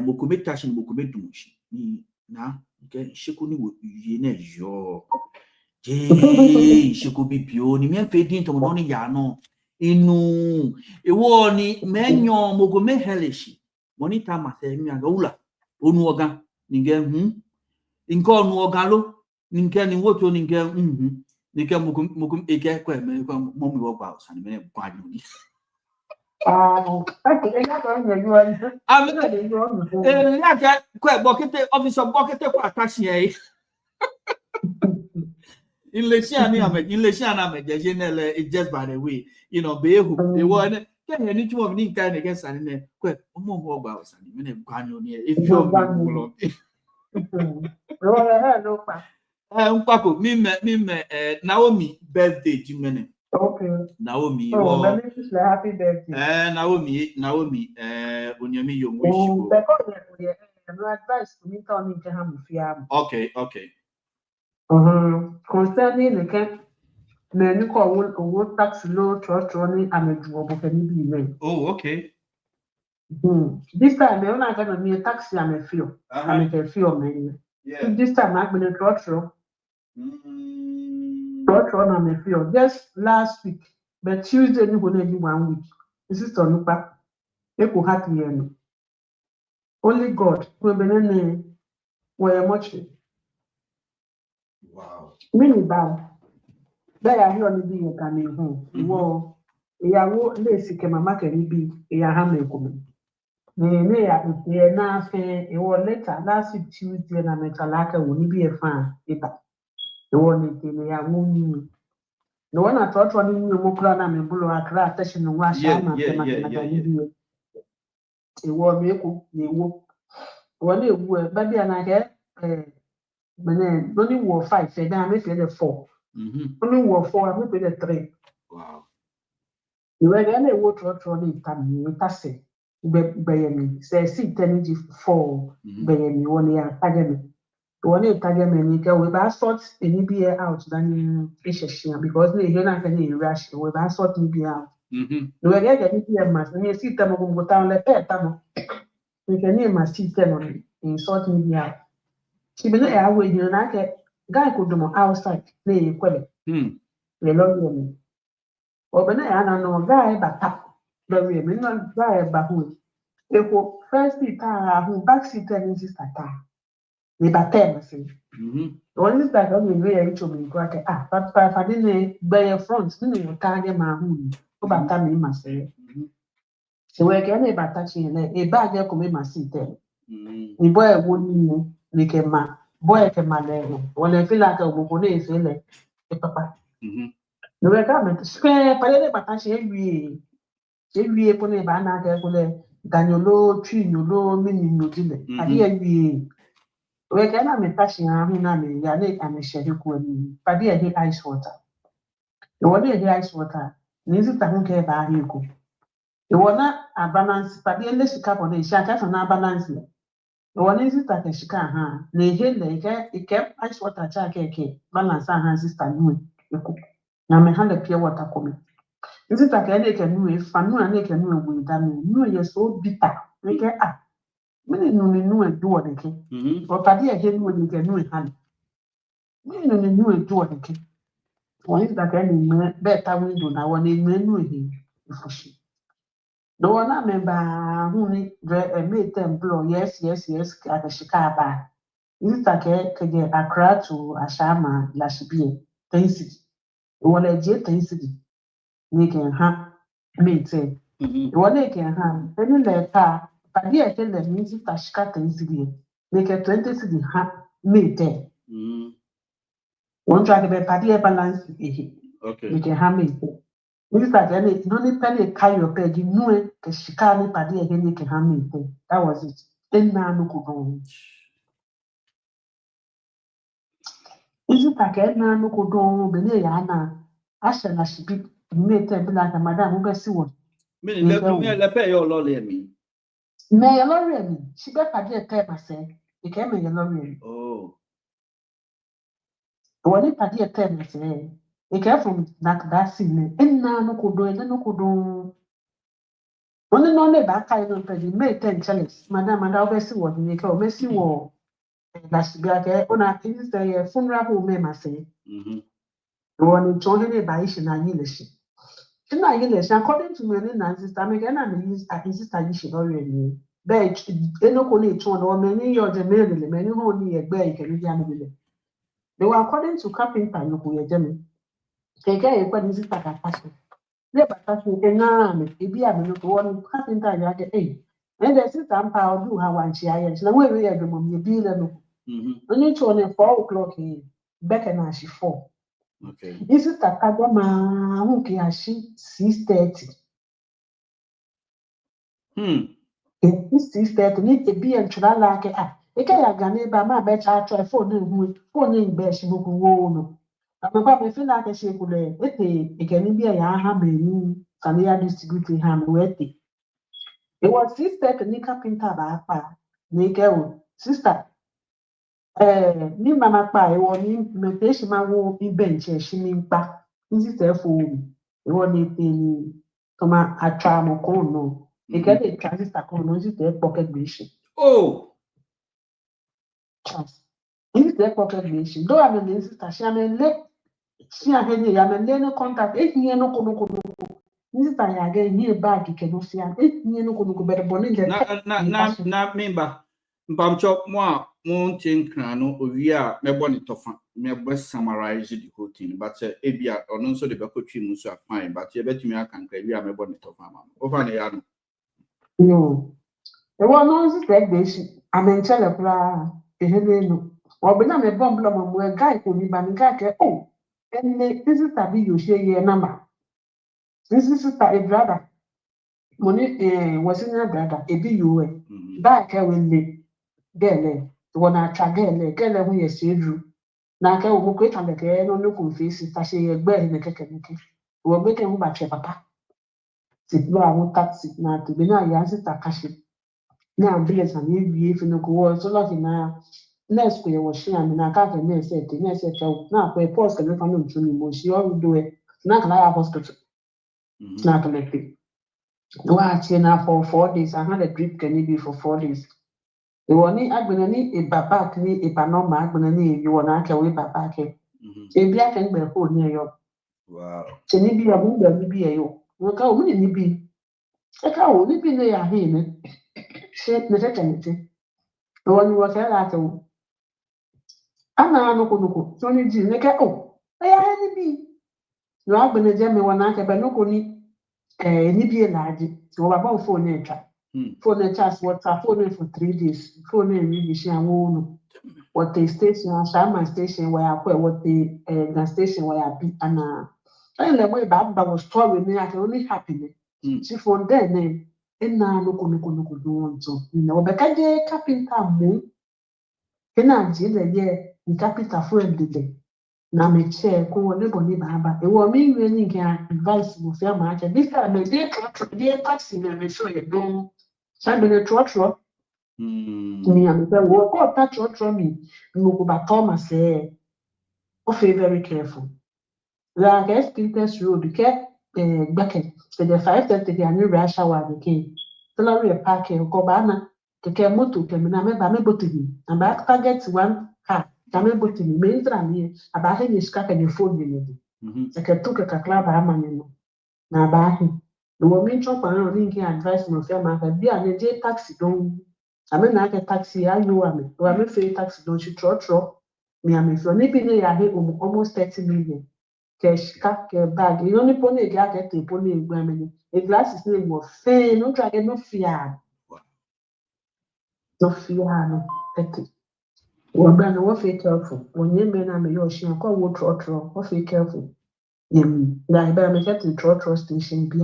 mokometa shi mokomedumushi ni na nke sheku ni ye na yo je sheku bibio ni mi enfe din to no ni ya no inu ewo ni menyo mogome heleshi monita masei mi aga ula onu oga ninge nke onu oga lo ninge ni woto ninge Nika mukum eke kwa me kwa momi wo kwa usani me kwa ni ya kwa bokete officer bokete kwa tashi e Inlesia na me je nele it just by the way you know be hu e wo ne ke ni tumo ni nka ne ke sani ne kwa mo wo kwa usani me kwa ni if you lo no pa Mpako mime Naomi birthday jimene. Okay. Naomi happy birthday. Naomi onyami yo wish you. No advice to me turn into ham. Okay. Concerning the camp many call tax low church running and a job of any be. Oh, okay. This time I only got me a taxi and a few. I'm a few man. Yeah. This time I've been a church room. Church run and a few just last week, but Tuesday you gonna do 1 week. This is on lupa. You could have to only God will be name where much. Wow. Many bow. There are here only be coming home. Whoa. Ya wo lesi ke mama ke bi ya ha me ko me ya e na fe e wo later last week Tuesday na me talaka wo ni bi e fa e ba e wo ni te ya wo ni No one I thought one in Mukra and Mibulu Akra, Tashin and Wash, a war vehicle, you walk. One you were, baby, and I get only war 5, say, I make it 4. Only war 4, I make it 3. Wow. You were then a water trolley, Tammy, Tassi, Bayami, say, see, 10 4, Bayami, 1 year, academy. One year, Tagamy, we bad sorts in EBA out than Asia because they hear not any rush, we bad sort EBA out. You were getting EBA mass, and you see them go down like that. You can hear my sister on in sort EBA out. She been there when you like a guy could do outside, lay quelle. They love me. Or when I know a guy but tap, the women not guy but who. If first the car who backseat and sister car. They batem say. One is that only way to be quite but I didn't buy a front, no target my home. Go back to me, must say. So we're getting about touching a bag of my seat. The boy wouldn't make a man, boy can man. When I feel like a woman is in it, papa. No, we're coming to spare, but I every upon a banner, Danielo, tree, you know, meaning no dinner. I hear we. We can make touching a hunami, Yannick and a shadow queen, but dear, he ice water. The one day ice water, needs it a hunker by you. The one a balance, but the endless cup on a shatter from our balance. The one is it like a shika, lay here, it kept ice water, cake, balance, and her sister knew it. Now, my hand appear water coming. Is it like I can know if I know and I can know with them? No, you're so bitter. Make it up. Many no and do what they can. Or Paddy again when you can know it, honey. Many no and do what they can. One is that any better window now when they know him. The one I remember who made them blow, yes, at the Chicago. Is it like a crowd to a shama, Lashibie, Tennessee. One a jet Tennessee. Making her maintain. One they can have any letter. But here tell the music that she cut in city. Make a 20 city maintain. One try to be party balance. Okay. You can have me. This that any don't penny carry your peg. You know it because she can't party again. You can have me. That was it. Then now no could go. Is it like now no could go? Benayana. Asha na she be made them like a madam who see one. Meaning let pay your lolly me. May a lorry, she got a dear time, I say. It came a lorry. Oh. One if I dear time, I say. It came from that scene, and now no could do it, no could do. Only no back I don't pay, made 10 chalice. Madame, and I'll see what you call Messi war. That's the on our things, the funeral home, may I say. The one in Tony by Ishin and English. According to many Nancy's, I make an insist already. Bed, no connection or many years, many only a bed can be. They were according to carpenter, you who are German. Take a what is it like a passion? Never touching a name, if you have one carpenter, you are the eight. And the sister power do how one she is. Now, where we are the mum, you deal and only to only 4 o'clock here. Better now she 4. Okay. This is a Kagama who can she 6:30. This 6:30 need to be and try like a Gane by my bed. I try phone in bed. She will go. I'm about to feel like a she could it can be a hammy. Can you distribute ham with it? It was 6:30 Nika Pinta by Nika sister. Ni mama pa ewo ni me she ma wo bi bench e shi mi pa nti se fo ewo ni pe ni to ma atwa mo kon no e get the transistor kon no nti se pocket gbe Oh chance nti se pocket gbe do am ni sister she am le she am he ni am le no contact e ni no ko nti ta ya ga ni bag ke no se am e ni no ko be boni le na member mpamcho mo mountain no owia mebo ni tofa mebo summarize the whole thing but ebia ono nso de bekotwi mu so fine but e betumi akanka ewia mebo ni tofa ma over na ya no e won no nsi take dey shi amenchele pra ehele no obi na me bomb lo mo guy ko ni ba mi guy ke And this is a video share your number. This is a brother. Money was in a brother, a be you back I will live. Girl, when I try girl, when you see Drew. Now I will quit on the girl, no look face it, I say a bird in the kitchen. We'll make him back your papa. Sit down, taxi now to be now, yes, it's a cash. Now, Billis and you, if you know, go so lucky now. Next year was she and I can't nurse it, now for a post can come to me, she all do it. Not like a hospital. Not like it. Watch now for 4 days. I had a drip can be for 4 days. The one I've been a babac, a panoma, I've been you want to away babac. A black and bear hold near you. Wow. Maybe a woman be a you. Look how many be. A cow will be there, him. Shape the fraternity. The one was a latter. Anna, Tony G. Oh, I had be. You have been a gem one night, but no conny. Ni be large. So about phone nature. Phone nature what phone for 3 days. Phone really she and won. What the station, my station where I put what the gas station where I be and the way back was story me I can only happy. She phone their name. And now no do so. You know, but I get carpenter moon. Can I see the year in capital friend today? Na me chair ko wole boni baba e wo me really can advice mo fe ma cha this time dey taxi na me so ye don sa be the trotro ni am say wo ko ta trotro mi no go ba Thomas o fe very careful la guest Peters road ke gbake the 5:30 ani rush hour again salary park ko ba na ke moto ke me na me ba me botini and ba target one car Tame botini me intra mi abahe ni skaka ni phone ni sekatuka kakla ba amane na abahe no wo mi chop an ori nke advice no fe ma ka bia na je taxi don ame na ke taxi ayo ame o ame fe taxi don shi trotro mi ame so ni bi ne ya he almost 30 million cash ka ke bag you only pone ga ke te pone egba me ni e glasses ni mo fe no try get no fear no eti Wabana what fake careful. When you men am your shin call what trotro, what fake careful. Like by me get the trotro station be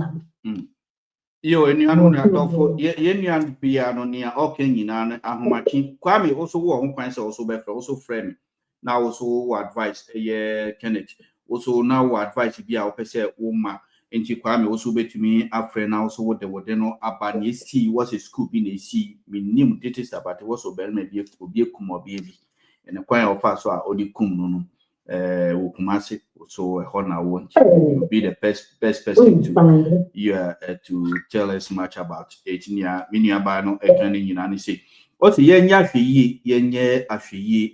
Yo, any another for Yenian piano near okay, Yinan, Ahomachi. Kwame also won points also better, also friend. Now also advice, Kenneth. Also now advice be our person woman. And Kwame also bet to me a friend also what they were then about ye see was a scoop in a sea. Me name details about it was so bad maybe a kumo baby. And a choir of us are only kum no Ukumasi so a honor won't you be the best person to tell us much about it near Miniabano economy and say. What's the yenya fee ye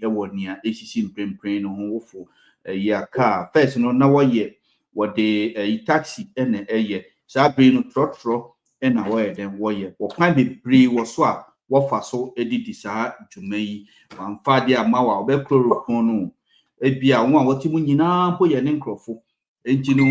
a 1 year ACC praying on for a year car first no now 1 year. What the taxi and a year. Sabino trotro and away then 1 year. What can be brave was swap. What for so edit desire to me one father mawa be chloroquine. Ebia one what you nyina po ye ne nkrofo. Enti no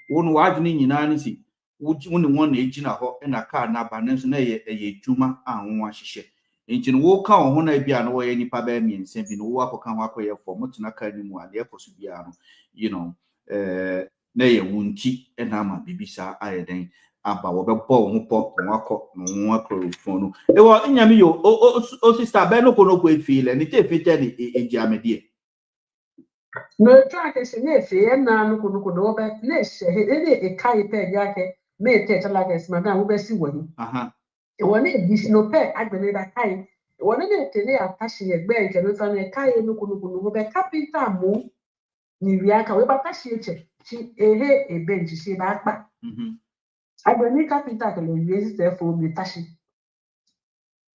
won wadwene nyina ne si. Won won na ejina ho na car na ba ne so na ye edwuma anwo ahihye. Enti no wo ka ho na bia no wo ye nipa ba miense bi no wo akoka ho akoye fo mutuna ka ni mu ade ekoso bia no you know na ye wunti na ma bibisa ayeden aba wo be bo ho po nwakọ no akrofo no e wo nyame yo o sister be no kono ko efile ni te fete ni ejiamede no try to say ne fe na no kono be ne she e kai pe ya ke me te tala ke smada wo be si woni e woni additional pe agbene da kai e woni ne tele atashi egbe nke no fa ne kai no kono wo be carpenter mo ni wi aka we ba tashi eche chi ehe e bench si ba pa agbene carpenter ke le wi si te fo mi tashi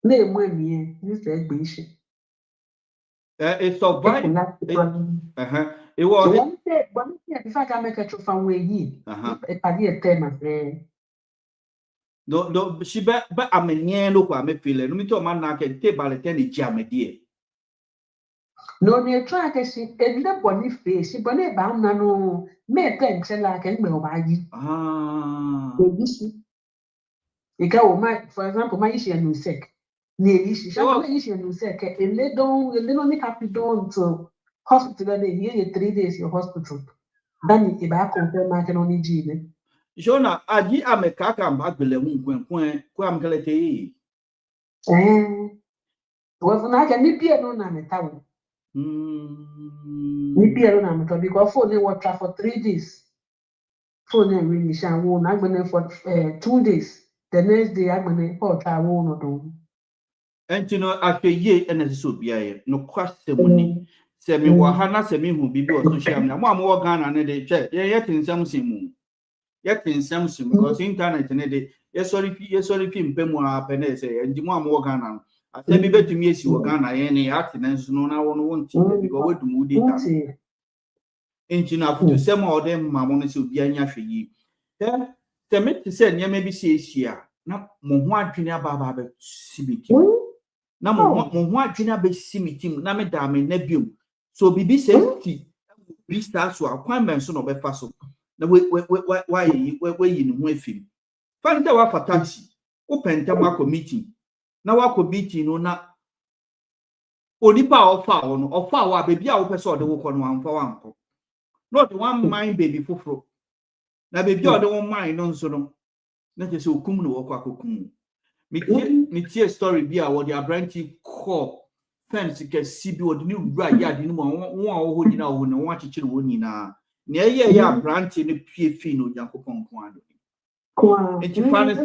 ne mu emi ni se egbe ise it's so right. It was one if I can make a true fan way ye. A paddy tema. No, she but I'm a near look. I'm a feeling. No, me to man, I can take by the 10 jam, dear. No, near try to see a little body face, she bonnet bound no, may thanks and like and will buy you. You go, for example, my issue and sick. Nearly she shall issue and sick, and they don't happy don't to hospital. They hear 3 days your hospital. Then if I confirm I can only Gene. Jona, aji amekaka mbagele kwa mkelete. Was not a nipia no nametaw. Nipia no nametaw because phone water for 3 days. Phone and really shall won. I'm going for 2 days. The next day I'm going to try won or do. And you know, after ye and as so be no question money. Semi wahana semi who be on social media. One more gun and they check. Yet in some sim. Yet in some sim because internet and they yes sorry pim pemwa penese and the one more gun. I tell me better me si Ghana any attendance no na won because we do moody time. Enti na futu sem a odem ma mo no se obi anya hwe yi. Te me te se nya me bi se ehia na mo ho adwene aba ba simitim. Na mo ho adwene aba simitim na me da me na biom. So bibi safety bi start so appointment so no be fa so. Na we yi no ho afim. Fa nda wa fa taxi. Wo penta ma committee. Na wa committee no na onipa ofa wo no ofa wa bebi a wo pese ode wo ko no amfa wa anko. Not one mind baby fufro. Na baby or the one mind non so no. Na je se okum no woko akokum. Me tie story bi a wo dia branchi call fence ke sibi wo ni wura ya di no won a wo nyina wo no won akekere wo nyina. Na eye ya branchi no pie fi no Yankopon ko ado. Kwa. Enti fa ne se.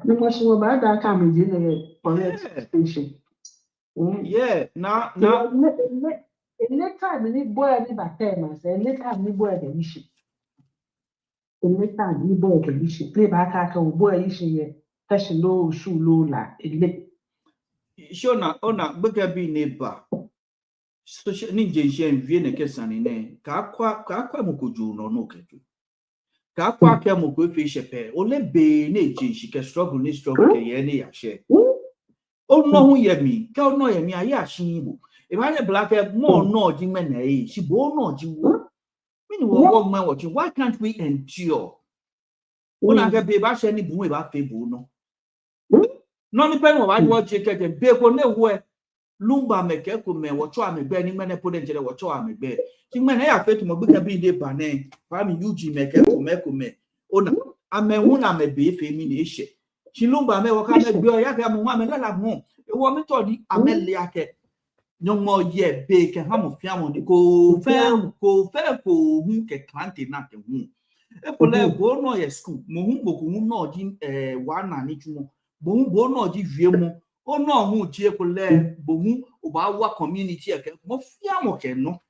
No more sure about that coming in correct station. Yeah, now Any time any boy any batem say any time any boy the issue. Any time any boy the issue. Play back aka boy issue here. Fashion low shoe low la. Shona ona bega bi neighbor. Social ninja shen vie ne kesani ne. Ka kwa mokoju no keju. Ka kwa ke moko fi shepe. Ole be ne jinshi ke struggle ke ye ne ya she. O no hu ye mi. Ka o no ye mi aye ashin ibo. If I black more no jingmen eh, she bo no jiwo. Meaning what man watching, why can't we endure? When I get baby, I shall need boom about people no. No depend on what you watch it and pay for no way. Lumba make a me watch me benny man put into the watch me bed. Jingman I have to my book be the banane. Family UG make a me. Oh no, I may one I may be feminine. She lumba me what can be a yaka woman let home. A woman told the Ameliake. No more yet bake and ham of family go fair who can plant in nothing. A pole bono a school, Mohumbo no jin one and each more. Bono di viemo, or no who cheerful boom about what community a more fiamo can no.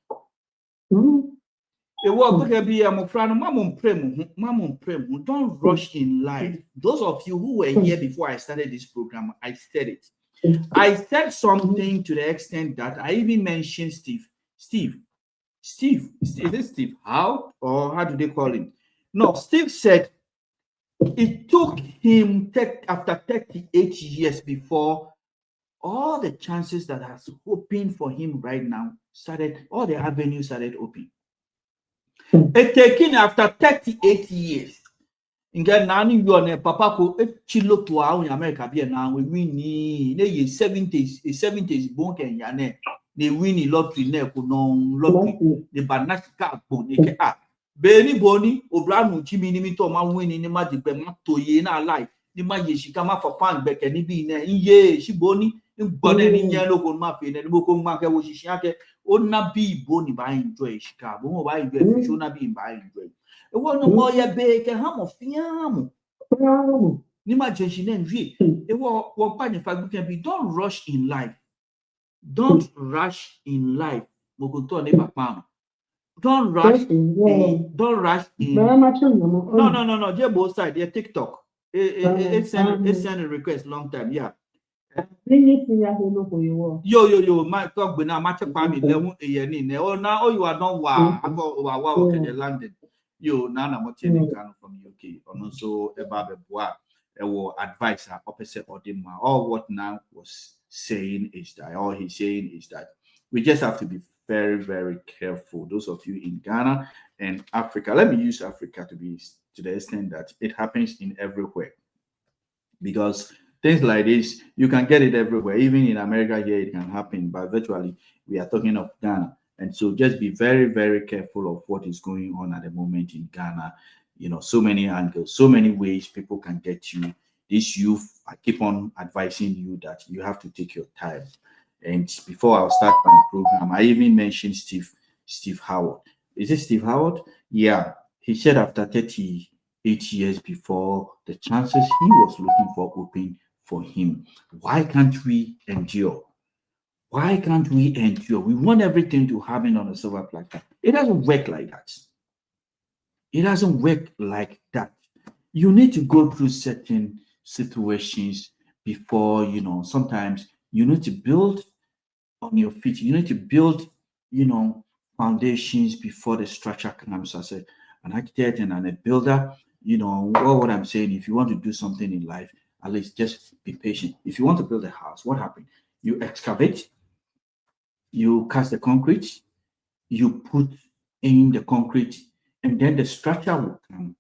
A walk could be a more friend, Mammon Prem, don't rush in life. Those of you who were here before I started this program, I said it. I said something to the extent that I even mentioned Steve. Is it Steve? How? Or how do they call him? No, Steve said it took him after 38 years before all the chances that has opened for him right now all the avenues started opening. It taken after 38 years. Inga nani yone papa ko chilo to a America bia na we win ni 70s bon ken ya ne win lottery na ko non lottery the banasika bo ne ke be ni boni obranu chimi ni mi to ma win ni ma di be ma to ye na life ni ma ye shika ma for pan be ke ni bi na iye shi boni ngbone ni nya lo ko ma fe ne mo ko ma ke wo shishi ake o na bi boni ba enjoy shika bo mo ba enjoy fi na bi ba enjoy. It wasn't more ya bake and ham of fiam. Nima Jenshi Nenvi. It was one part in fact can be don't rush in life. Don't rush in life. Mogoto neighbor palm. Don't rush. Don't rush in. No. They're both sides. They're TikTok. It sent a request long time. Yeah. Yo, my talk but now match up me. Oh now you are not wow. I go okay London. Yo, Nana Motian from UK, and also about the bois, advice opposite or dima. All what now was saying is that, all he's saying is that we just have to be very, very careful. Those of you in Ghana and Africa, let me use Africa to the extent that it happens in everywhere. Because things like this, you can get it everywhere. Even in America here, it can happen. But virtually, we are talking of Ghana. And so just be very, very careful of what is going on at the moment in Ghana. So many angles, so many ways people can get you. This youth, I keep on advising you that you have to take your time. And before I'll start my program, I even mentioned Steve Howard. Is it Steve Howard? Yeah. He said after 38 years before, the chances he was looking for open for him. Why can't we endure? Why can't we endure? We want everything to happen on a silver platter. It doesn't work like that. It doesn't work like that. You need to go through certain situations before, sometimes you need to build on your feet. You need to build, foundations before the structure comes. As an architect and a builder, what I'm saying, if you want to do something in life, at least just be patient. If you want to build a house, what happens? You excavate, you cast the concrete, you put in the concrete, and then the structure will come.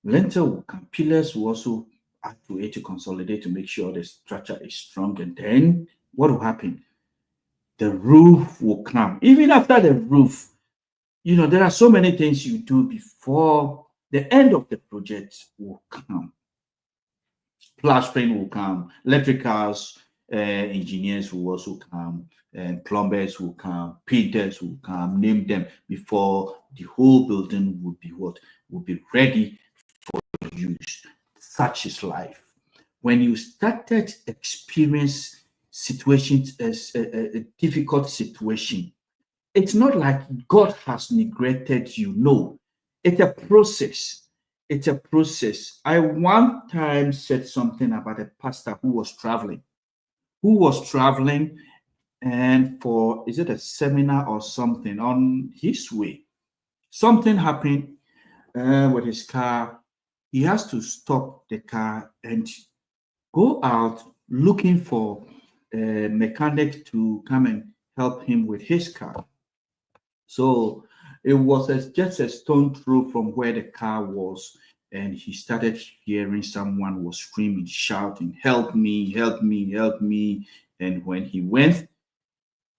Lintel will come. Pillars will also add to it to consolidate to make sure the structure is strong. And then what will happen? The roof will come. Even after the roof, there are so many things you do before the end of the project will come. Plastering will come. Electricals, engineers will also come. And plumbers will come. Painters will come. Name them before the whole building will be will be ready for use. Such is life. When you started experience situations as a difficult situation, it's not like God has neglected you. No, it's a process. It's a process. I one time said something about a pastor who was traveling, and is it a seminar or something, on his way, something happened with his car. He has to stop the car and go out looking for a mechanic to come and help him with his car. So it was just a stone throw from where the car was, and he started hearing someone was screaming, shouting, "Help me, help me, help me." And when he went,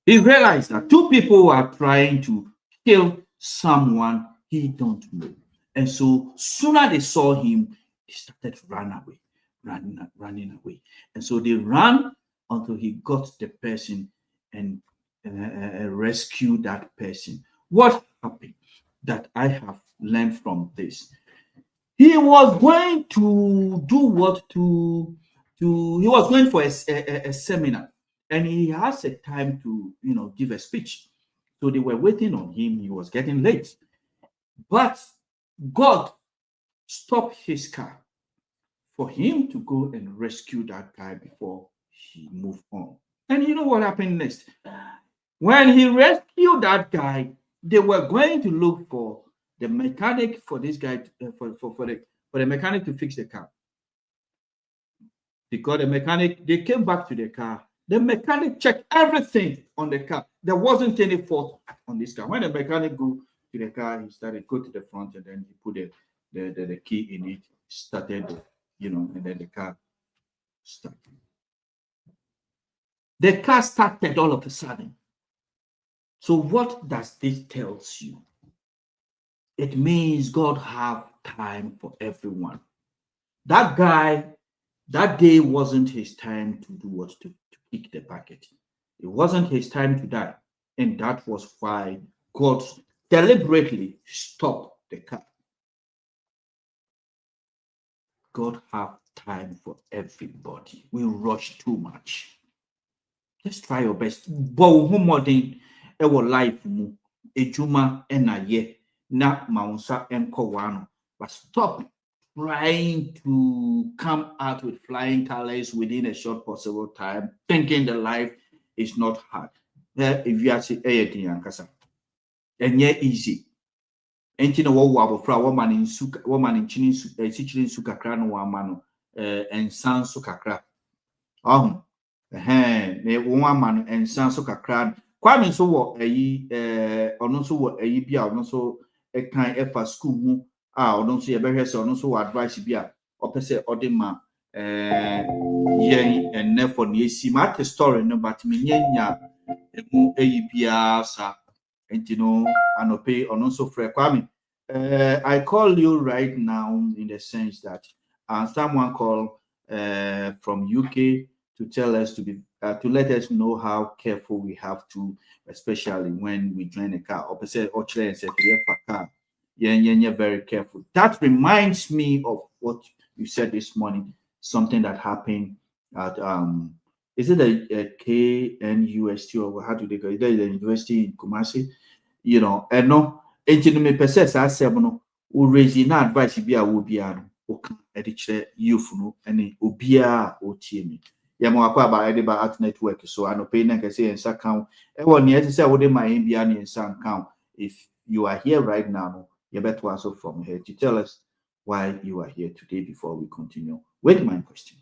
he realized that two people were trying to kill someone he don't know. And so sooner they saw him, they started running away. And so they ran until he got the person and rescued that person. What happened that I have learned from this? He was going to do what he was going for a seminar, and he has a time to give a speech. So they were waiting on him. He was getting late, but God stopped his car for him to go and rescue that guy before he moved on. And you know what happened next? When he rescued that guy, they were going to look for the mechanic for this guy, for the mechanic to fix the car. Because the mechanic, they came back to the car. The mechanic checked everything on the car. There wasn't any fault on this car. When the mechanic go to the car, he started go to the front, and then he put the key in it, started, and then the car started. The car started all of a sudden. So what does this tell you? It means God have time for everyone. That guy, that day wasn't his time to do what? To kick the bucket. It wasn't his time to die. And that was why God deliberately stopped the car. God have time for everybody. We rush too much. Just try your best. But life ejuma enaye na maunsa enkowano. But stop trying to come out with flying colors within a short possible time, thinking the life is not hard. If you are saying and yet easy. And you know what woman in suka, woman in chinin suka cran wamano, and san suka crack. Oh, ne woman and san suka cran. Kwame so what or so what a bia or so a kind of school. Or don't see a better so so advice bia or per se or the ma and therefore ye see my story no but me nya bia sa and anope or also Fred Kwame. I call you right now in the sense that someone called from UK to tell us to let us know how careful we have to, especially when we join a car. Or say, yeah, very careful. That reminds me of what you said this morning. Something that happened at is it a KNUST or how do they go? The university in Kumasi, and no, me persist I say no, raise na advice be a will be an youth no, and obia o me. Yamo akwa ba at network, so I no pay na say and account. Everyone here to say what my India and account. If you are here right now, you better also from here to tell us why you are here today before we continue with my question.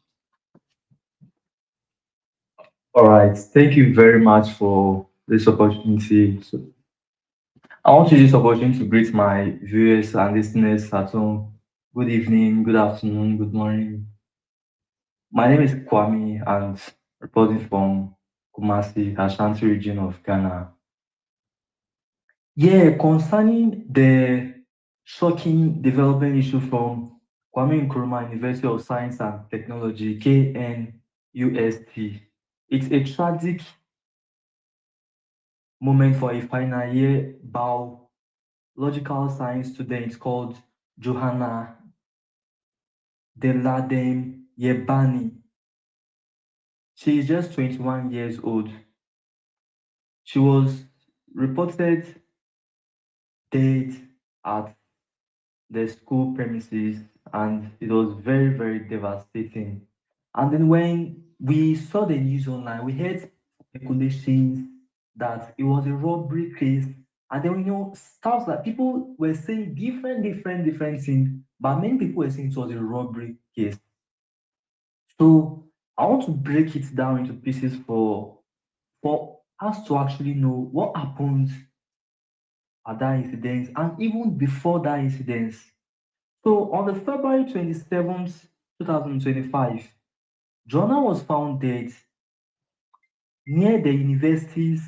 All right, thank you very much for this opportunity. So, I want to use this opportunity to greet my viewers and listeners at home. Good evening, good afternoon, good morning. My name is Kwame and reporting from Kumasi, Ashanti region of Ghana. Yeah, concerning the shocking development issue from Kwame Nkrumah University of Science and Technology, KNUST, it's a tragic moment for a final year biological science student called Johanna Deladem Yebani. She is just 21 years old. She was reported dead at the school premises, and it was very, very devastating. And then when we saw the news online, we heard speculations that it was a robbery case. And then, stuff like people were saying different things, but many people were saying it was a robbery case. So I want to break it down into pieces for us to actually know what happened at that incident and even before that incident. So on the February 27th, 2025, Joanna was found dead near the university's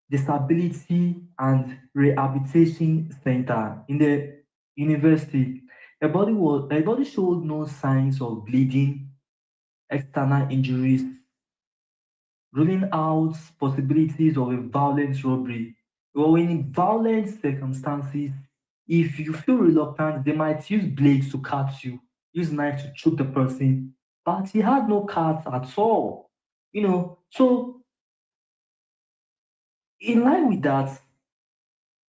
Disability and Rehabilitation Center in the university. Her body showed no signs of bleeding, external injuries, ruling out possibilities of a violent robbery. Or in violent circumstances, if you feel reluctant, they might use blades to cut you, use knife to choke the person. But he had no cuts at all. So in line with that,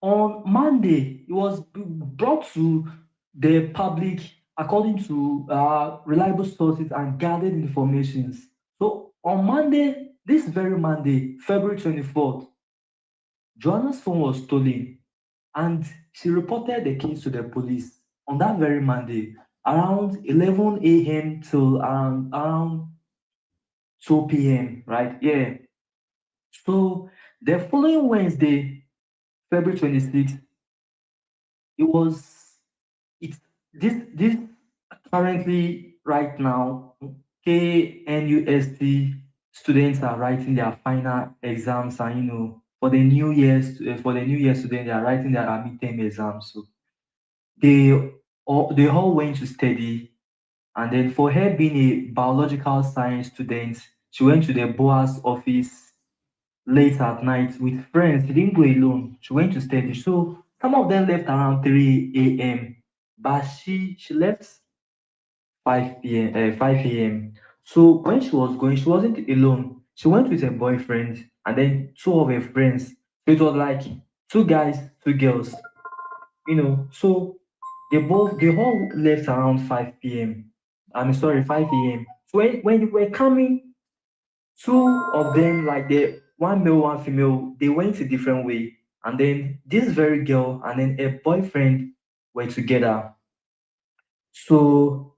on Monday, it was brought to the public according to reliable sources and gathered informations. So on Monday, this very Monday, February 24th, Joanna's phone was stolen and she reported the case to the police on that very Monday around 11 a.m. till around 2 p.m. Right? Yeah. So the following Wednesday, February 26th, it was it's this currently right now KNUST students are writing their final exams, and for the new year students they are writing their midterm exams. So they all went to study, and then for her being a biological science student, she went to the BOAS office late at night with friends. She didn't go alone. She went to study. So some of them left around 3 a.m. But she left 5 a.m. So when she was going, she wasn't alone. She went with her boyfriend and then two of her friends. So it was like two guys, two girls. So they all left around 5 p.m. I'm sorry, 5 a.m. So when they were coming, two of them, like the one male, one female, they went a different way. And then this very girl and then her boyfriend were together. So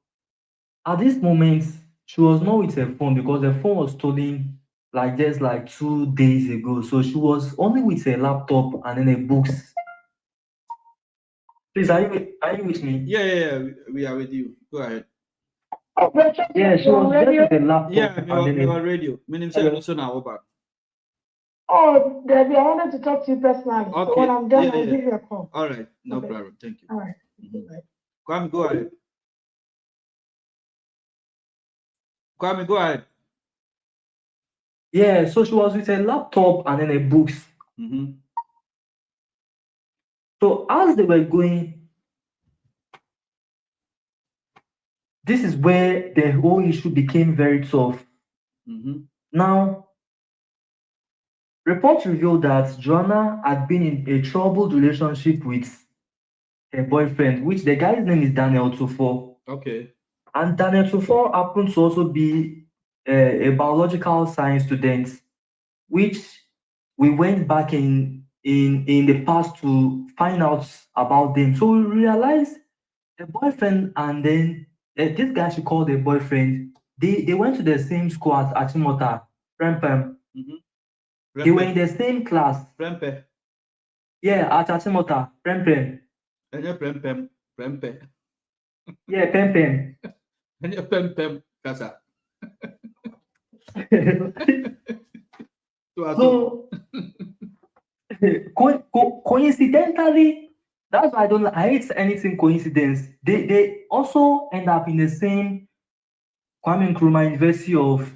at this moment, she was not with her phone because her phone was stolen like just like 2 days ago. So she was only with her laptop and then her books. Please, are you with me? Yeah, we are with you. Go ahead. Yeah, she was just with her laptop Yeah, and then we are radio. Meaning say also now over. Oh, Debbie, I wanted to talk to you personally. Okay. So when I'm done, I'll give you a call. All right. No Okay. problem. Thank you. All right. Kwame, go ahead. Kwame, go ahead. Yeah, so she was with a laptop and then a books. So as they were going, this is where the whole issue became very tough. Now, reports revealed that Joanna had been in a troubled relationship with her boyfriend, which the guy's name is Daniel Tufo. Okay. And Daniel Tufo happened to also be a biological science student, which we went back in the past to find out about them. So we realized a boyfriend and then this guy she called a boyfriend. They went to the same school at Achimota, Prempem. They were in the same class. Prempem. Yeah, at Achimota, Prempem. Prempem. Yeah, Pempem. Pempem, Kasa. So coincidentally, that's why I hate anything coincidence. They also end up in the same Kwame Nkrumah University of,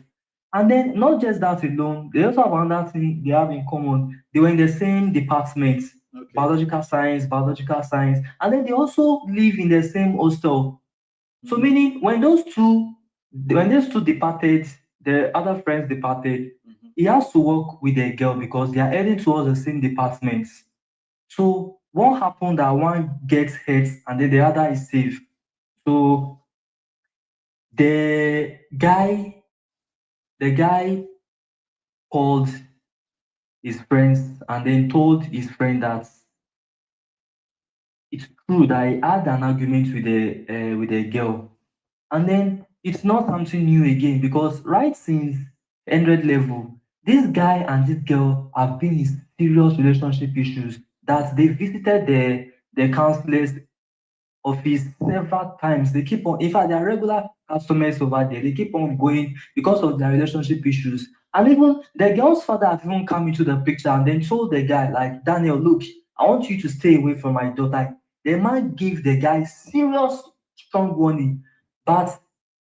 and then not just that alone, they also have another thing they have in common. They were in the same department, biological science, and then they also live in the same hostel. So meaning when those two departed, the other friends departed, he has to work with a girl because they are heading towards the same department. So what happened that one gets hurt and then the other is safe? So the guy called his friends and then told his friend that it's true that he had an argument with a girl, and then it's not something new again because right since 100 level, this guy and this girl have been in serious relationship issues that they visited the counselors office several times. They keep on, in fact, they are regular customers over there. They keep on going because of their relationship issues. And even the girl's father has even come into the picture and then told the guy, like, Daniel, look, I want you to stay away from my daughter. The man gave the guy serious, strong warning. But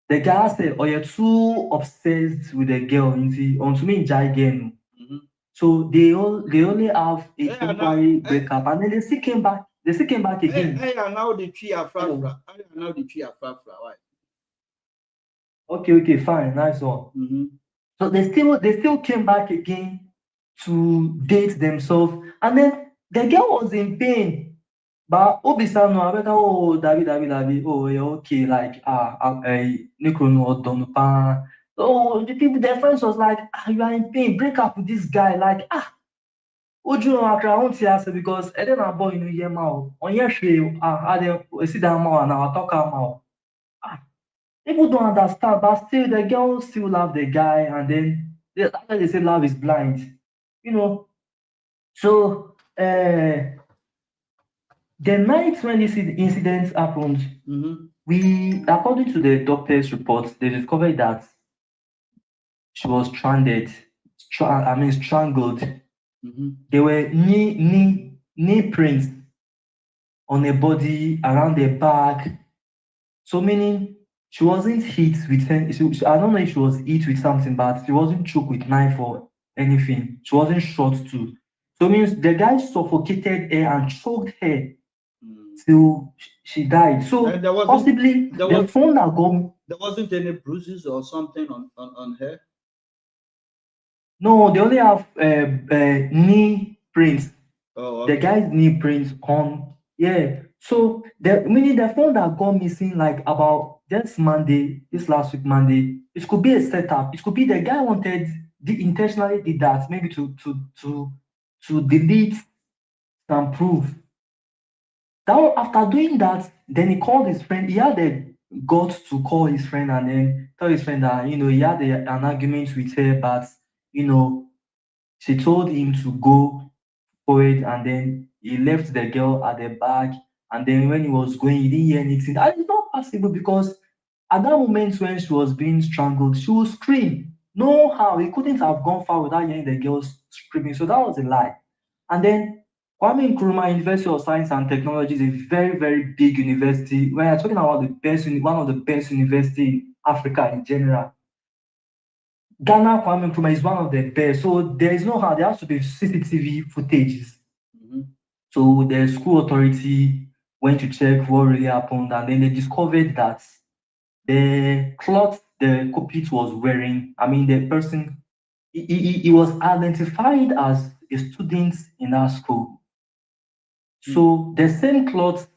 the guy said, oh, you're too obsessed with the girl. Onto me, again. So they only have a temporary breakup, and then they still came back. They still came back again. I are now the tree afra. Why? Okay, fine, nice one. So they still came back again to date themselves, and then the girl was in pain. But Obisano, I better David, oh yeah, okay, like Nikro no Donupa. Oh, the people, their friends was like, you are in pain, break up with this guy, like Oju akra won't see because Eden and boy no hear mouth. On your shame, I see that mouth and I talk mouth. People don't understand, but still the girl still love the guy, and then they say love is blind. So the night when this incident happened, we, according to the doctor's reports, they discovered that she was strangled. There were knee prints on her body, around her back. So meaning she wasn't hit with I don't know if she was hit with something, but she wasn't choked with knife or anything. She wasn't shot too. So means the guy suffocated her and choked her till she died. So possibly the phone that got. There wasn't any bruises or something on her. No, they only have knee prints. Oh, okay. The guy's knee prints on. Yeah. So meaning the phone that got missing like about this last week Monday, it could be a setup. It could be the guy intentionally did that, maybe to delete some proof. Now after doing that, then he called his friend. He had the guts to call his friend and then tell his friend that he had an argument with her, but she told him to go for it, and then he left the girl at the back, and then when he was going, he didn't hear anything. And it's not possible because at that moment when she was being strangled, she would scream. no how he couldn't have gone far without hearing the girls screaming. So that was a lie. And then Kwame Nkrumah University of Science and Technology is a very, very big university. We are talking about the best, one of the best university in Africa in general. Ghana Kwame Nkrumah is one of the best. So there is no how, there has to be CCTV footages. So the school authority went to check what really happened, and then they discovered that the cloth the culprit was wearing, I mean, the person, he was identified as a student in that school. So the same cloth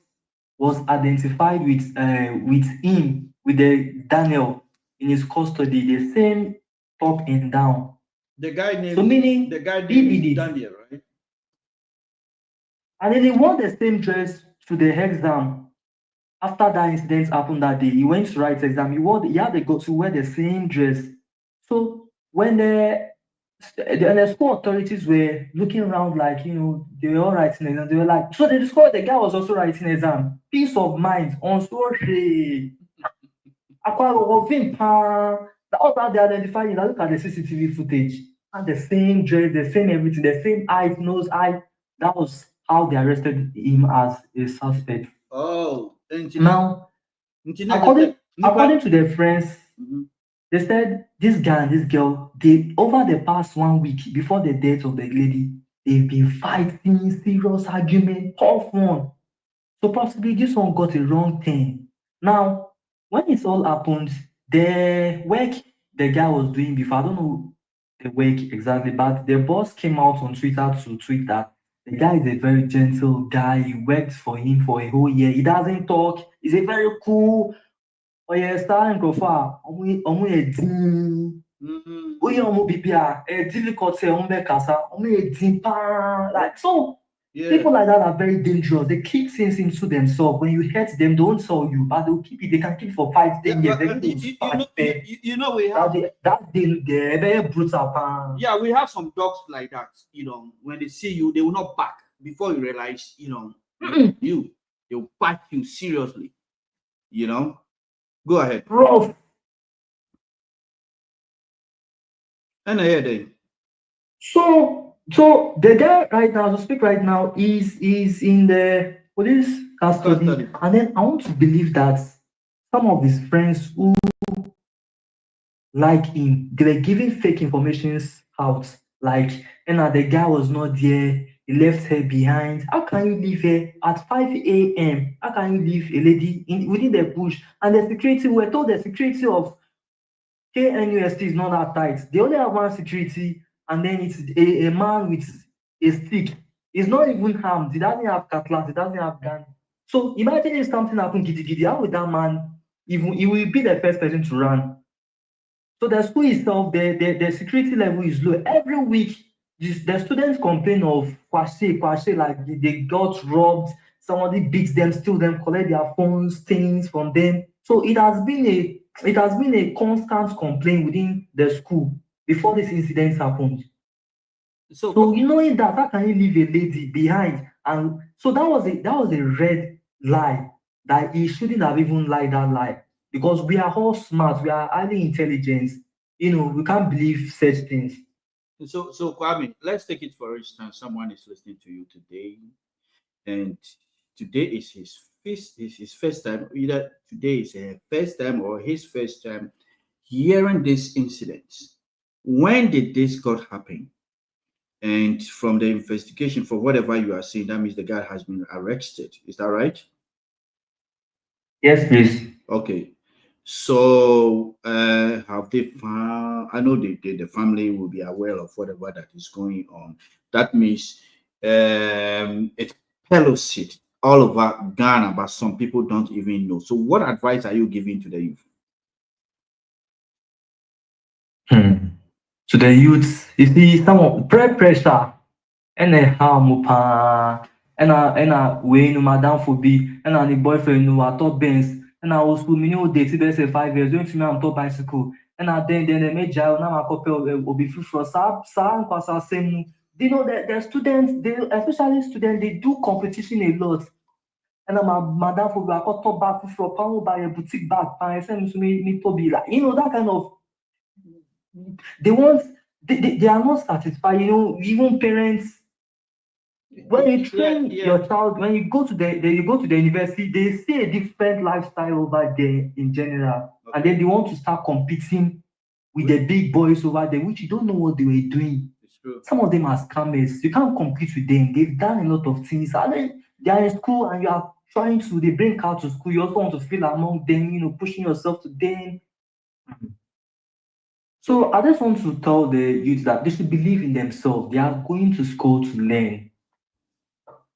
was identified with him, with the Daniel in his custody, the same top and down. The guy named So meaning the guy named Daniel, right? And then he wore the same dress to the exam. After that incident happened that day, he went to write exam. He had to go to wear the same dress. So when the school authorities were looking around, like, you know, they were all writing exam, they were like, so they discovered the guy was also writing exam. Peace of mind on story. That was how they identified it. Look at the CCTV footage. And the same dress, the same everything, the same eyes, nose, eye. That was how they arrested him as a suspect. Oh, now, according to their friends, they said this guy and this girl, they over the past 1 week before the death of the lady, they've been fighting, serious argument, tough one. So possibly this one got a wrong thing. Now, when it all happened, the work the guy was doing before, I don't know the work exactly, but the boss came out on Twitter to tweet that the guy is a very gentle guy. He worked for him for a whole year. He doesn't talk. He's a very cool. Oh yeah, starting profile. Difficult like so. Yeah. People like that are very dangerous. They keep things into themselves. When you hurt them, they won't tell you, but they'll keep it. They can keep it for 5, 10 years. We have they're very brutal. Yeah, we have some dogs like that. You know, when they see you, they will not bark before you realize, you know, they'll bite you seriously. You know, go ahead. Rough. And I So the guy right now, to speak right now, is in the police custody. And then I want to believe that some of his friends who like him, they were giving fake information out. Like, the guy was not there, he left her behind. How can you leave her at 5 a.m.? How can you leave a lady within the bush? And the security, we're told the security of KNUST is not that tight. They only have one security, and then it's a man with a stick. He's not even harmed. He doesn't have cutlass. He doesn't have gun. So imagine if something happened, giddy, how would that man, even he will be the first person to run? So the school itself, the security level is low. Every week, the students complain of kwashe, like they got robbed, somebody beats them, steal them, collect their phones, things from them. So it has been a constant complaint within the school before this incident happened. So you knowing that, how can you leave a lady behind? And so that was a red lie, that he shouldn't have even lied that lie. Because we are all smart, we are highly intelligent. You know, we can't believe such things. So Kwame, let's take it for instance. Someone is listening to you today, and today is his first time. Either today is her first time or his first time hearing this incident. When did this got happen? And from the investigation, for whatever you are saying, that means the guy has been arrested. Is that right? Yes, please. Okay. So have they found? I know the family will be aware of whatever that is going on. That means it's fellowship all over Ghana, but some people don't even know. So what advice are you giving to the youth? To the youth, you see, some of pressure and a harm and way no madam for be and the boyfriend no at top Benz and I was me no date say 5 years going to me on top bicycle and then they made jail now my couple will be free for same. You know the students, they especially students, they do competition a lot. And my madam for I got top bag for pound buy a boutique bag and send me to be like, you know, that kind of they are not satisfied. Even parents, when you train your child, when you go to the university, they see a different lifestyle over there in general, and then they want to start competing with the big boys over there, which you don't know what they were doing. Some of them are scammers. You can't compete with them. They've done a lot of things. And then they are in school and you are trying to, they bring out to school. You also want to feel among them, pushing yourself to them. So I just want to tell the youth that they should believe in themselves. They are going to school to learn.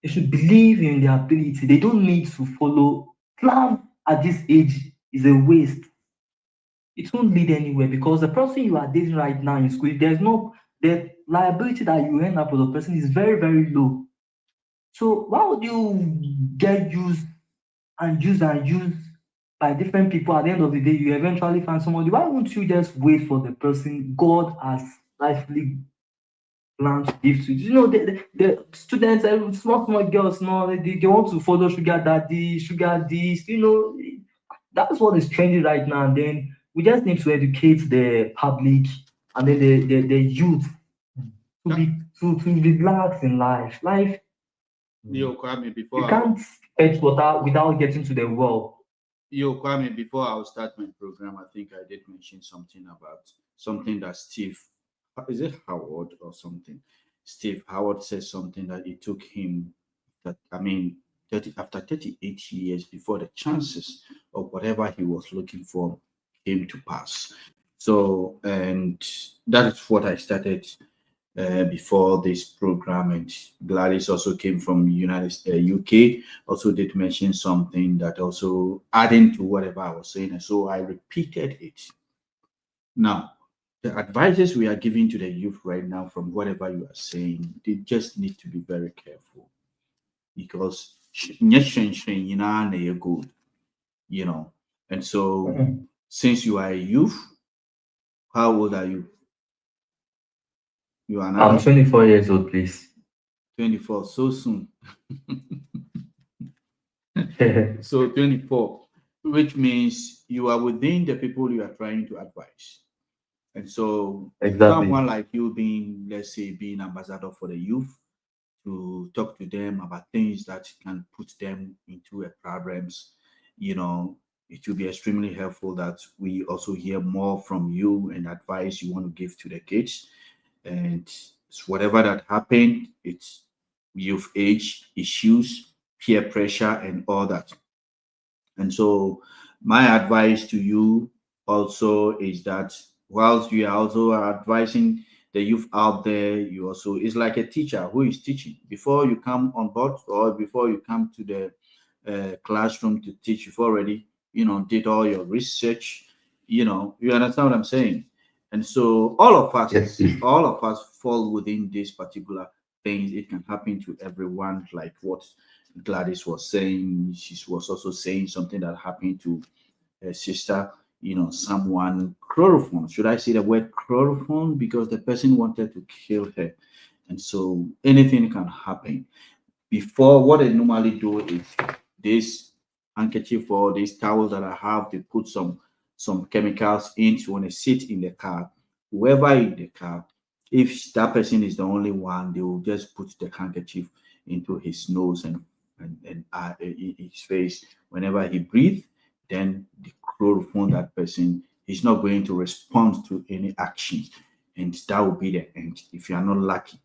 They should believe in their ability. They don't need to follow. Plan at this age is a waste. It won't lead anywhere because the person you are dating right now in school, the liability that you end up with the person is very, very low. So why would you get used by different people? At the end of the day, you eventually find somebody. Why won't you just wait for the person God has likely planned to give to you? The students, small girls, they want to follow sugar daddy, sugar this, that's what is trendy right now. And then we just need to educate the public and then the youth to relax in life. Kwame, You can't fetch water without getting to the well. Kwame, before I start my program, I think I did mention something about something that Steve, is it Howard or something? Steve Howard said something that it took him, after 38 years before the chances of whatever he was looking for came to pass. So, and that is what I started before this program, and Gladys also came from UK, also did mention something that also adding to whatever I was saying, and so I repeated it. Now, the advices we are giving to the youth right now from whatever you are saying, they just need to be very careful because and so since you are a youth, how old are you? You are now? I'm 24 years old, please. 24, so soon. So 24, which means you are within the people you are trying to advise. And so someone like you being, let's say, being ambassador for the youth, to talk to them about things that can put them into a problems, it will be extremely helpful that we also hear more from you and advice you want to give to the kids. And whatever that happened, it's youth age issues, peer pressure, and all that. And so my advice to you also is that whilst you are also advising the youth out there, you also is like a teacher who is teaching. Before you come on board or before you come to the classroom to teach, you've already, did all your research. You understand what I'm saying? And so all of us fall within this particular things. It can happen to everyone, like what Gladys was saying. She was also saying something that happened to her sister. Someone chloroform. Should I say the word chloroform? Because the person wanted to kill her. And so anything can happen. Before, what they normally do is this handkerchief or these towels that I have, they put some chemicals into when they sit in the car. Whoever in the car, if that person is the only one, they will just put the handkerchief into his nose and his face. Whenever he breathes, then the chloroform that person is not going to respond to any actions, and that will be the end if you are not lucky.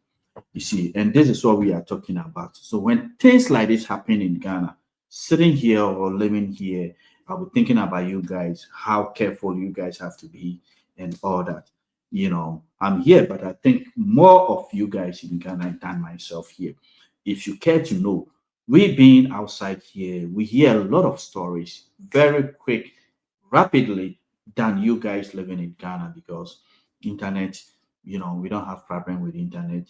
You see, and this is what we are talking about. So when things like this happen in Ghana, sitting here or living here, I'll be thinking about you guys, how careful you guys have to be and all that. I'm here, but I think more of you guys in Ghana than myself here. If you care to know, we being outside here, we hear a lot of stories very quick, rapidly than you guys living in Ghana because internet, we don't have problem with internet,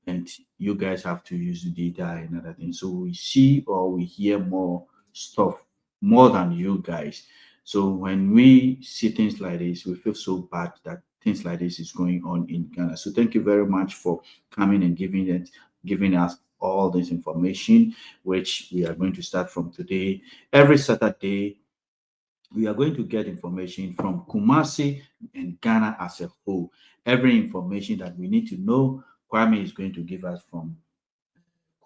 and you guys have to use the data and other things. So we see or we hear more stuff more than you guys. So when we see things like this, we feel so bad that things like this is going on in Ghana. So thank you very much for coming and giving us all this information, which we are going to start from today. Every Saturday, we are going to get information from Kumasi and Ghana as a whole. Every information that we need to know, Kwame is going to give us from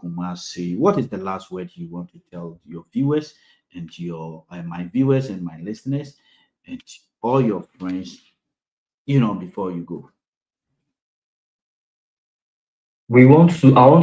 Kumasi. What is the last word you want to tell your viewers and your my viewers and my listeners and all your friends, before you go? I want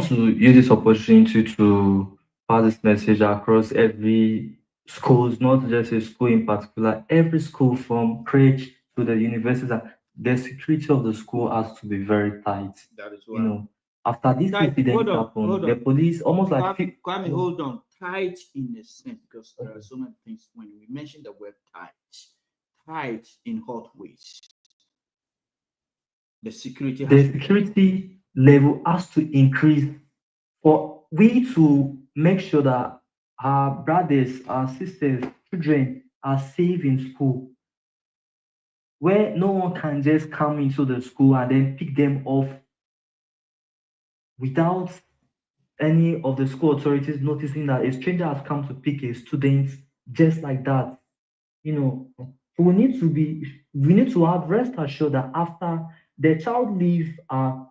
to use this opportunity to pass this message across every schools, not just a school in particular, every school from crèche to the university. That the security of the school has to be very tight. That is You why. know, after this Tight. incident Hold happened, the on. police almost like Kwame, hold on. Tight in a sense, because there are so many things when we mention the word tight in hot ways. The security level has to increase for we to make sure that our brothers, our sisters, children are safe in school, where no one can just come into the school and then pick them off without any of the school authorities noticing that a stranger has come to pick a student just like that. We need to have rest assured that after the child leaves our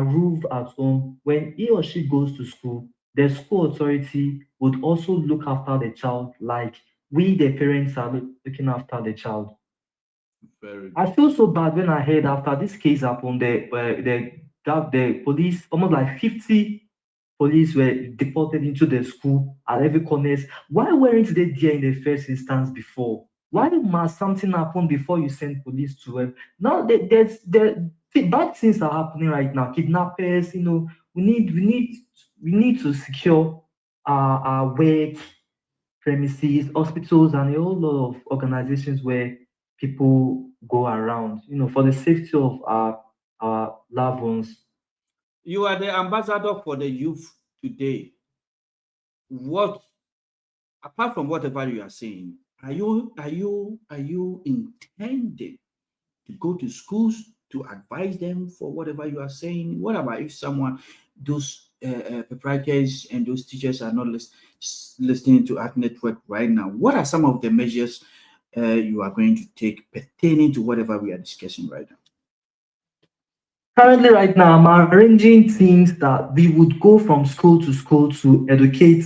roof at home, when he or she goes to school, the school authority would also look after the child like we the parents are looking after the child. Very good. I feel so bad when I heard after this case happened, the police, almost like 50 police were deported into the school at every corners. Why weren't they there in the first instance before? Why must something happen before you send police to them? Now bad things are happening right now. Kidnappers, we need to secure our work premises, hospitals, and a whole lot of organizations where people go around, for the safety of our loved ones. You are the ambassador for the youth today. What, apart from whatever you are saying, are you intending to go to schools to advise them for whatever you are saying? What about if those proprietors and those teachers are not listening to Art Network right now? What are some of the measures you are going to take pertaining to whatever we are discussing right now? Currently, right now, I'm arranging things that we would go from school to educate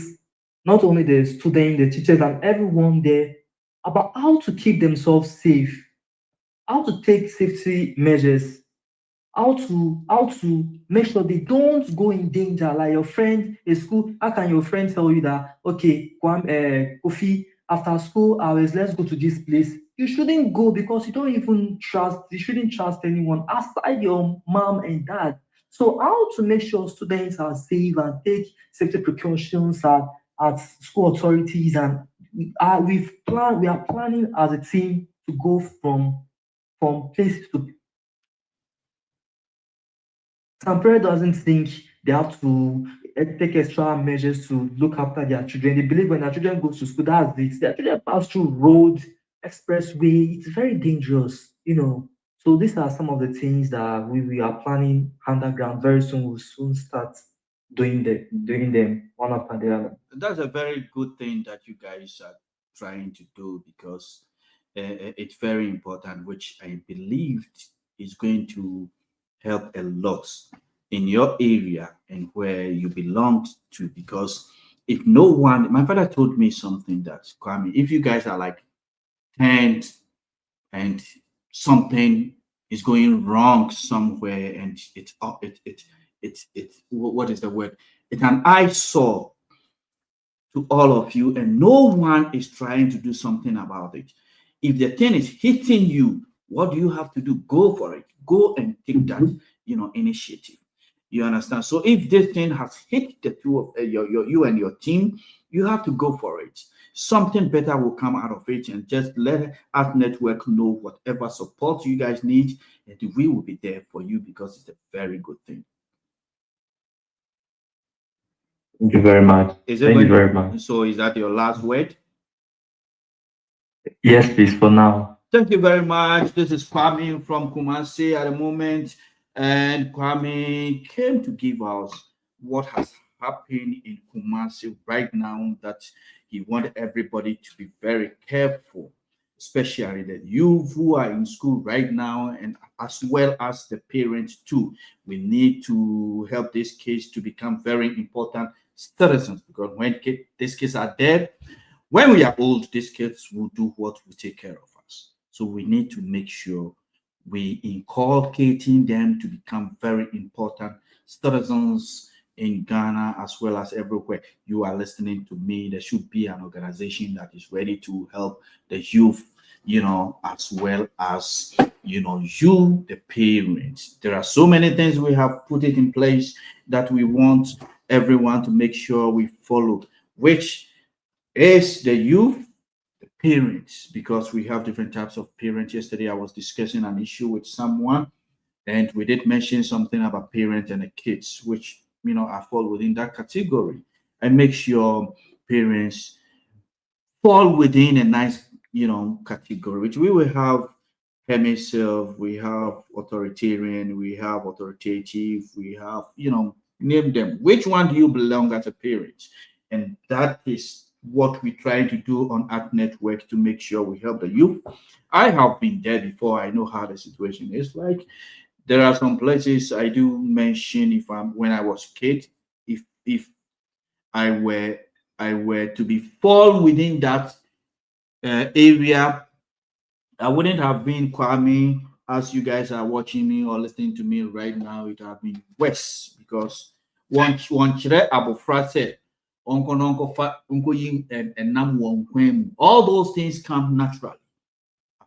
not only the students, the teachers, and everyone there about how to keep themselves safe, how to take safety measures, how to make sure they don't go in danger. Like your friend in school, how can your friend tell you that okay, Kofi, after school hours, let's go to this place? You shouldn't go because you shouldn't trust anyone aside your mom and dad. So how to make sure students are safe and take safety precautions at school authorities, and we are planning as a team to go from place to. Some parents doesn't think they have to take extra measures to look after their children. They believe when their children go to school, that's it. Their children pass through road, expressway. It's very dangerous. So these are some of the things that we are planning underground. Very soon we'll soon start doing them one after the other. That's a very good thing that you guys are trying to do, because it's very important, which I believed is going to help a lot in your area and where you belong to. Because if no one, my father told me something that, Kwame, if you guys are like 10 and something is going wrong somewhere and what is the word? It's an eyesore to all of you, and no one is trying to do something about it. If the thing is hitting you, what do you have to do? Go for it. Go and take that, initiative. You understand? So if this thing has hit the two of you and your team, you have to go for it. Something better will come out of it, and just let Art Network know whatever support you guys need, and we will be there for you, because it's a very good thing. Thank you very much. Thank you very much. So is that your last word? Yes, please, for now. Thank you very much. This is Kwame from Kumasi at the moment. And Kwame came to give us what has happened in Kumasi right now, that he wanted everybody to be very careful, especially the youth who are in school right now, and as well as the parents too. We need to help these kids to become very important citizens, because when these kids are dead, when we are old, these kids will do what will take care of us. So we need to make sure we inculcating them to become very important citizens in Ghana as well as everywhere you are listening to me. There should be an organization that is ready to help the youth, as well as you, the parents. There are so many things we have put it in place that we want everyone to make sure we follow, which is the youth, the parents, because we have different types of parents. Yesterday I was discussing an issue with someone, and we did mention something about parents and the kids, which I fall within that category. And make sure parents fall within a nice category, which we will have permissive, we have authoritarian, we have authoritative, we have name them. Which one do you belong as a parent? And that is what we try to do on Art Network, to make sure we help the youth. I have been there before. I know how the situation is like. There are some places I do mention, when I was a kid, if I were to be fall within that area, I wouldn't have been Kwame as you guys are watching me or listening to me right now. It would have been West, because one chere abofra said all those things come naturally.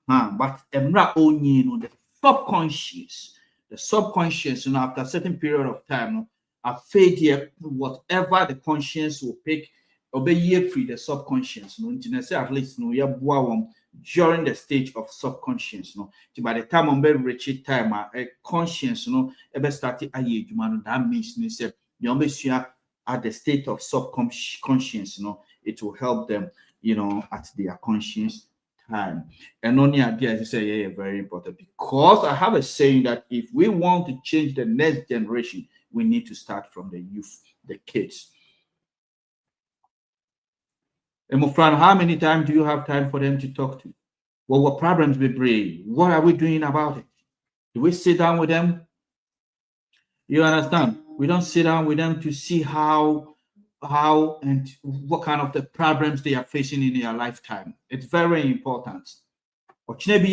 But the subconscious, after a certain period of time, a failure, whatever the conscience will pick, obey free the subconscious. At least during the stage of subconscious. By the time I'm very rich time, a conscience, ever started that means at the state of subconscious, it will help them, at their conscious time. And only idea, as you say, very important, because I have a saying that if we want to change the next generation, we need to start from the youth, the kids. And my friend, how many times do you have time for them to talk to? What problems we bring? What are we doing about it? Do we sit down with them? You understand? We don't sit down with them to see how and what kind of the problems they are facing in their lifetime. It's very important. Again,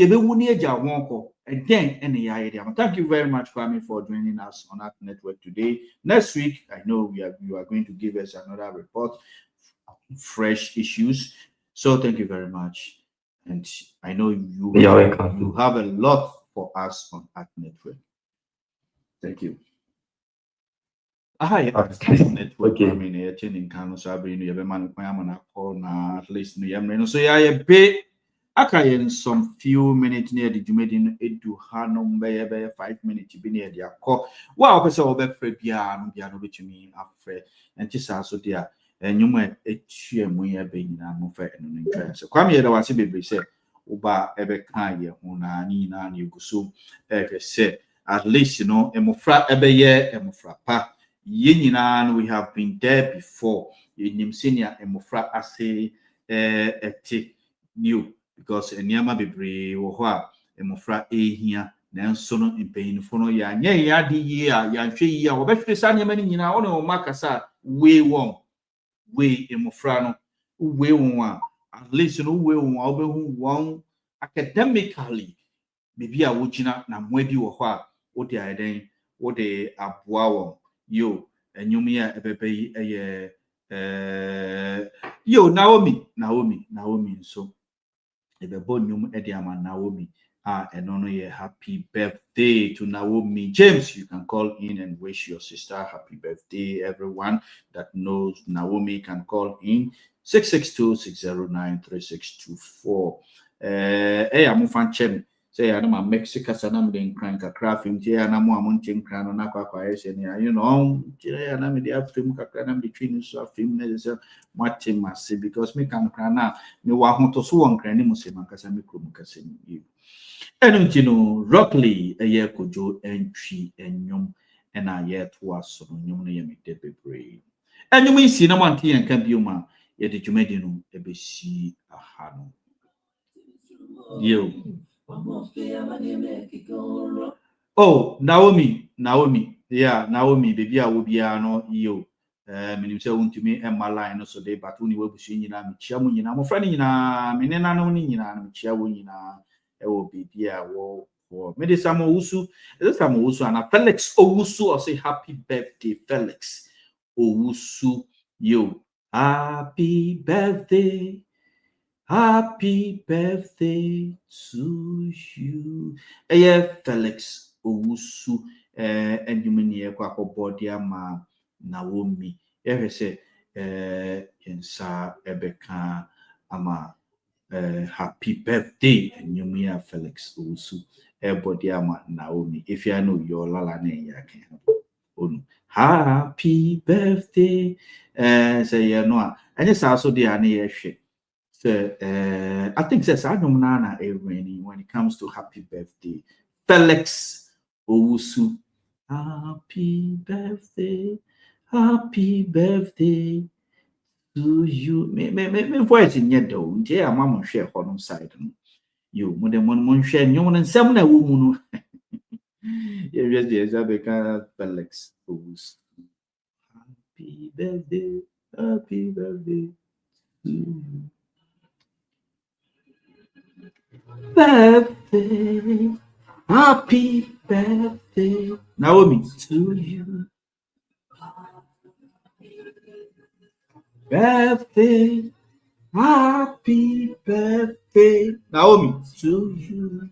thank you very much, Kwame, for joining us on Art Network today. Next week, I know you are going to give us another report, fresh issues. So thank you very much. And I know you have a lot for us on Art Network. Thank you. Network. I mean, attending Kano Sabri, you have a man, at least so I pay. In some few minutes near the Jumedin, it do Hanum by 5 minutes to be near their call. Well, because over Piano, which me afraid, and just also dear, and you might a cheer me a being no fair and interest. So come here, the was a baby said, Uba ebe kaya, Una, Nina, you go so, said, at least Emofra ebe ye, Emofra pa. Yininan, we have been there before. Yinim senior Emofra ase new. Because Nyama Bibri or Emofra here, Nanson in pain for no ya, the year, Yanchi, or better Sanya many or Macasa, way warm, way Emofrano, way one, at least no way one academically, maybe I would not Namwebi or what they are then, what they are wow, you, and you me a baby, yo, Naomi, so. Naomi. And on a happy birthday to Naomi. James, you can call in and wish your sister happy birthday. Everyone that knows Naomi can call in 662-609-3624. Hey, I'm fan say I'm a Mexican and I'm the crank a crafting here and I'm a mountain crown on aqua, and I'm the film and between us of film Martin Massey because me can cran out. Me want to swan cranimus in Macasamic you. And Rockley a year could do entry and yum and I yet was so yum name it did be brave. And you may see no one tea and can be human. ye de dwumadi no ebesi aha no yo oh Naomi yeah Naomi baby a wo bia no yo menim se wontumi emma line no so de but woni wabusu nyina me chia mo nyina mo fra ni nyina me ne nanom ni nyina me chia wo nyina e wo baby a wo me de Samo Wusu is Samo Wusu and Felix Owusu or say happy birthday Felix Owusu yo happy birthday to you Felix Owusu and you mean ye kwa body ama Naomi say yensa ebeka ama happy birthday and you mean Felix Owusu everybody ama Naomi if you know your lala ne ya can happy birthday say you know and it's also the ane so I think says I don't know when it comes to happy birthday Felix Owusu happy birthday to you me voice in your door dear mama share on side you mo de mon share nyo no nsem na wo mu no you just the Zabeka Felix Owusu happy birthday to you. Birthday, happy birthday, Naomi, to you. Birthday, happy birthday, Naomi, to you.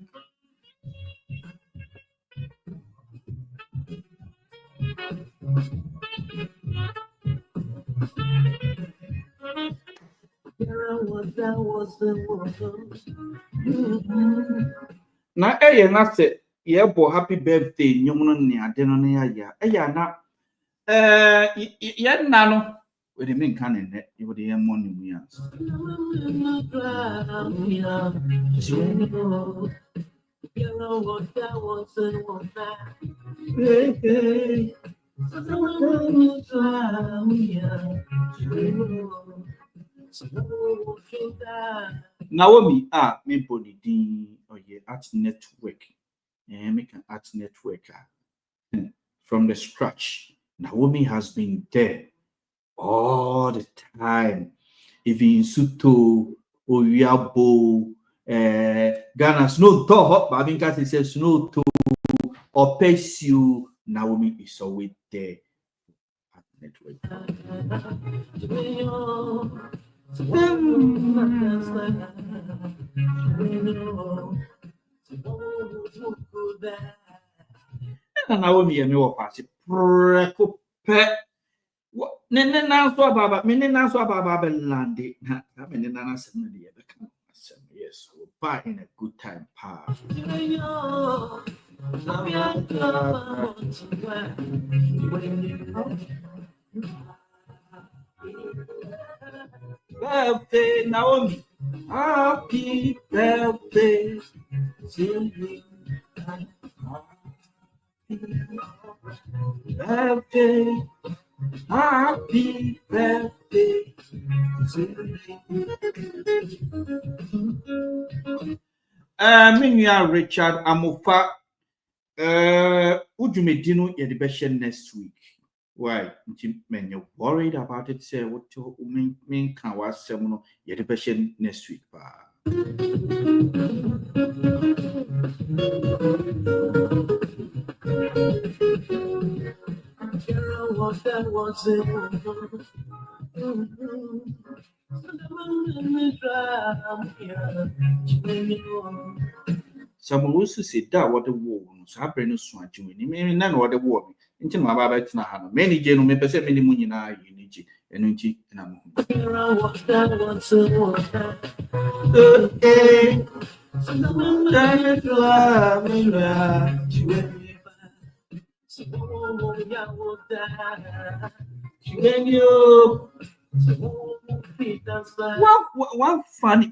Na na se ye bo happy birthday nyom no ne ade no ne ya na ye na no we de men kan ne ye wo de ye mo ne mu ya Naomi me body din art network make an art network from the scratch. Naomi has been there all the time. Even Suto Oyabo Ghana snow to hot but I think as it says snow to or Pesio Naomi is always there at network. Naomi and your party preko pe nene na so baba me na so baba landi na me na sem na ye be yes so buy in a good time pa birthday Naomi happy birthday to you birthday happy birthday to you Minya Richard Amofa Ujumedino ye the next week. Why? Men you're worried about it, say what you mean can was seminal ye the next week. Some also say that what the war was happening so much. Maybe none what the war into my Baba Tina. Many gentlemen, per se, many munina, unity, and I'm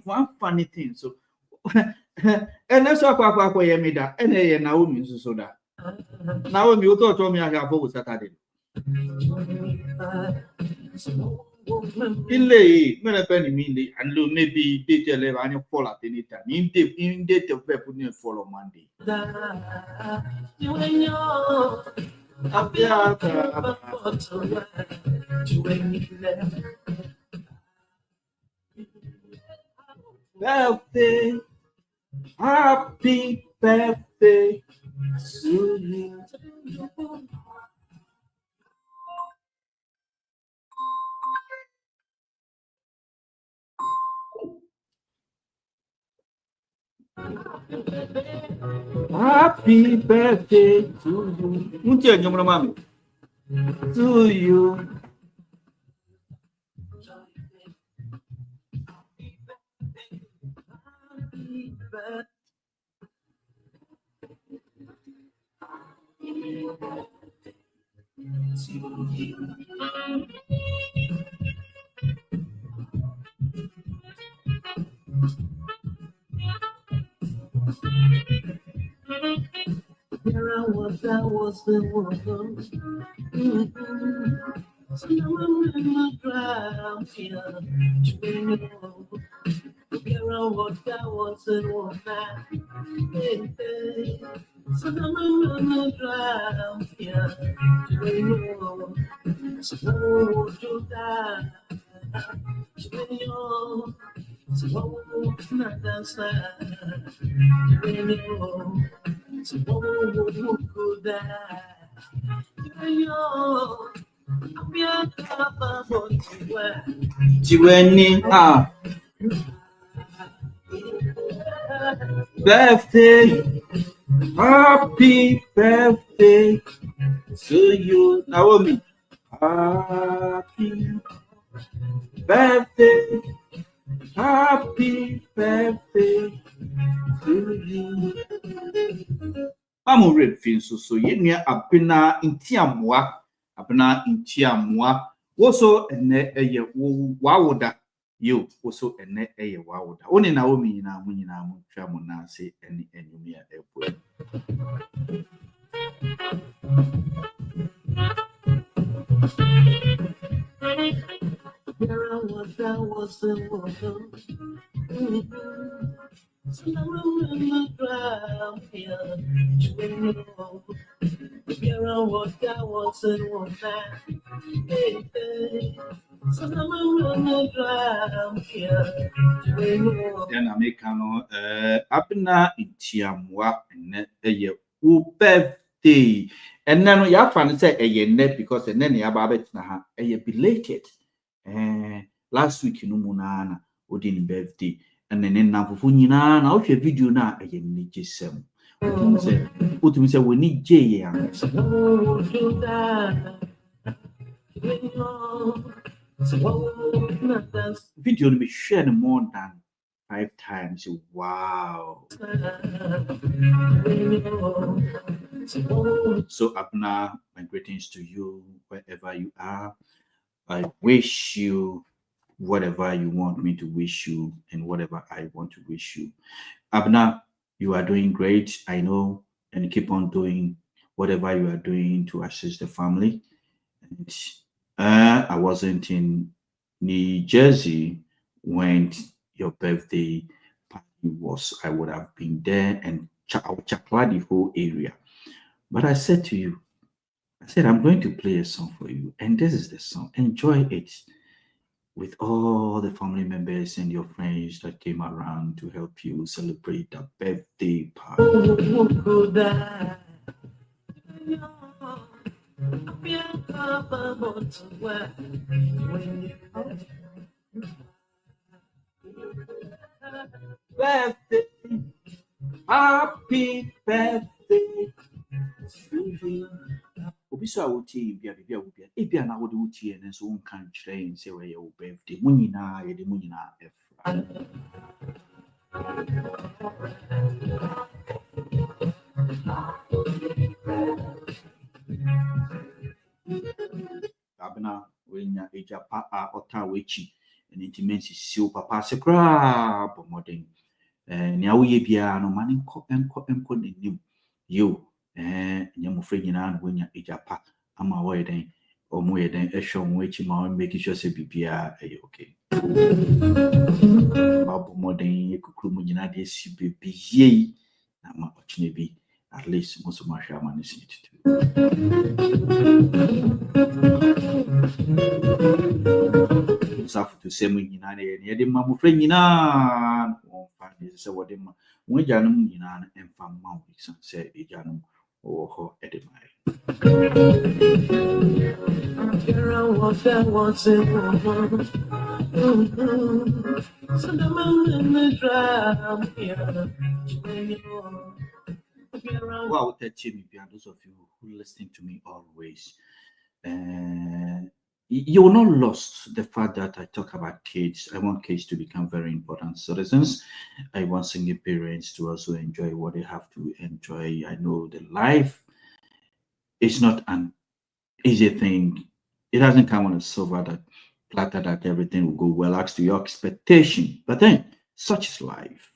one funny thing. So, and that's what I made that. And Naomi so that. Naomi, you told me I have always Saturday. Ile mena penny mean and maybe date level and you fall at any time. In date of people near follow Monday. Birthday, happy birthday to you. Happy birthday to you. Muntia nyomra mami. To you. That was the world. So now I'm in the ground here. That was the world. So now I'm in the ground here. So do that. So not dance. So good that. Jiweni birthday, happy birthday to you, Naomi. Happy birthday, happy birthday to you. I'm already feeling so near apena intiamwa. Apena intiamwa. Also, and a wawuda. You also and a wawuda. Only Naomi na Munina Tramona say any enemy airport. That was the world. So now I'm in the ground here. That was the world. So now I'm in the ground here. Then I make apna itiamwa and a birthday. And then you have to say a net because and then you have a belated. Last week in Umunana, Odin birthday, and then now for Funina, now your video now a need J7. What we say we need J. Video be shared more than 5 times. Wow. So Abna, my greetings to you wherever you are. I wish you whatever you want me to wish you and whatever I want to wish you. Abna, you are doing great, I know, and keep on doing whatever you are doing to assist the family. And, I wasn't in New Jersey when your birthday party was. I would have been there and I would chakla the whole area. But I said to you, I said, I'm going to play a song for you. And this is the song. Enjoy it with all the family members and your friends that came around to help you celebrate the birthday party. Birthday, happy birthday to you. Obiso awuti bia ebia na wode wuti ene so won kan kire nse we your birthday munyina ye de munyina efra abna wenya ejapa a ota wechi en intimacy si o papa se kra bo modern ne awoye bia no mane enko nenim yo nyamofre nyina no wenya ejapa ama wo yeden or more than a show which you making sure say BPR okay. Babu more than you could munina de si baby ye. I'm watching be at least most of my shaman is it too. To say when you know the mamma friend, you know, so what them when Janum, you know, and from Mount say a Janum or Edinburgh. Wow, that Jimmy, those of you who listening to me always. You will not lost the fact that I talk about kids. I want kids to become very important citizens. I want single parents to also enjoy what they have to enjoy. I know the life is not an easy thing. It doesn't come on a silver platter that everything will go well as to your expectation. But then, such is life.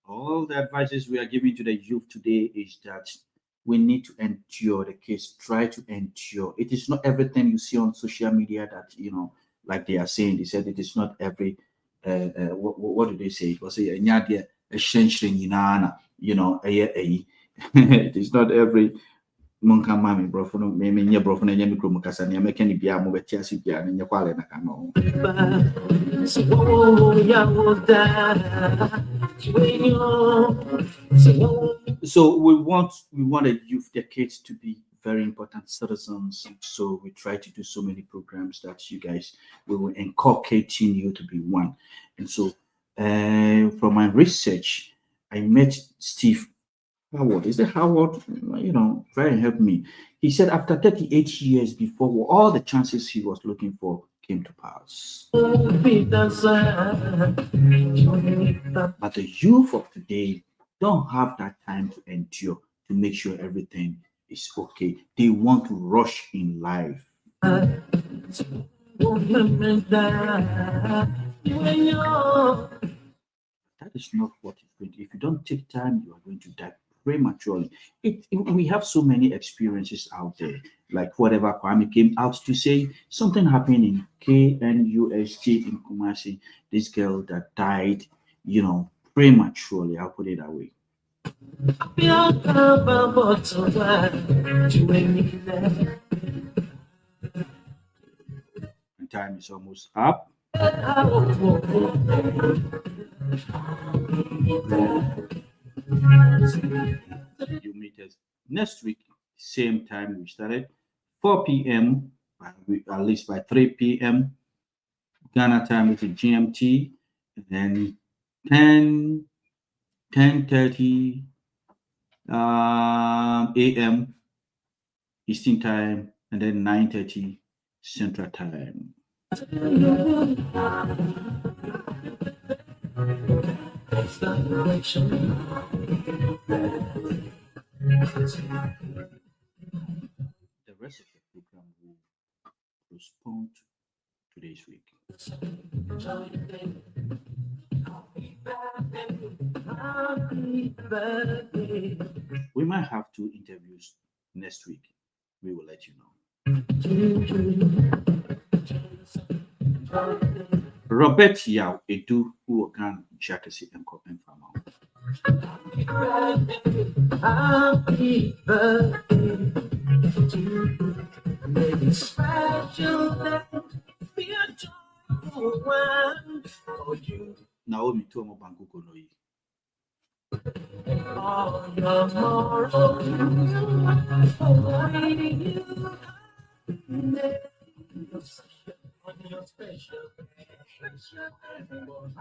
All the advices we are giving to the youth today is that we need to endure the case, try to endure. It is not everything you see on social media that, you know, like they are saying, they said it is not every, what do they say? It was a you know, it is not every monka mami brofo no me nye brofo na nya mikro mukasa ne meka ni bia mo beti ase bia ne nye kwale na kama ho. So we want the youth, the kids to be very important citizens. So we try to do so many programs that you guys we will inculcating you to be one. And so from my research, I met Steve Howard. Is it Howard? You know, try and help me. He said after 38 years before all the chances he was looking for came to pass. But the youth of today don't have that time to endure, to make sure everything is okay. They want to rush in life. That is not what it's going to. If you don't take time, you are going to die prematurely. We have so many experiences out there, like whatever Kwame came out to say, something happened in KNUST in Kumasi, this girl that died, you know, prematurely. I'll put it that way. And time is almost up. You meet us next week, same time we started, 4 p.m. At least by 3 p.m. Ghana time is GMT, and then 10:30 a.m. Eastern time, and then 9:30 Central time. The rest of the program will postpone to today's week. We might have 2 interviews next week. We will let you know. Robert Yao Edu who can Jakasi and Copen Farmer. Happy birthday to you. Special day, be a joyful one for you. Naomi Tomo Banku Konoyi.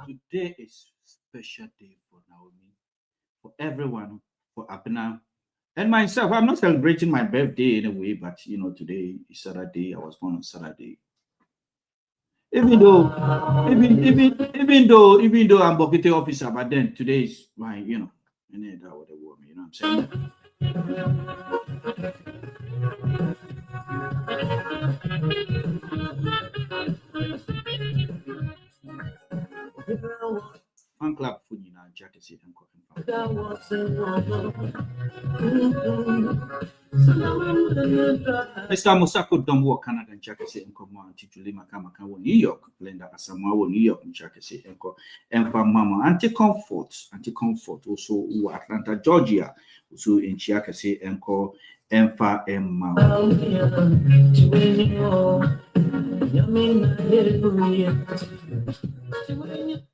Today is special day for Naomi, for everyone, for Abna and myself. I'm not celebrating my birthday in a way, but you know, today is Saturday. I was born on Saturday. Even though I'm Bokete officer, but then today is my, you know, you know what I'm saying. Fan club kasi enko. Mr. Musako Dombo Canada and Chakasi enko mo anti Julima Kamaka wo New York, Blenda Asamoah wo New York Chakasi enko enfa mama anti-comfort also wo Atlanta Georgia also in Chakasi enko enfa emma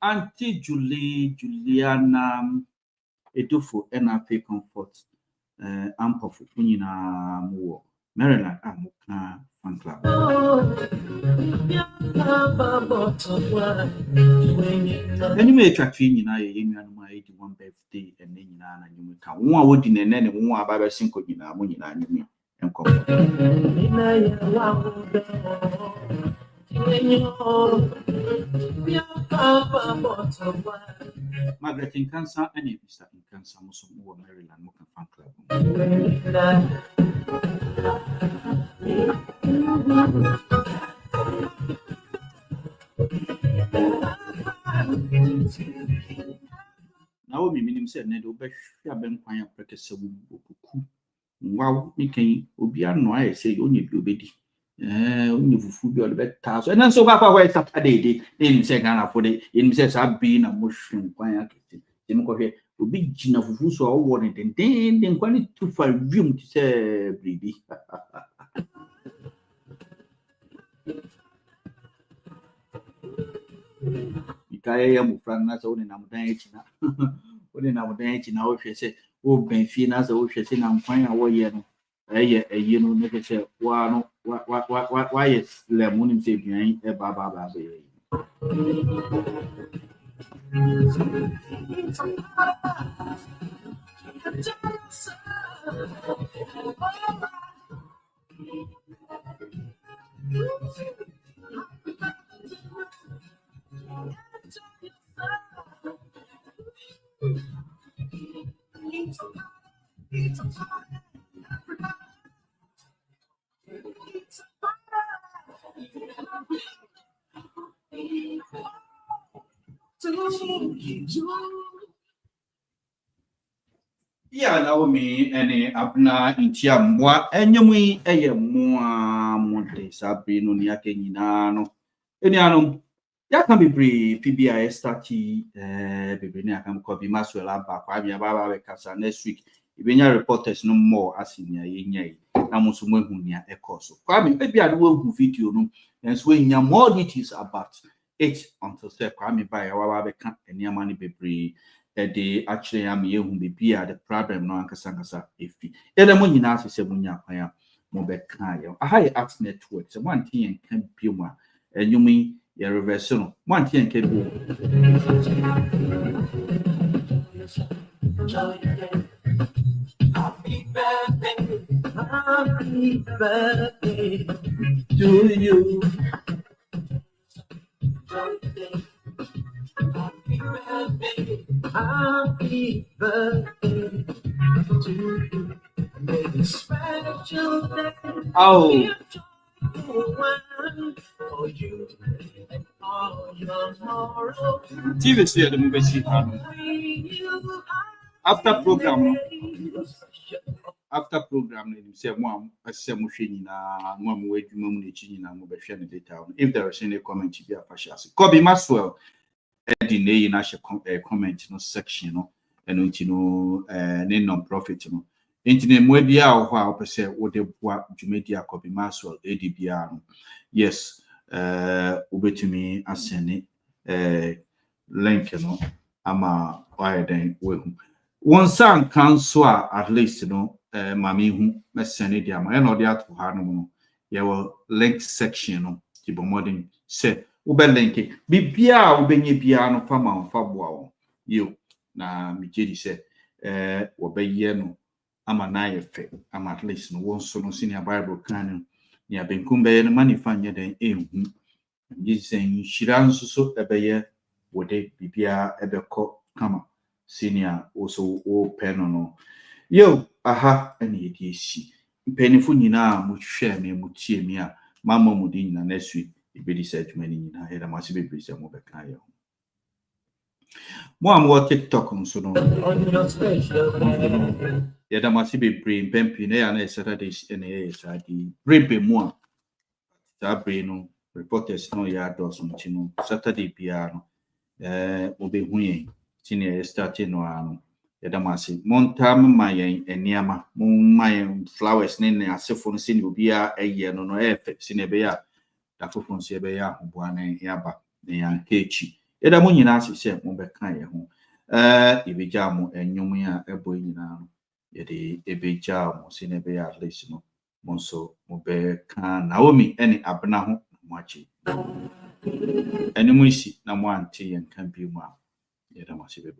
anti Juliana Edufo NRP comfort ampofu kunyina muwo Maryland amuka fan club anyway tratwi nyina ye yenu ma 81 birthday ene nyina na nyumu ka wo a wodi nene ne wo a baba sinko nyina mo nyina nyumu enko Margaret in cancer and Mr. in cancer muso wo Maryland mo fan club Now we minim said Nedo Beshia Ben Quaya Prekesa Wuku. Wow, me can Ubia no I say only obedi. Only food your bed task. And then so Papa why Saturday in second for the in says I've been a mushroom quaya. Demoko here will be Gina Fufu so all warning and then quite too far room to say baby. Kaya mufrana so ni namudan china oni namudan china o hwese o benfi na so o hwese na mfan a wo ye no eye no ne kese wa no wa yes le munim se bian e ba be Yeah, now me any abna intia mwa enyumui eye mwa monte sabi no ni ake nyina no eni anom ya kan bebre PBIS stati bebre ni akam Koby Maxwell aba kwa bia baba we kasa next week ibenya reporters no more asinia yenya na muso mo ehu nia ekoso kwa me bia do wu video no enso we nya more details about it until say kwa me ba ya baba be kan eniama ni bebre the actually am ye hu be the problem no ankasa efi ede mo nyina asese mo nya kwan a mo be kan ye ahai art network so one thing can be one enyumi ye reverse no one thing can be happy birthday to you. Happy birthday to you. May special day for you and all your morrow. TV see the movie see after program say mo asem hwe nyina mo am wadwuma mu ne chi nyina mo be hwe ne data if there is any comment be apashase Koby Maxwell the na she comment no section no eno nti no ne non-profit no nti ne mo bia ho a opese wo de boa dwumadi a Koby Maxwell bia no yes obetumi asene link no ama why then we one san council at least no mami hu mesene dia ma e no de ato ha no no ye wo link section no ti bo modern say ube link bibia ubenye bia no fama mfa boa wo yo na mijedi se wo beye no ama na ye fe ama at least no won so no senior bible kan ni abenkum beye no manifa nye den ehu yisen shiranso so ebeye wode bibia ebekọ kama senior also o peno no yo aha ene yedi esi penifo nyina mo hwe me mo tie me a mama mo di nyina next week ibedi search many nyina hera masi be prisa mo be kan yo Mo am what TikTok on so no. Yeah, that must be brain pempi na na Saturday na Saturday. Brain be mo. That brain no reporters no ya do so no Saturday piano. Obe huye senior starting no ano. Yeah, that must montam my eniama. Mon my flowers ne asefo no senior bia eye no senior be ya. Dafofo se be ya hoboa na yaba na yan kechi. Eda mo nyina asese mo be kan ye ho. Ibija mo enwom ya ebo nyina no. Ye de ebija mo senior be ya at least no. Mo so mo be kan Naomi ene abena ho mo achi. Ene mo isi na mo ante yen kan bi mu a. Ye da mo se be.